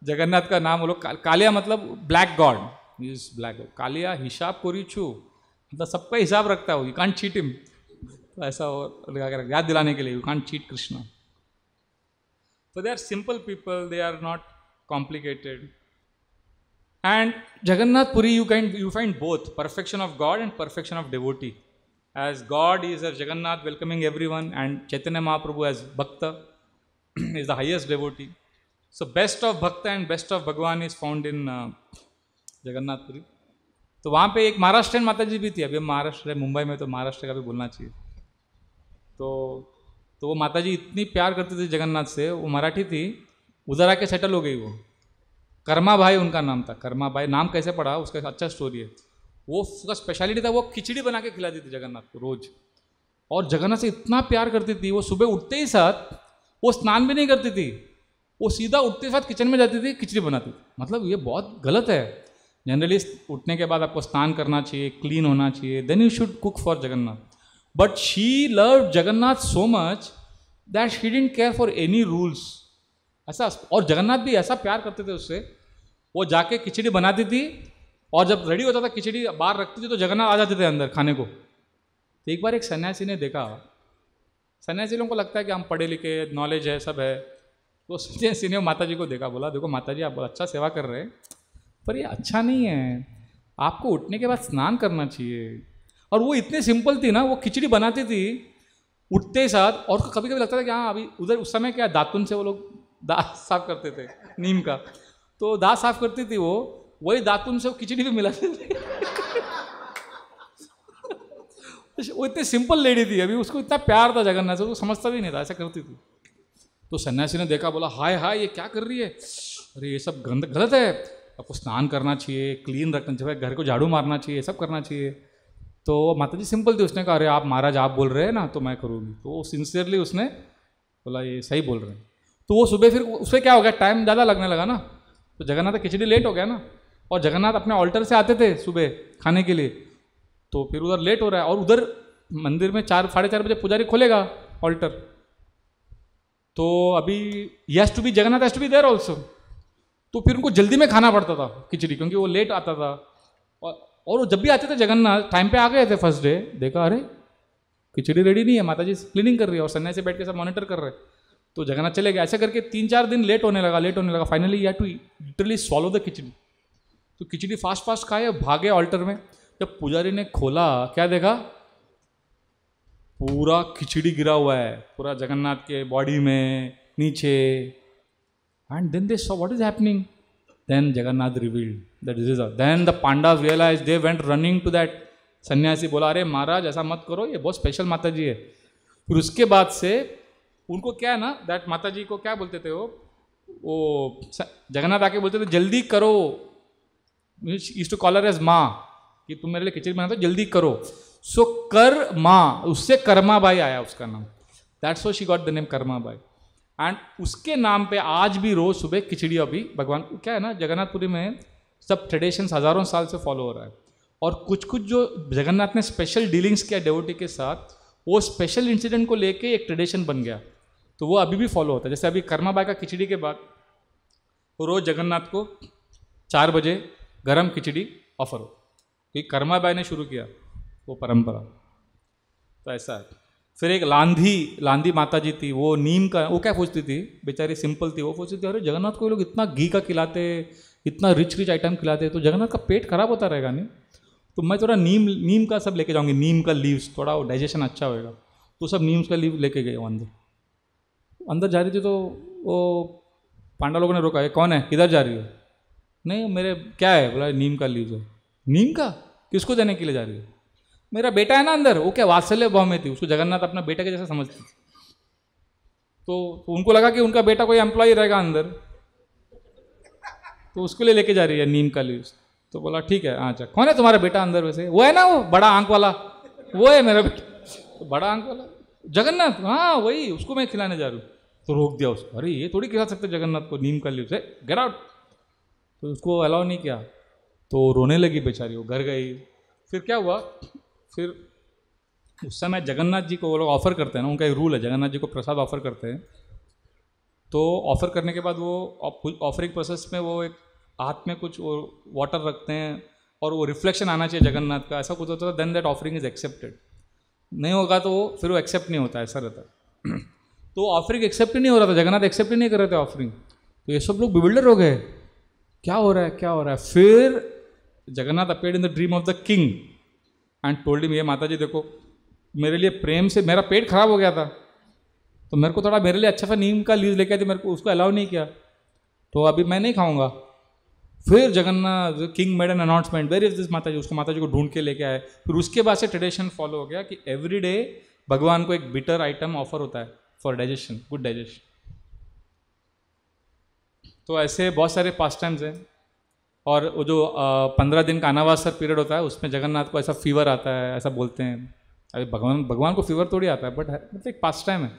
Speaker 1: जगन्नाथ का नाम वो लोग कालिया मतलब black god, is black. Kaliya हिसाब कोरी छू मतलब सबका हिसाब रखता है वो. You can't cheat him. तो ऐसा वो लगा के याद दिलाने के लिए, you can't cheat Krishna. So they are simple people, they are not complicated. And Jagannath Puri, you find both perfection of God and perfection of devotee. As God is as Jagannath welcoming everyone, and Chaitanya Mahaprabhu as Bhakta is the highest devotee. So best of Bhakta and best of Bhagwan is found in Jagannath Puri. तो वहाँ पे एक महाराष्ट्रियन माता जी भी थी. अभी महाराष्ट्र मुंबई में, तो महाराष्ट्र का भी बोलना चाहिए. तो वो माता जी इतनी प्यार करती थी जगन्नाथ से. वो मराठी थी, उधर आके सेटल हो गई. वो कर्मा भाई उनका नाम था. कर्मा भाई नाम कैसे पड़ा उसका अच्छा स्टोरी है. वो उसका स्पेशलिटी था, वो खिचड़ी बना के खिलाती थी जगन्नाथ को रोज. और जगन्नाथ से इतना प्यार करती थी, वो सुबह उठते ही साथ वो स्नान भी नहीं करती थी, वो सीधा उठते साथ किचन में जाती थी, खिचड़ी बनाती थी. मतलब ये बहुत गलत है. जनरली उठने के बाद आपको स्नान करना चाहिए, क्लीन होना चाहिए, then you should cook for Jagannath. But she loved Jagannath so much that she didn't care for any rules. ऐसा. और जगन्नाथ भी ऐसा प्यार करते थे उससे, वो जाके खिचड़ी बनाती थी, और जब रेडी होता था खिचड़ी बाहर रखती थी तो जगन्नाथ आ जाते थे अंदर खाने को. तो एक बार एक सन्यासी ने देखा. सन्यासी लोगों को लगता है कि हम पढ़े लिखे, नॉलेज है, सब है. तो सन्यासी ने माता जी को देखा, बोला देखो माता जी, आप अच्छा सेवा कर रहे हैं, पर ये अच्छा नहीं है, आपको उठने के बाद स्नान करना चाहिए. और वो इतनी सिंपल थी ना, वो खिचड़ी बनाती थी उठते ही साथ. और कभी कभी लगता था कि हाँ अभी उधर उस समय क्या दातुन से वो लोग दांत साफ करते थे नीम का, तो दांत साफ करती थी वो, वही दातुन से वो खिचड़ी भी मिलाते थे. वो इतनी सिंपल लेडी थी, अभी उसको इतना प्यार था जगन्नाथ से, वो समझता भी नहीं था, ऐसा करती थी. तो सन्यासी ने देखा, बोला हाय हाय ये क्या कर रही है, अरे ये सब गलत है, आपको स्नान करना चाहिए, क्लीन रखना चाहिए, घर को झाड़ू मारना चाहिए, सब करना चाहिए. तो माता जी सिंपल थी, उसने कहा अरे आप महाराज आप बोल रहे हैं ना तो मैं करूँगी. तो वो सिंसियरली उसने बोला ये सही बोल रहे हैं. तो वो सुबह फिर उससे क्या हो गया, टाइम ज़्यादा लगने लगा ना, तो जगन्नाथ खिचड़ी लेट हो गया ना, और जगन्नाथ अपने ऑल्टर से आते थे सुबह खाने के लिए, तो फिर उधर लेट हो रहा है. और उधर मंदिर में 4-4:30 बजे पुजारी खोलेगा ऑल्टर. तो अभी has to be Jagannath has to be there also. तो फिर उनको जल्दी में खाना पड़ता था खिचड़ी, क्योंकि वो लेट आता था. और वो जब भी आते थे जगन्नाथ टाइम पे आ गए थे फर्स्ट डे, देखा अरे खिचड़ी रेडी नहीं है, माता जी क्लीनिंग कर रही है और सन्यासी बैठ के सब मॉनिटर कर रहे. तो जगन्नाथ चले गए. ऐसे करके 3-4 दिन लेट होने लगा. Finally you have to literally swallow the khichdi. तो खिचड़ी फास्ट खाए, भागे ऑल्टर में. जब पुजारी ने खोला, क्या देखा, पूरा खिचड़ी गिरा हुआ है पूरा जगन्नाथ के बॉडी में नीचे. And then they saw what is happening. Then Jagannath revealed that this is then the Pandav realize they went running to that sanyasi. बोला अरे महाराज ऐसा मत करो, ये बहुत स्पेशल माता जी है. फिर उसके बाद से उनको क्या है ना, दैट माता जी को क्या बोलते थे वो जगन्नाथ आके बोलते थे जल्दी करो. Used to call her as maa कि तुम मेरे लिए खिचड़ी बनाते हो जल्दी करो. सो कर माँ, उससे कर्माबाई आया उसका नाम. That's why she got the name Karmabai. And उसके नाम पे आज भी रोज सुबह खिचड़ी अभी भगवान क्या है ना, जगन्नाथपुरी में सब ट्रेडिशंस हजारों साल से फॉलो हो रहा है. और कुछ कुछ जो जगन्नाथ ने स्पेशल डीलिंग्स किया डेवोटी के साथ, वो स्पेशल इंसिडेंट को लेके एक ट्रेडिशन बन गया. तो वो अभी भी फॉलो होता है. जैसे अभी कर्माबाई का खिचड़ी के बाद रोज जगन्नाथ को 4 बजे गरम खिचड़ी ऑफर हो, क्योंकि कर्माबाई ने शुरू किया वो परंपरा. तो ऐसा है. फिर एक लांधी माता जी थी, वो नीम का, वो क्या पूछती थी बेचारी, सिंपल थी. वो पूछती थी अरे जगन्नाथ को लोग इतना घी का खिलाते, इतना रिच आइटम खिलाते, तो जगन्नाथ का पेट खराब होता रहेगा नहीं. तो मैं थोड़ा नीम का सब लेके जाऊंगी, नीम का लीव्स, थोड़ा डाइजेशन अच्छा होएगा. तो सब नीम का लीव लेके गए. अंदर जा रही थी तो वो पांडा लोगों ने रोका, है कौन है, किधर जा रही है. नहीं मेरे क्या है, बोला नीम का लीव है. नीम का किसको देने के लिए जा रही है. मेरा बेटा है ना अंदर. वो क्या वात्सल्य भाव में थी, उसको जगन्नाथ अपना बेटा के जैसा समझती. तो उनको लगा कि उनका बेटा कोई एम्प्लॉय रहेगा अंदर, तो उसके लिए लेके जा रही है नीम का लीव्स. तो बोला ठीक है अच्छा, कौन है तुम्हारा बेटा अंदर. वैसे वो है ना, वो बड़ा आंख वाला, वो है मेरा बेटा. तो बड़ा आंख वाला जगन्नाथ, हाँ वही, उसको मैं खिलाने जा रही हूँ. तो रोक दिया उसको. अरे ये थोड़ी खिला सकते जगन्नाथ को नीम का लीव्स है, गेट आउट. तो उसको अलाउ नहीं किया. तो रोने लगी बेचारी, वो घर गई. फिर क्या हुआ, फिर उस समय जगन्नाथ जी को वो लोग ऑफर करते हैं ना, उनका एक रूल है, जगन्नाथ जी को प्रसाद ऑफर करते हैं. तो ऑफर करने के बाद वो ऑफरिंग प्रोसेस में वो एक हाथ में कुछ वो वाटर रखते हैं और वो रिफ्लेक्शन आना चाहिए जगन्नाथ का, ऐसा कुछ होता है. Then that offering is accepted. नहीं होगा तो फिर वो एक्सेप्ट नहीं होता, ऐसा रहता है. तो ऑफरिंग एक्सेप्ट ही नहीं हो रहा था, जगन्नाथ एक्सेप्ट ही नहीं कर रहे थे ऑफरिंग. तो ये सब लोग बिविल्डर हो गए, क्या हो रहा है क्या हो रहा है. फिर Jagannath appeared in the dream of the king and told him, ये माता जी देखो मेरे लिए प्रेम से मेरा पेट खराब हो गया था, तो मेरे को थोड़ा मेरे लिए अच्छा सा नीम का लीव लेके आए थे, मेरे को उसको अलाउ नहीं किया, तो अभी मैं नहीं खाऊंगा. फिर Jagannath king made an announcement, where is this mata ji. उसको माता जी को ढूंढ के लेके आए. फिर उसके बाद से ट्रेडिशन फॉलो हो गया कि एवरी डे भगवान को एक बिटर आइटम ऑफर होता है फॉर डाइजेशन, गुड डाइजेशन. तो ऐसे बहुत सारे पास टाइम्स हैं. और वो जो 15 दिन का अनावासर पीरियड होता है, उसमें जगन्नाथ को ऐसा फीवर आता है, ऐसा बोलते हैं. अरे भगवान को फीवर थोड़ी आता है, बट मतलब एक पास टाइम है.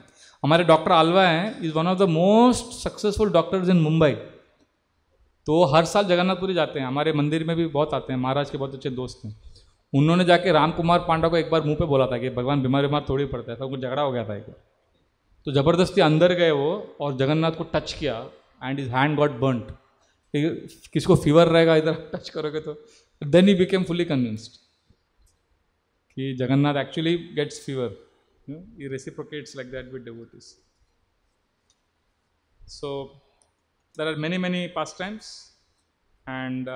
Speaker 1: हमारे डॉक्टर आलवा हैं, is one of the most successful doctors इन मुंबई. तो हर साल जगन्नाथपुरी जाते हैं, हमारे मंदिर में भी बहुत आते हैं, महाराज के बहुत अच्छे दोस्त हैं. उन्होंने जाके राम कुमार पांडा को एक बार मुंह पे बोला था कि भगवान बीमार थोड़ी पड़ता है, तो कुछ झगड़ा हो गया था एक बार. तो ज़बरदस्ती अंदर गए वो और जगन्नाथ को टच किया and his hand got burnt. किसको फीवर रहेगा इधर टच करोगे तो. Then he became fully convinced कि Jagannath actually gets fever, he reciprocates like that with devotees. So there are many pastimes, and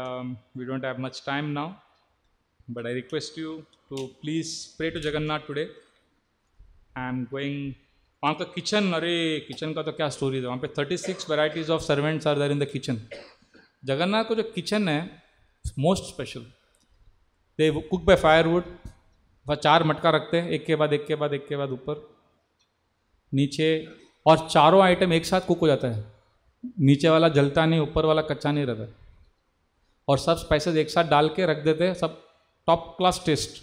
Speaker 1: we don't have much time now, but I request you to please pray to Jagannath today. I am going वहाँ का किचन, अरे किचन का तो क्या स्टोरी है. वहाँ पे 36 varieties of servants are there in the kitchen. Jagannath को जो किचन है most special. They cook by firewood. वह 4 मटका रखते हैं, एक के बाद ऊपर नीचे, और चारों आइटम एक साथ कुक हो जाता है. नीचे वाला जलता नहीं, ऊपर वाला कच्चा नहीं रहता. और सब स्पाइसेस एक साथ डाल के रख देते हैं, सब टॉप क्लास टेस्ट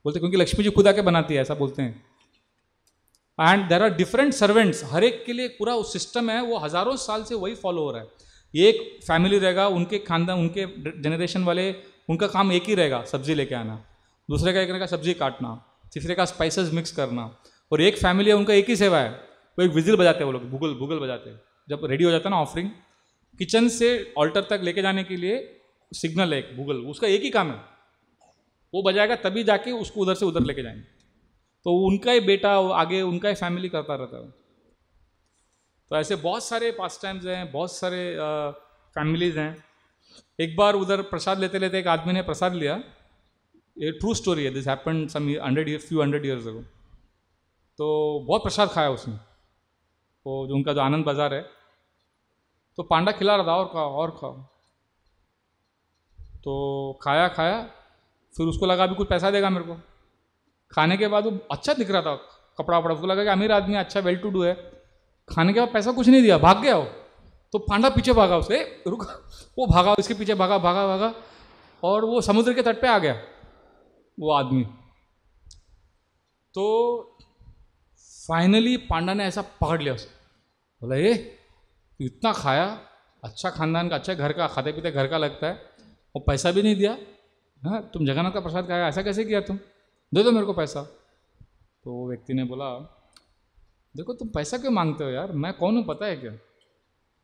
Speaker 1: बोलते, क्योंकि लक्ष्मी जी खुद आके बनाती है, ऐसा बोलते हैं. And there are different servants, हर एक के लिए पूरा वो सिस्टम है, वो हज़ारों साल से वही फॉलो हो रहा है. एक फैमिली रहेगा, उनके खानदान, उनके जनरेशन वाले, उनका काम एक ही रहेगा, सब्जी लेके आना. दूसरे का एक रहेगा सब्जी काटना, तीसरे का स्पाइसेस मिक्स करना. और एक फैमिली है, उनका एक ही सेवा है, वो एक विजिल बजाते हैं, वो लोग भूगल बजाते हैं. जब रेडी हो जाता है ना ऑफरिंग, किचन से ऑल्टर तक लेके जाने के लिए सिग्नल है एक भूगल, उसका एक ही काम है, वो बजाएगा तभी जाके उसको उधर से उधर लेके जाएंगे. तो उनका ही बेटा आगे, उनका ही फैमिली करता रहता है. तो ऐसे बहुत सारे पास टाइम्स हैं, बहुत सारे फैमिलीज हैं. एक बार उधर प्रसाद लेते लेते एक आदमी ने प्रसाद लिया. ये ट्रू स्टोरी है, this happened some few hundred years ago. तो बहुत प्रसाद खाया उसने, वो जो उनका जो आनंद बाजार है। तो पांडा खिला रहा था, और खाओ और खाओ। तो खाया खाया, फिर उसको लगा अभी कुछ पैसा देगा मेरे को। खाने के बाद वो अच्छा दिख रहा था, कपड़ा वपड़ा, उसको लगा कि अमीर आदमी, अच्छा वेल टू डू है। खाने के बाद पैसा कुछ नहीं दिया, भाग गया वो। तो पांडा पीछे भागा उसके, रुक, वो भागा उसके पीछे, भागा भागा भागा, और वो समुद्र के तट पे आ गया वो आदमी। तो फाइनली पांडा ने ऐसा पकड़ लिया उसे, बोला ये इतना खाया, अच्छा खानदान का, अच्छा घर का, खाते पीते घर का लगता है, और पैसा भी नहीं दिया। हाँ, तुम जगन्नाथ का प्रसाद खाया, ऐसा कैसे किया तुम, दे दो मेरे को पैसा। तो वो व्यक्ति ने बोला, देखो तुम पैसा क्यों मांगते हो यार, मैं कौन हूँ पता है क्या,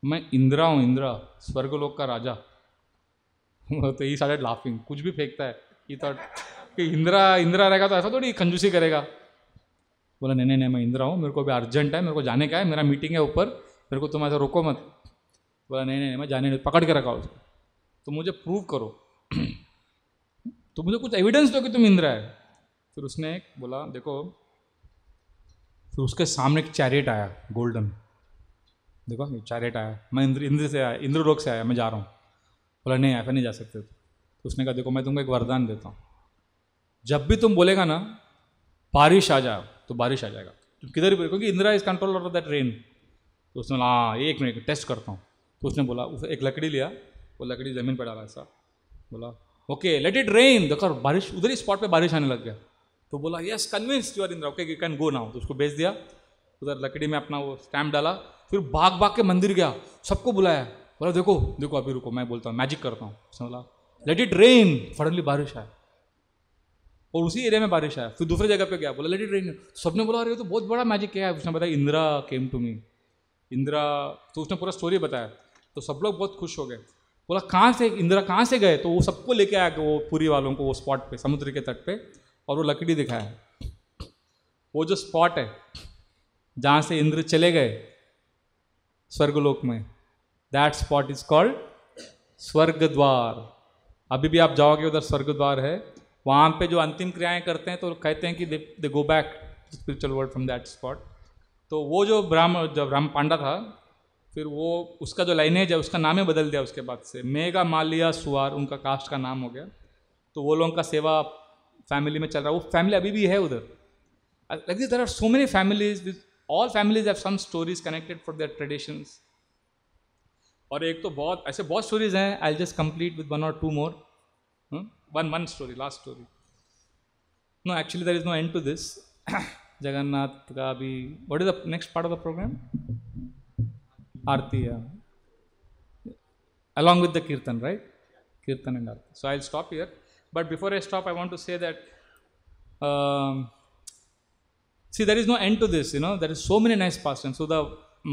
Speaker 1: मैं इंद्रा हूँ, इंद्रा, स्वर्गलोक का राजा। तो ही स्टार्टेड लाफिंग, कुछ भी फेंकता है, ये थॉट कि इंद्रा इंद्रा रहेगा तो ऐसा थोड़ी कंजूसी करेगा। बोला नहीं नहीं नहीं, मैं इंद्रा हूँ, मेरे को भी अर्जेंट है, मेरे को जाने का है, मेरा मीटिंग है ऊपर, मेरे को तुम ऐसा रोको मत। बोला नहीं नहीं मैं जाने नहीं, पकड़ के रखा उसको, तो मुझे प्रूव करो, तो मुझे कुछ एविडेंस दो कि तुम इंद्रा है। फिर उसने बोला देखो, फिर उसके सामने एक चैरियट आया गोल्डन, देखो ये चैरियट आया, मैं इंद्र से आया, इंद्रलोक से आया, मैं जा रहा हूँ। बोला नहीं ऐसा नहीं जा सकते। तो उसने कहा देखो मैं तुमको एक वरदान देता हूँ, जब भी तुम बोलेगा ना बारिश आ जाए, तो बारिश आ जाएगा, तुम किधर भी, क्योंकि Indira is control of that rain. तो उसने बोला हाँ एक मिनट टेस्ट करता हूँ। तो उसने बोला, उसे एक लकड़ी लिया, वो लकड़ी ज़मीन पर डाला ऐसा, बोला ओके लेट इट रेन, देखो बारिश, उधर ही स्पॉट पे बारिश आने लग गया। तो बोला yes convinced you are Indra, okay you can go now. तो उसको भेज दिया, उधर लकड़ी में अपना वो स्टैम्प डाला, फिर भाग भाग के मंदिर गया, सबको बुलाया, बोला देखो देखो अभी रुको मैं बोलता हूँ, मैजिक करता हूँ। उसने बोला लेट इट रेन, सडनली बारिश आया, और उसी एरिया में बारिश आया। फिर दूसरी जगह पे गया, बोला लेट इट रेन, सबने बोला अरे तो बहुत बड़ा मैजिक किया है। उसने बताया Indira came to me, Indira, तो उसने पूरा स्टोरी बताया। तो सब लोग बहुत खुश हो गए, बोला कहाँ से इंदिरा, कहाँ से गए, तो वो सबको लेके आया कि वो पूरी वालों को वो स्पॉट पे, समुद्र के तट पे, और वो लकड़ी दिखाया, वो जो स्पॉट है जहाँ से इंद्र चले गए स्वर्गलोक में, दैट स्पॉट इज कॉल्ड स्वर्ग द्वार। अभी भी आप जाओगे उधर स्वर्ग द्वार है, वहाँ पे जो अंतिम क्रियाएं करते हैं तो कहते हैं कि they go back spiritual world from that spot. तो वो जो ब्राह्म पांडा था, फिर वो उसका जो लाइनेज है उसका नाम ही बदल दिया उसके बाद से, मेगा मालिया सुवार उनका कास्ट का नाम हो गया। तो वो लोगों का सेवा फैमिली में चल रहा है, वो फैमिली अभी भी है उधर। Like this there are so many families, all families have some stories connected for their traditions. और एक तो बहुत ऐसे बहुत स्टोरीज हैं, I just complete with one और two more, one story, last story. No, actually there is no end to this. Jagannath का भी, what is the next part of the program? Aarti, yeah. Along with the Kirtan, right? Kirtan and Aarti. So I'll stop here. But before I stop, I want to say that, see, there is no end to this, you know, there is so many nice pastimes. So the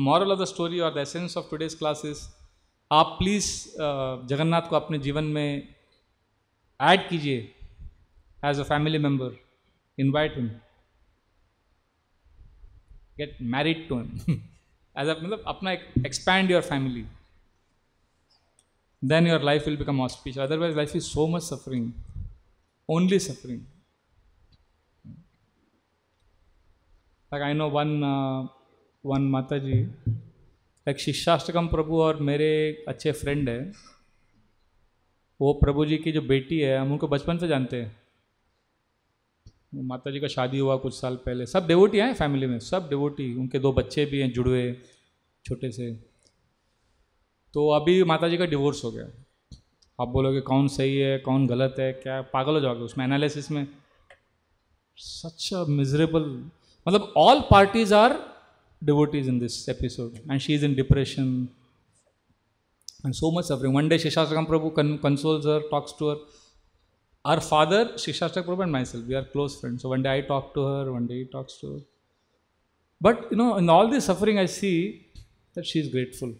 Speaker 1: moral of the story or the essence of today's class is, आप प्लीज़ जगन्नाथ को अपने जीवन में ऐड कीजिए as a family member, invite him, get married to him as a, मतलब अपना expand your family, then your life will become auspicious, otherwise life is so much suffering, only suffering. Like I know one mata ji, like शिष्याष्टकम प्रभु और मेरे अच्छे फ्रेंड है, वो प्रभु जी की जो बेटी है, हम उनको बचपन से जानते हैं। माता जी का शादी हुआ कुछ साल पहले, सब डिवोटी हैं फैमिली में, सब डिवोटी, उनके 2 बच्चे भी हैं जुड़वे छोटे से। तो अभी माता जी का डिवोर्स हो गया। आप बोलोगे कौन सही है कौन गलत है, क्या पागल हो जाओगे उसमें एनालिसिस में। सच अ मिजरेबल, मतलब all parties are devotees in this episode and she is in depression and so much suffering. One day Shishastakam Prabhu consoles her, talks to her. Our father, Shishastak Prabhu and myself, we are close friends. So one day I talk to her, one day he talks to her. But you know, in all this suffering, I see that she is grateful.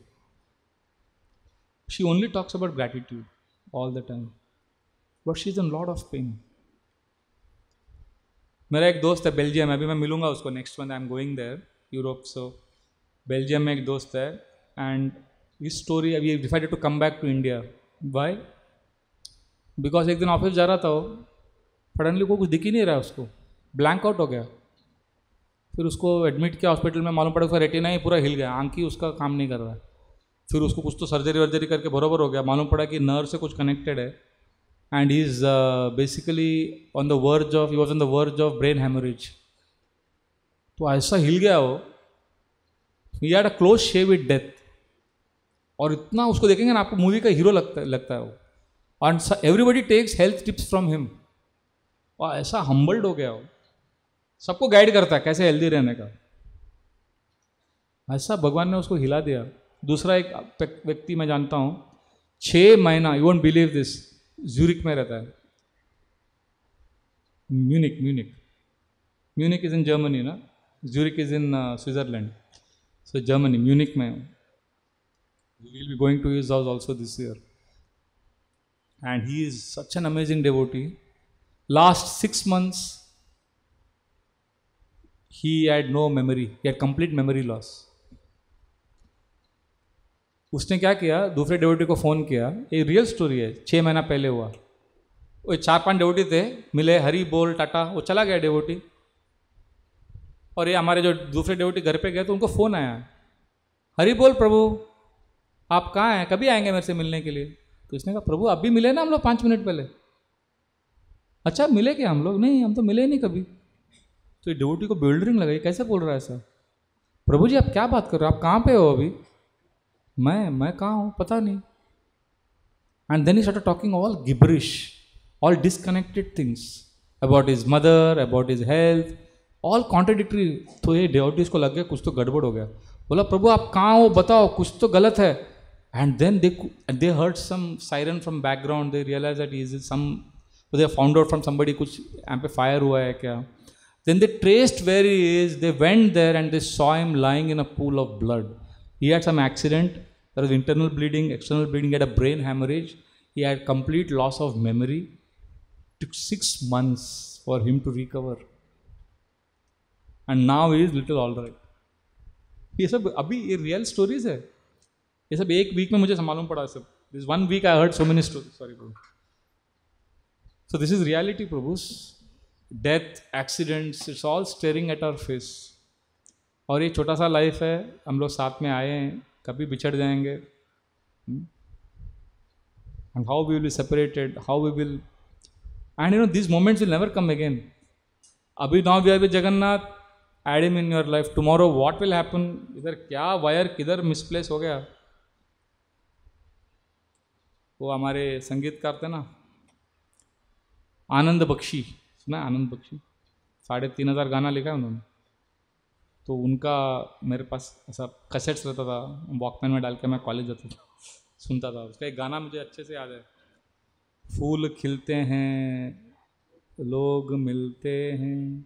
Speaker 1: She only talks about gratitude all the time. But she is in a lot of pain. मेरा एक दोस्त है बेल्जियम, अभी मैं मिलूंगा उसको next month, I am going there Europe. So Belgium में एक दोस्त है, एंड इस स्टोरी अभी decided to come back to India. Why? Because एक दिन ऑफिस जा रहा था वो, सडनली को कुछ दिख ही नहीं रहा उसको, ब्लैंक आउट हो गया। फिर उसको एडमिट किया हॉस्पिटल में, मालूम पड़ा उसका रेटिना ही पूरा हिल गया, आंख ही उसका काम नहीं कर रहा है। फिर उसको कुछ तो सर्जरी वर्जरी करके बराबर हो गया, मालूम पड़ा कि नर्व से कुछ कनेक्टेड है, and he is basically on the verge of, he was on the verge of brain haemorrhage. तो ऐसा हिल गया वो, he had a close shave with death. और इतना उसको देखेंगे ना, आपको मूवी का हीरो लगता है वो, and everybody takes health tips from him. और ऐसा हम्बल्ड हो गया वो, सबको गाइड करता है कैसे हेल्दी रहने का। ऐसा भगवान ने उसको हिला दिया। दूसरा एक व्यक्ति मैं जानता हूँ, 6 महीना, you won't believe this, Zurich में रहता है। Munich Munich Munich is in Germany ना, Zurich is in Switzerland, so Germany Munich में। We will be going to his house also this year, and he is such an amazing devotee. Last 6 months he had no memory, he had complete memory loss. उसने क्या किया, दूसरे डिवोटी को फ़ोन किया, ये रियल स्टोरी है, 6 महीना पहले हुआ। वो 4-5 डिवोटी थे, मिले, हरी बोल टाटा, वो चला गया डिवोटी। और ये हमारे जो दूसरे डिवोटी घर पे गए तो उनको फ़ोन आया, हरी बोल प्रभु आप कहाँ हैं, कभी आएंगे मेरे से मिलने के लिए? तो इसने कहा प्रभु अभी मिले ना हम लोग 5 मिनट पहले। अच्छा मिले क्या हम लोग? नहीं हम तो मिले नहीं कभी। तो ये डिवोटी को बिल्डरिंग लगाई, कैसे बोल रहा है ऐसा? प्रभु जी आप क्या बात कर रहे हो, आप कहाँ पे हो अभी? मैं कहाँ हूँ पता नहीं। And then he started talking all gibberish, all disconnected things about his mother, about his health, all contradictory. तो ये डिवोटीज को लग गया कुछ तो गड़बड़ हो गया। बोला प्रभु आप कहाँ हो बताओ, कुछ तो गलत है। And then they heard some siren from background, they realize that is some, they found out from somebody, कुछ यहाँ पे फायर हुआ है क्या। Then they traced where he is, they went there and they saw him lying in a pool of blood. He had some accident, there was internal bleeding, external bleeding, he had a brain hemorrhage, he had complete loss of memory. It took 6 months for him to recover. And now he is little all right. ये सब अभी ये रियल स्टोरीज है, ये सब एक वीक में मुझे मालूम पड़ा सब। This 1 week I heard so many stories. Sorry Prabhu. So this is reality Prabhus. Death, accidents, it's all staring at our face. और ये छोटा सा लाइफ है, हम लोग साथ में आए हैं, कभी बिछड़ जाएंगे। And how we will be separated, how we will, and you know this moments will never come again. अभी now we are with Jagannath, add him in your life, tomorrow what will happen, इधर क्या वायर किधर मिसप्लेस हो गया। वो हमारे संगीतकार थे ना, आनंद बख्शी, सुना आनंद बख्शी, 3,500 गाना लिखा है उन्होंने। तो उनका मेरे पास ऐसा कैसेट्स रहता था, वॉकमैन में डाल के मैं कॉलेज जाता था, सुनता था। उसका एक गाना मुझे अच्छे से याद है, फूल खिलते हैं लोग मिलते हैं,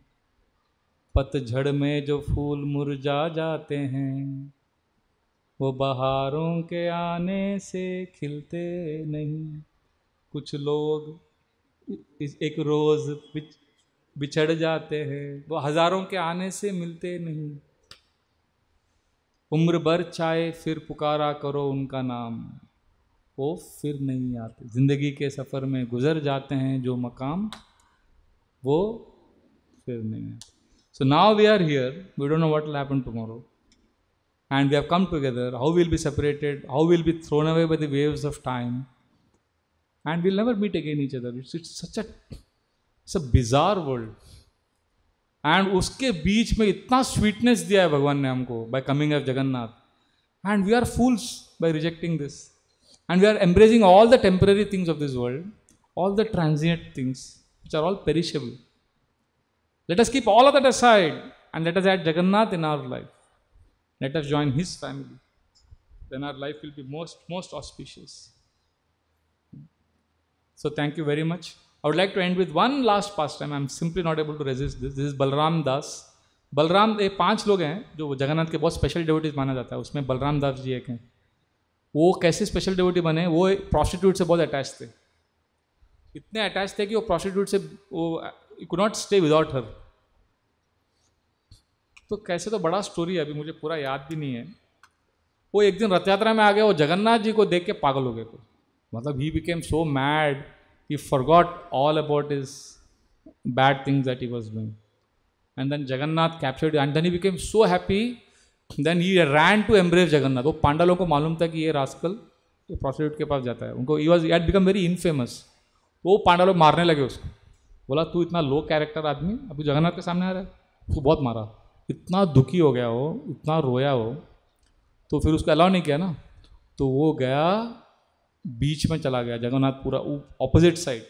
Speaker 1: पतझड़ में जो फूल मुरझा जाते हैं, वो बहारों के आने से खिलते नहीं। कुछ लोग एक रोज बिछड़ जाते हैं, वो हजारों के आने से मिलते नहीं। उम्र भर चाहे फिर पुकारा करो उनका नाम, वो फिर नहीं आते। जिंदगी के सफर में गुजर जाते हैं जो मकाम, वो फिर नहीं आते। So now we are here, we don't know what will happen tomorrow, and we have come together. How will be separated, how will be thrown away by the waves of time, and we'll never meet again each other. It's such a bizarre world. And उसके बीच में इतना sweetness दिया है भगवान ने हमको by coming as Jagannath, and we are fools by rejecting this, and we are embracing all the temporary things of this world, all the transient things which are all perishable. Let us keep all of that aside and let us add Jagannath in our life. Let us join his family. Then our life will be most auspicious. So thank you very much. I would like to end with one last pastime. I'm simply not able to resist this. This is Balram Das. Balram, ये 5 लोग हैं जो जगन्नाथ के बहुत स्पेशल डिवोटीज माना जाता है, उसमें बलराम दास जी एक हैं। वो कैसे स्पेशल डिवोटी बने, वो प्रोस्टिट्यूट से बहुत अटैच थे, इतने अटैच थे कि वो प्रोस्टिट्यूट से वो could not stay without her. तो कैसे, तो बड़ा स्टोरी है, अभी मुझे पूरा याद भी नहीं है। वो एक दिन रथ यात्रा में आ गया, वो जगन्नाथ जी को देख के पागल हो गए थे, मतलब he became so mad, he forgot all about his bad things that he was doing, and then Jagannath captured and then he became so happy, then he ran to embrace Jagannath. वो पांडवों को मालूम था कि ये रास्कल प्रोस्टिट्यूट के पास जाता है, उनको he had become very infamous. वो पांडव लोग मारने लगे उसको, बोला तू इतना लो कैरेक्टर आदमी अभी जगन्नाथ के सामने आ रहा है, उसको बहुत मारा, इतना दुखी हो गया वो, इतना रोया वो, तो फिर उसको अलाउ नहीं किया ना, तो वो गया बीच में चला गया, जगन्नाथपुरा ऑपोजिट साइड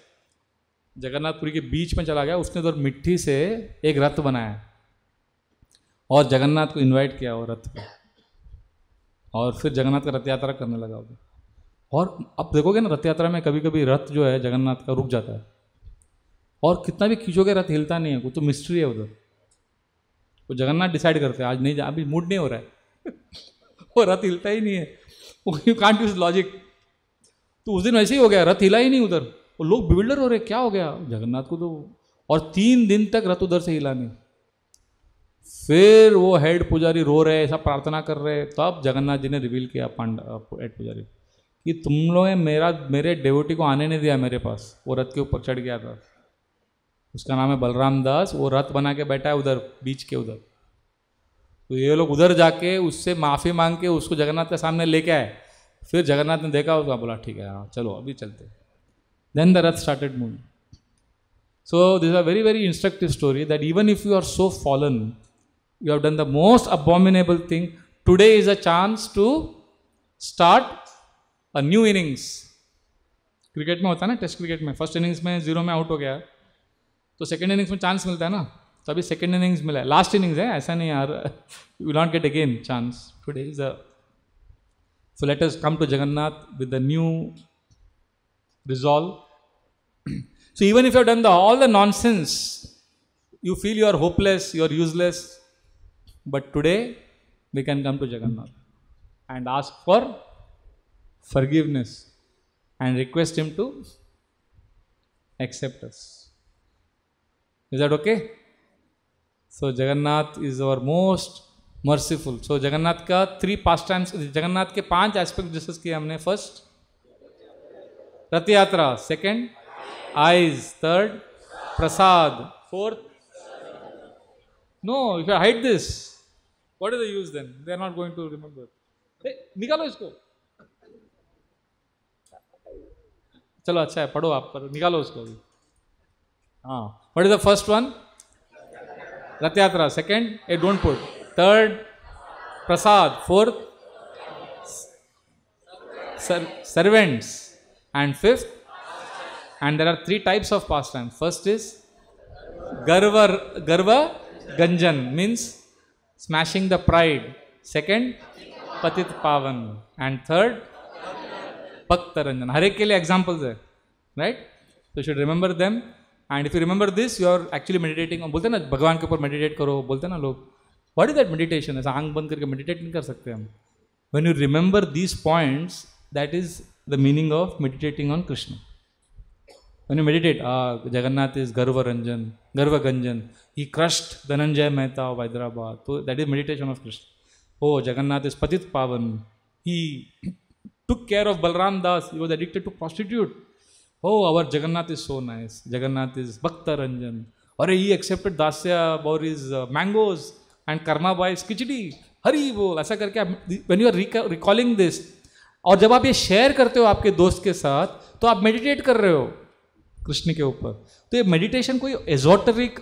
Speaker 1: जगन्नाथपुरी के बीच में चला गया, उसने उधर मिट्टी से एक रथ बनाया और जगन्नाथ को इनवाइट किया वो रथ पे, और फिर जगन्नाथ का रथ यात्रा करने लगा उधर। और अब देखोगे ना रथ यात्रा में कभी कभी रथ जो है जगन्नाथ का रुक जाता है, और कितना भी खींचोगे रथ हिलता नहीं है, वो तो मिस्ट्री है उधर, वो जगन्नाथ डिसाइड करते हैं आज नहीं अभी मूड नहीं हो रहा है वो रथ हिलता ही नहीं है, यू कांट यूज लॉजिक। तो उस दिन वैसे ही हो गया, रथ हिला ही नहीं उधर, वो लोग बिल्डर हो रहे क्या हो गया जगन्नाथ को तो, और 3 दिन तक रथ उधर से हिला नहीं। फिर वो हेड पुजारी रो रहे, ऐसा प्रार्थना कर रहे, तब जगन्नाथ जी ने रिवील किया हेड पुजारी कि तुम लोग मेरे डेवोटी को आने नहीं दिया मेरे पास, वो रथ के ऊपर चढ़ गया था, उसका नाम है बलराम दास, वो रथ बना के बैठा है उधर बीच के उधर, तो ये लोग उधर जाके उससे माफ़ी मांग के उसको जगन्नाथ के सामने लेके आए। फिर जगन्नाथ ने देखा उसका, बोला ठीक है हाँ चलो अभी चलते, then the rath started moving. So this a very very instructive story that even if you are so fallen, you have done the most abominable thing, today is a chance to start a new innings. Cricket में होता है ना, टेस्ट क्रिकेट में फर्स्ट इनिंग्स में 0 में आउट हो गया तो सेकेंड इनिंग्स में चांस मिलता है ना, तो अभी सेकेंड इनिंग्स मिला है, लास्ट इनिंग्स है, ऐसा नहीं यार, you will not get again chance, today is a, so let us come to Jagannath with the new resolve. So even if you have done all the nonsense, you feel you are hopeless, you are useless, but today we can come to Jagannath and ask for forgiveness and request him to accept us. Is that okay? So Jagannath is our most merciful. So Jagannath का 3 pastimes, Jagannath के 5 aspects डिस्कस किए हमने। First Rath Yatra, second eyes, third prasad, fourth no if you hide this what is the use then, they are not going to remember. निकालो इसको, चलो अच्छा है पढ़ो आप, पर निकालो उसको अभी। हाँ, what is the first one? Rath Yatra, second A don't put, third prasad, fourth servants, and fifth, and there are 3 types of pastime. First is garva ganjan, means smashing the pride. Second patit pavan, and third bhakta ranjan. हर एक के लिए examples है, right? So you should remember them, and if you remember this, you are actually meditating. बोलते हैं ना भगवान के ऊपर meditate करो, बोलते हैं ना लोग, what is that meditation? ऐसा आंख बंद करके meditate नहीं कर सकते हम। When you remember these points, that is the meaning of meditating on Krishna. When you meditate, Jagannath is Garva Ganjan. He crushed Dhananjay Mehta of Hyderabad. So that is meditation of Krishna. Oh, Jagannath is Patit Pavan. He took care of Balram Das. He was addicted to prostitute. Oh, our Jagannath is so nice. Jagannath is Bhakta Ranjan. Or he accepted Dasya for his mangoes and Karma Bai's khichdi. Hari bol. ऐसा करके when you are recalling this, और जब आप ये शेयर करते हो आपके दोस्त के साथ, तो आप मेडिटेट कर रहे हो कृष्ण के ऊपर। तो ये मेडिटेशन कोई एजोटरिक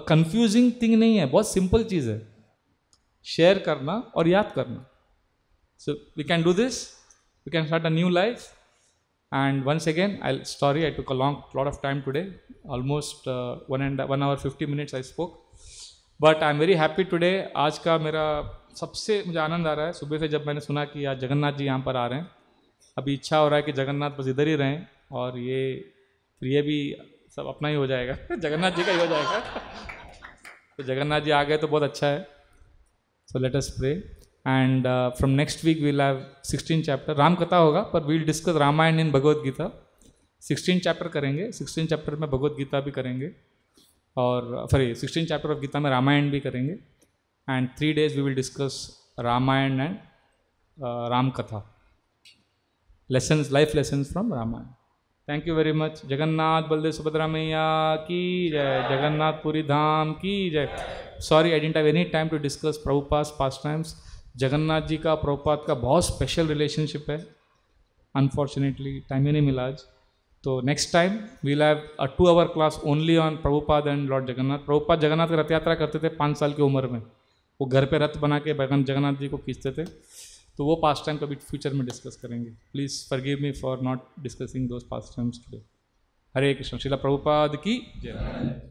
Speaker 1: कंफ्यूजिंग थिंग नहीं है, बहुत सिंपल चीज़ है, शेयर करना और याद करना। So we can do this, we can start a new life. And once again I took a lot of time today, almost 1 hour 50 minutes I spoke, but I am very happy today. आज का मेरा सबसे मुझे आनंद आ रहा है, सुबह से जब मैंने सुना कि आज जगन्नाथ जी यहाँ पर आ रहे हैं, अभी इच्छा हो रहा है कि जगन्नाथ बस इधर ही रहें, और ये भी सब अपना ही हो जाएगा जगन्नाथ जी का ही हो जाएगा तो जगन्नाथ जी आ गए तो बहुत अच्छा है। So let us pray, and from next week we'll have 16 chapter, Ram Katha होगा, पर we'll discuss Ramayan in Bhagavad Gita. 16 chapter करेंगे, 16 चैप्टर में भगवद गीता भी करेंगे, और 16 चैप्टर ऑफ गीता में रामायण भी करेंगे, and 3 days we will discuss Ramayana and Ram Katha, life lessons from Ramayana. Thank you very much. Jagannath Baldev Subhadra Maiya ki jai, Jagannath Puri Dham ki jai, sorry, I didn't have any time to discuss Prabhupada's pastimes. Jagannath ji का प्रभुपाद का बहुत स्पेशल रिलेशनशिप है. अनफॉर्चुनेटली टाइम ही नहीं मिला आज. तो next time we'll have a 2 hour class only on Prabhupad and lord Jagannath. Prabhupad Jagannath की रथ यात्रा करते थे 5 साल की उम्र में. वो घर पे रथ बना के भगवान जगन्नाथ जी को खींचते थे. तो वो पास्ट टाइम कभी फ्यूचर में डिस्कस करेंगे. Please forgive me for not discussing those pastimes today. Hare Krishna. Shrila Prabhupad की जय.